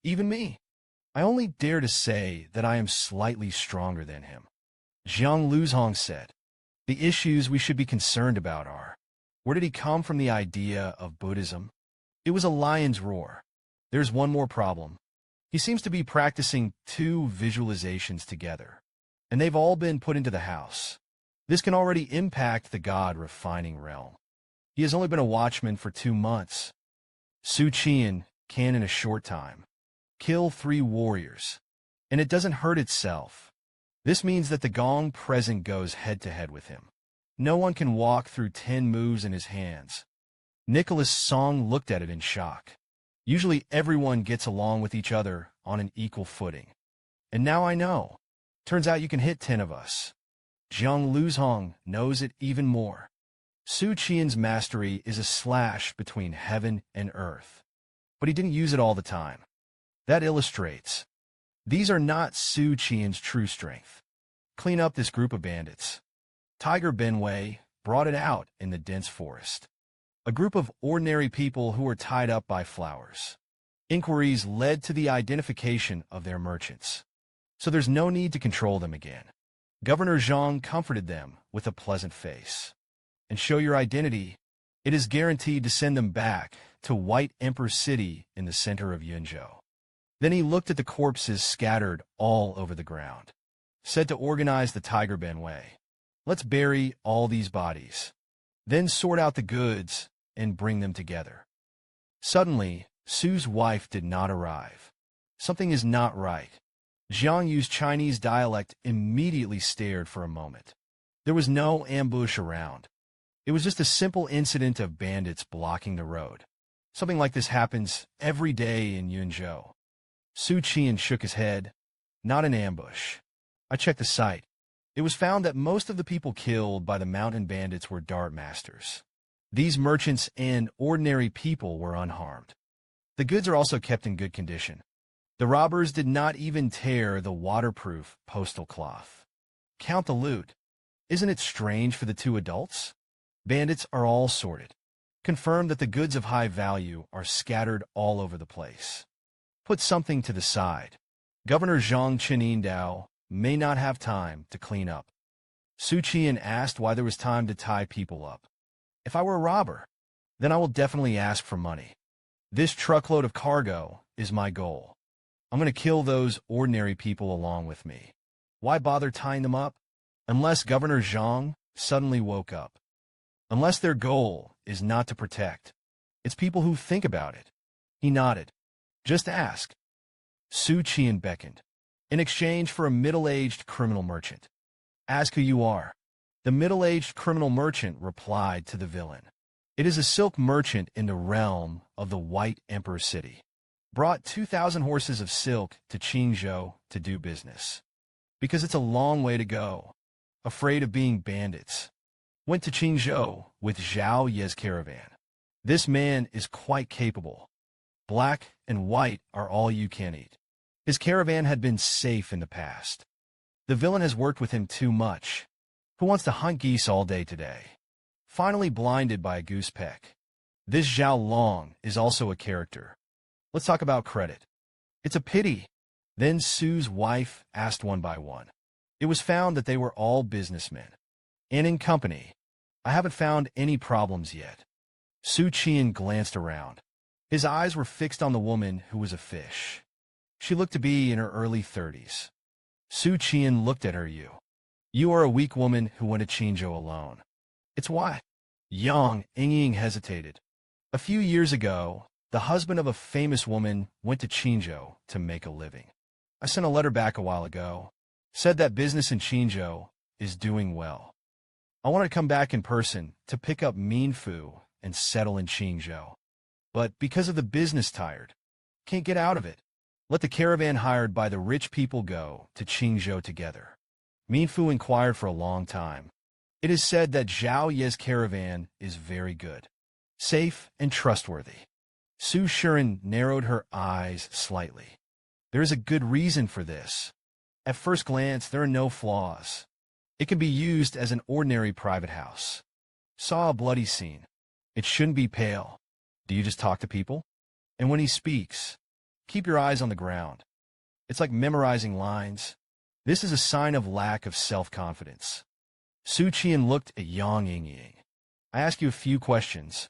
Even me. I only dare to say that I am slightly stronger than him. Zhang Luzhong said, the issues we should be concerned about are, where did he come from the idea of Buddhism? It was a lion's roar. There's one more problem. He seems to be practicing 2 visualizations together, and they've all been put into the house. This can already impact the God-refining realm. He has only been a watchman for 2 months. Xu Qian'an can, in a short time, kill 3 warriors, and it doesn't hurt itself. This means that the Gong present goes head-to-head with him. No one can walk through 10 moves in his hands. Nicholas Song looked at it in shock. Usually everyone gets along with each other on an equal footing. And now I know. Turns out you can hit 10 of us. Zhang Luzhong knows it even more. Xu Qian's mastery is a slash between heaven and earth. But he didn't use it all the time. That illustrates. These are not Xu Qian's true strength. Clean up this group of bandits. Tiger Benway brought it out in the dense forest. A group of ordinary people who were tied up by flowers. Inquiries led to the identification of their merchants. So there's no need to control them again. Governor Zhang comforted them with a pleasant face. And show your identity. It is guaranteed to send them back to White Emperor City in the center of Yunzhou. Then he looked at the corpses scattered all over the ground. Said to organize the Tiger Benway. Let's bury all these bodies. Then sort out the goods and bring them together. Suddenly, Su's wife did not arrive. Something is not right. Zhang Yu's Chinese dialect immediately stared for a moment. There was no ambush around. It was just a simple incident of bandits blocking the road. Something like this happens every day in Yunzhou. Xu Qian'an shook his head. Not an ambush. I checked the site. It was found that most of the people killed by the mountain bandits were dart masters. These merchants and ordinary people were unharmed. The goods are also kept in good condition. The robbers did not even tear the waterproof postal cloth. Count the loot. Isn't it strange for the two adults? Bandits are all sorted. Confirm that the goods of high value are scattered all over the place. Put something to the side. Governor Xu Qian'an may not have time to clean up. Xu Qian'an asked why there was time to tie people up. If I were a robber, then I will definitely ask for money. This truckload of cargo is my goal. I'm going to kill those ordinary people along with me. Why bother tying them up? Unless Governor Zhang suddenly woke up. Unless their goal is not to protect. It's people who think about it. He nodded. Just ask. Xu Qian'an beckoned. In exchange for a middle-aged criminal merchant. Ask who you are. The middle-aged criminal merchant replied to the villain. It is a silk merchant in the realm of the White Emperor City. Brought 2,000 horses of silk to Qingzhou to do business. Because it's a long way to go. Afraid of being bandits. Went to Qingzhou with Zhao Ye's caravan. This man is quite capable. Black and white are all you can eat. His caravan had been safe in the past. The villain has worked with him too much. Who wants to hunt geese all day today? Finally blinded by a goose peck. This Zhao Long is also a character. Let's talk about credit. It's a pity. Then Su's wife asked one by one. It was found that they were all businessmen. And in company. I haven't found any problems yet. Xu Qian'an glanced around. His eyes were fixed on the woman who was a fish. She looked to be in her early 30s. Xu Qian'an looked at her. You are a weak woman who went to Qingzhou alone. It's why. Yang Ying hesitated. A few years ago, the husband of a famous woman went to Qingzhou to make a living. I sent a letter back a while ago. Said that business in Qingzhou is doing well. I wanted to come back in person to pick up Minfu and settle in Qingzhou. But because of the business tired, can't get out of it. Let the caravan hired by the rich people go to Qingzhou together. Minfu inquired for a long time. It is said that Zhao Ye's caravan is very good, safe and trustworthy. Xu Qian'an narrowed her eyes slightly. There is a good reason for this. At first glance, there are no flaws. It can be used as an ordinary private house. Saw a bloody scene. It shouldn't be pale. Do you just talk to people? And when he speaks, keep your eyes on the ground. It's like memorizing lines. This is a sign of lack of self-confidence. Xu Qian'an looked at Yang Ying. I ask you a few questions.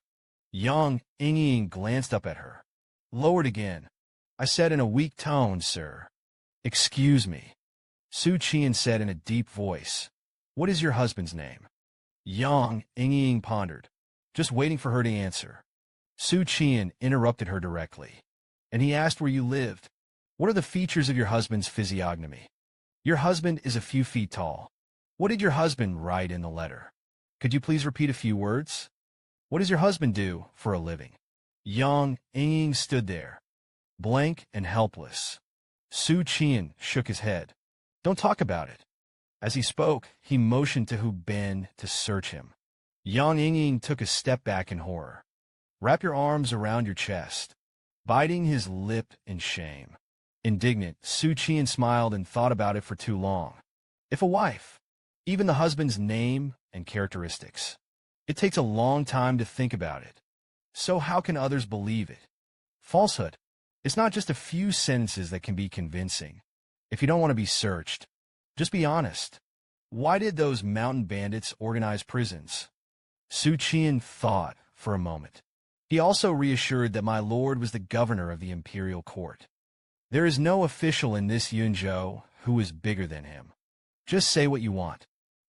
Yang Ying glanced up at her. Lowered again. I said in a weak tone, sir. Excuse me. Xu Qian'an said in a deep voice. What is your husband's name? Yang Ying pondered, just waiting for her to answer. Xu Qian'an interrupted her directly. And he asked where you lived. What are the features of your husband's physiognomy? Your husband is a few feet tall. What did your husband write in the letter? Could you please repeat a few words? What does your husband do for a living? Yang Ying stood there, blank and helpless. Xu Qian'an shook his head. Don't talk about it. As he spoke, he motioned to Hu Ben to search him. Yang Ying took a step back in horror. Wrap your arms around your chest. Biting his lip in shame. Indignant, Xu Qian'an smiled and thought about it for too long. If a wife, even the husband's name and characteristics, it takes a long time to think about it. So how can others believe it? Falsehood. It's not just a few sentences that can be convincing. If you don't want to be searched, just be honest. Why did those mountain bandits organize prisons? Xu Qian'an thought for a moment. He also reassured that my lord was the governor of the imperial court. There is no official in this Yunzhou who is bigger than him. Just say what you want.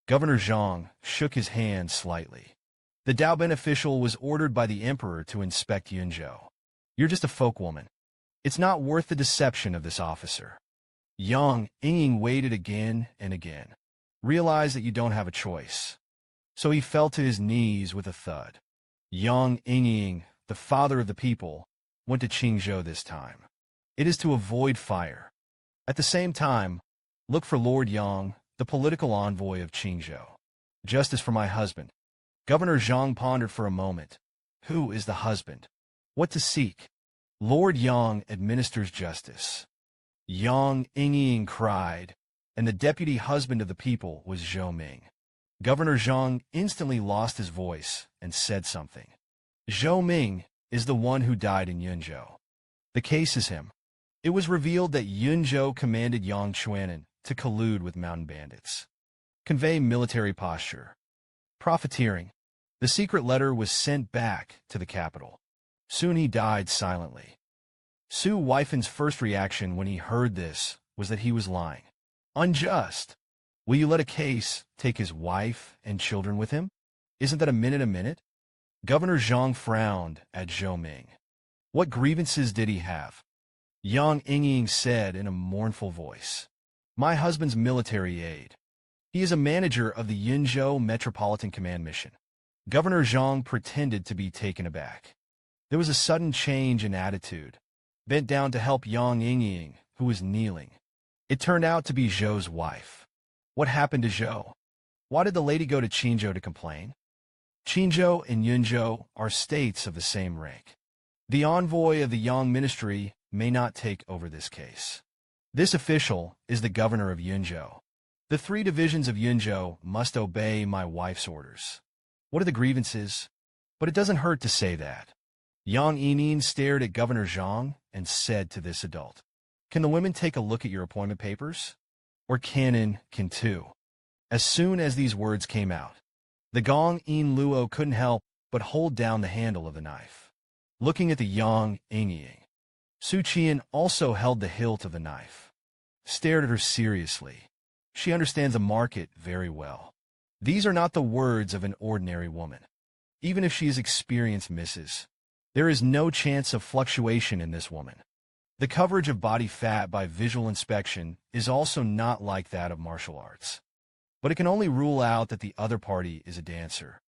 Governor Zhang shook his hand slightly. The Daoben official was ordered by the emperor to inspect Yunzhou. You're just a folk woman. It's not worth the deception of this officer. Yang Ying waited again and again. Realized that you don't have a choice. So he fell to his knees with a thud. Yang Ying, the father of the people, went to Qingzhou this time. It is to avoid fire. At the same time, look for Lord Yang, the political envoy of Qingzhou. Justice for my husband. Governor Zhang pondered for a moment. Who is the husband? What to seek? Lord Yang administers justice. Yang Yingying cried, and the deputy husband of the people was Zhou Ming. Governor Zhang instantly lost his voice and said something. Zhou Ming is the one who died in Yunzhou. The case is him. It was revealed that Yunzhou commanded Xu Qian'an to collude with mountain bandits. Convey military posture. Profiteering. The secret letter was sent back to the capital. Soon he died silently. Su Weifen's first reaction when he heard this was that he was lying. Unjust. Will you let a case take his wife and children with him? Isn't that a minute? Governor Zhang frowned at Zhou Ming. What grievances did he have? Yang Yingying said in a mournful voice. My husband's military aid. He is a manager of the Yunzhou Metropolitan Command Mission. Governor Zhang pretended to be taken aback. There was a sudden change in attitude. Bent down to help Yang Yingying, who was kneeling. It turned out to be Zhou's wife. What happened to Zhou? Why did the lady go to Qinzhou to complain? Qinzhou and Yunzhou are states of the same rank. The envoy of the Yang ministry may not take over this case. This official is the governor of Yunzhou. The 3 divisions of Yunzhou must obey my wife's orders. What are the grievances? But it doesn't hurt to say that. Yang Yingying stared at Governor Zhang and said to this adult, Can the women take a look at your appointment papers? Or Canon can too. As soon as these words came out, the Gong Yin Luo couldn't help but hold down the handle of the knife. Looking at the Yang Yingying, Xu Qian'an also held the hilt of the knife. Stared at her seriously. She understands the market very well. These are not the words of an ordinary woman. Even if she has experienced misses, there is no chance of fluctuation in this woman. The coverage of body fat by visual inspection is also not like that of martial arts. But it can only rule out that the other party is a dancer.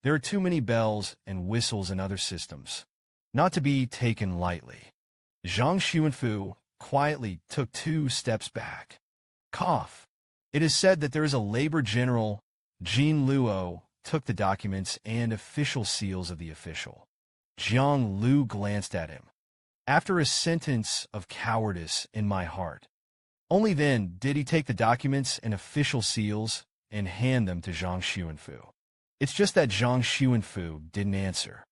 There are too many bells and whistles in other systems, not to be taken lightly. Zhang Xuanfu quietly took 2 steps back. Cough. It is said that there is a labor general. Jin Luo took the documents and official seals of the official. Jiang Lu glanced at him. After a sentence of cowardice in my heart. Only then did he take the documents and official seals and hand them to Zhang Xuanfu. It's just that Zhang Xuanfu didn't answer.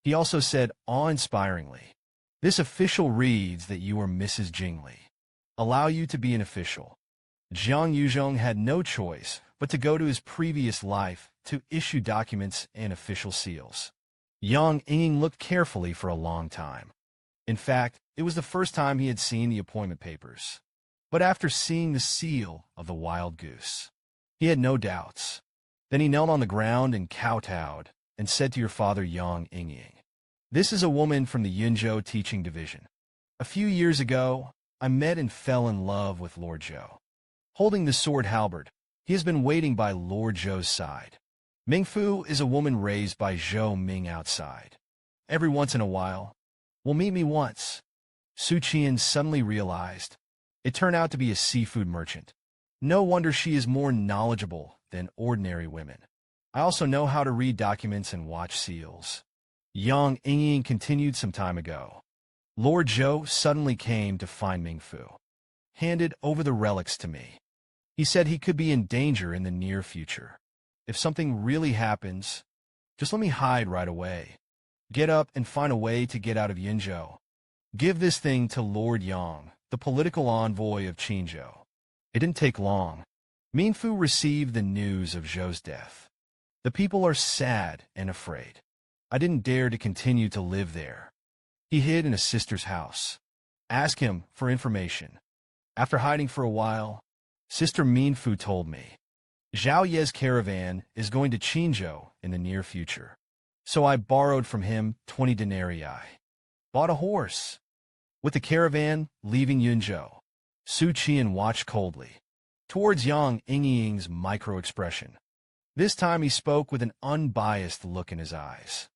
He also said awe-inspiringly, This official reads that you are Mrs. Jingli. Allow you to be an official. Jiang Yuzhong had no choice but to go to his previous life to issue documents and official seals. Yang Yingying looked carefully for a long time. In fact, it was the first time he had seen the appointment papers. But after seeing the seal of the wild goose, he had no doubts. Then he knelt on the ground and kowtowed and said to your father Yang Yingying, This is a woman from the Yunzhou teaching division. A few years ago, I met and fell in love with Lord Zhou. Holding the sword halberd, he has been waiting by Lord Zhou's side. Mingfu is a woman raised by Zhou Ming outside. Every once in a while, will meet me once. Xu Qian'an suddenly realized. It turned out to be a seafood merchant. No wonder she is more knowledgeable than ordinary women. I also know how to read documents and watch seals. Yang Yingying continued some time ago. Lord Zhou suddenly came to find Mingfu. Handed over the relics to me. He said he could be in danger in the near future. If something really happens, just let me hide right away. Get up and find a way to get out of Yunzhou. Give this thing to Lord Yang, the political envoy of Qinzhou. It didn't take long. Mingfu received the news of Zhou's death. The people are sad and afraid. I didn't dare to continue to live there. He hid in a sister's house. Ask him for information. After hiding for a while, Sister Mingfu told me, Zhao Ye's caravan is going to Qinzhou in the near future. So I borrowed from him 20 denarii. Bought a horse. With the caravan leaving Yunzhou, Xu Qian'an watched coldly towards Yang Yingying's micro-expression. This time he spoke with an unbiased look in his eyes.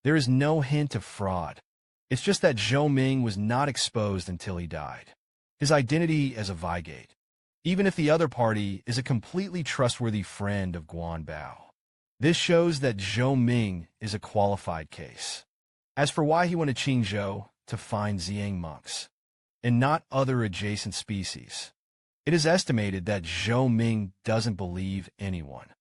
There is no hint of fraud. It's just that Zhou Ming was not exposed until he died. His identity as a Vigate. Even if the other party is a completely trustworthy friend of Guan Bao. This shows that Zhou Ming is a qualified case. As for why he went to Qingzhou to find Ziyang monks, and not other adjacent species, it is estimated that Zhou Ming doesn't believe anyone.